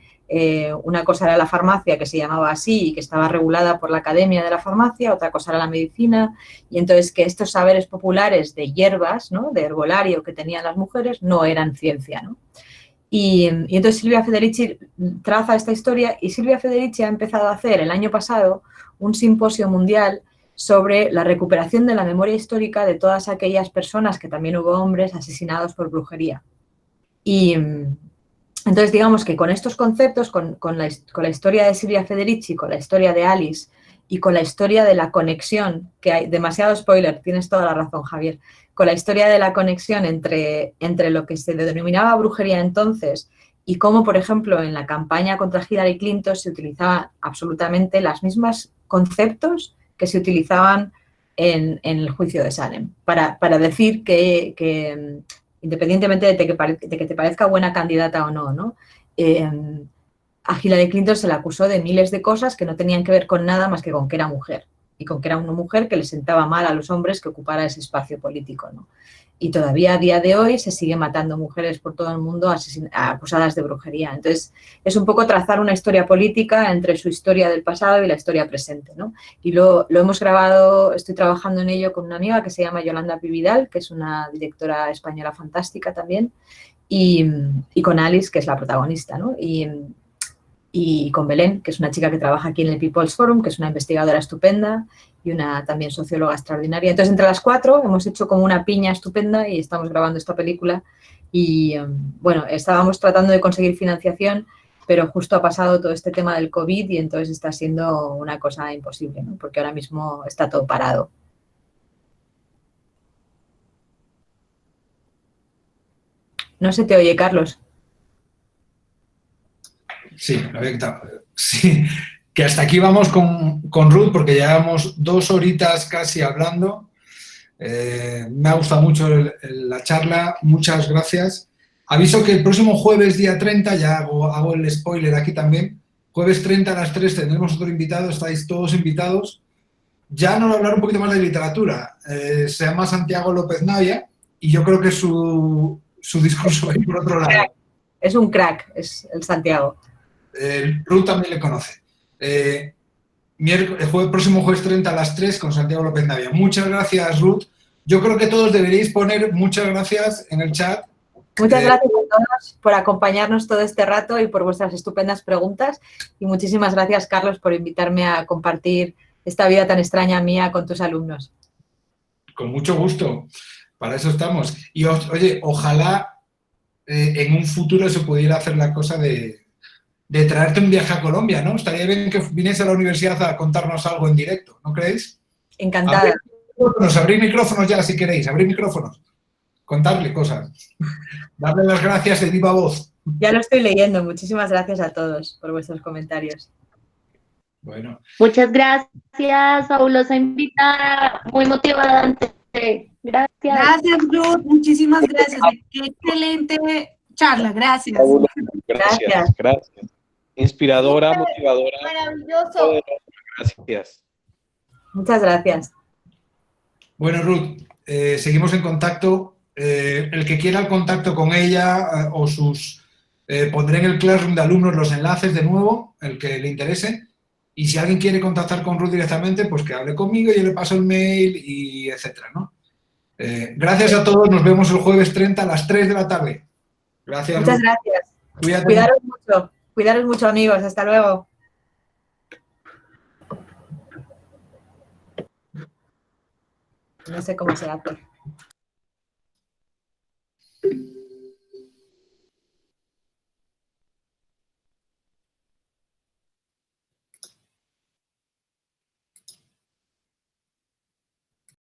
una cosa era la farmacia, que se llamaba así y que estaba regulada por la Academia de la Farmacia, otra cosa era la medicina, y entonces que estos saberes populares de hierbas, ¿no? De herbolario que tenían las mujeres no eran ciencia, ¿no? Y entonces Silvia Federici traza esta historia y Silvia Federici ha empezado a hacer el año pasado un simposio mundial sobre la recuperación de la memoria histórica de todas aquellas personas, que también hubo hombres, asesinados por brujería. Y entonces digamos que con estos conceptos, con la historia de Silvia Federici, con la historia de Alice y con la historia de la conexión, que hay demasiado spoiler, tienes toda la razón, Javier, con la historia de la conexión entre lo que se denominaba brujería entonces y cómo, por ejemplo, en la campaña contra Hillary Clinton se utilizaban absolutamente los mismos conceptos que se utilizaban en el juicio de Salem, para decir que independientemente de que te parezca buena candidata o no, ¿no? A Hillary Clinton se le acusó de miles de cosas que no tenían que ver con nada más que con que era mujer y con que era una mujer que le sentaba mal a los hombres que ocupara ese espacio político, ¿no? Y todavía a día de hoy se sigue matando mujeres por todo el mundo acusadas de brujería. Entonces, es un poco trazar una historia política entre su historia del pasado y la historia presente, ¿no? Y lo hemos grabado, estoy trabajando en ello con una amiga que se llama Yolanda Pividal, que es una directora española fantástica también, y con Alice, que es la protagonista, ¿no? Y y con Belén, que es una chica que trabaja aquí en el People's Forum, que es una investigadora estupenda y una también socióloga extraordinaria. Entonces, entre las 4 hemos hecho como una piña estupenda y estamos grabando esta película. Y, bueno, estábamos tratando de conseguir financiación, pero justo ha pasado todo este tema del COVID y entonces está siendo una cosa imposible, ¿no? Porque ahora mismo está todo parado. No se te oye, Carlos. Sí, lo había quitado. Sí, que hasta aquí vamos con Ruth porque llevamos 2 horitas casi hablando. Me ha gustado mucho la charla, muchas gracias. Aviso que el próximo jueves, día 30, ya hago el spoiler aquí también, jueves 30 a las 3 tendremos otro invitado, estáis todos invitados. Ya nos va a hablar un poquito más de literatura. Se llama Santiago López Navia y yo creo que su discurso va a ir por otro lado. Es un crack, es el Santiago. Ruth también le conoce. El próximo jueves 30 a las 3 con Santiago López Navia. Muchas gracias, Ruth. Yo creo que todos deberíais poner muchas gracias en el chat. Muchas gracias a todos por acompañarnos todo este rato y por vuestras estupendas preguntas. Y muchísimas gracias, Carlos, por invitarme a compartir esta vida tan extraña mía con tus alumnos. Con mucho gusto. Para eso estamos. Y, oye, ojalá en un futuro se pudiera hacer la cosa de traerte un viaje a Colombia, ¿no? Estaría bien que viniese a la universidad a contarnos algo en directo, ¿no creéis? Encantada. Abrir micrófonos ya, si queréis, abrir micrófonos. Contarle cosas. Darle las gracias de viva voz. Ya lo estoy leyendo. Muchísimas gracias a todos por vuestros comentarios. Bueno. Muchas gracias, fabulosa invitada, muy motivante. Gracias. Gracias, Ruth. Muchísimas gracias. Qué excelente charla. Gracias. Gracias. Inspiradora, motivadora. Maravilloso. Poderosa. Gracias. Muchas gracias. Bueno, Ruth, seguimos en contacto. El que quiera el contacto con ella o pondré en el Classroom de alumnos los enlaces de nuevo, el que le interese. Y si alguien quiere contactar con Ruth directamente, pues que hable conmigo, yo le paso el mail y etcétera, ¿no? Gracias a todos. Nos vemos el jueves 30 a las 3 de la tarde. Gracias, Muchas Ruth. gracias. Cuídate. Cuidaros mucho. Cuidaros mucho, amigos. Hasta luego. No sé cómo se hace.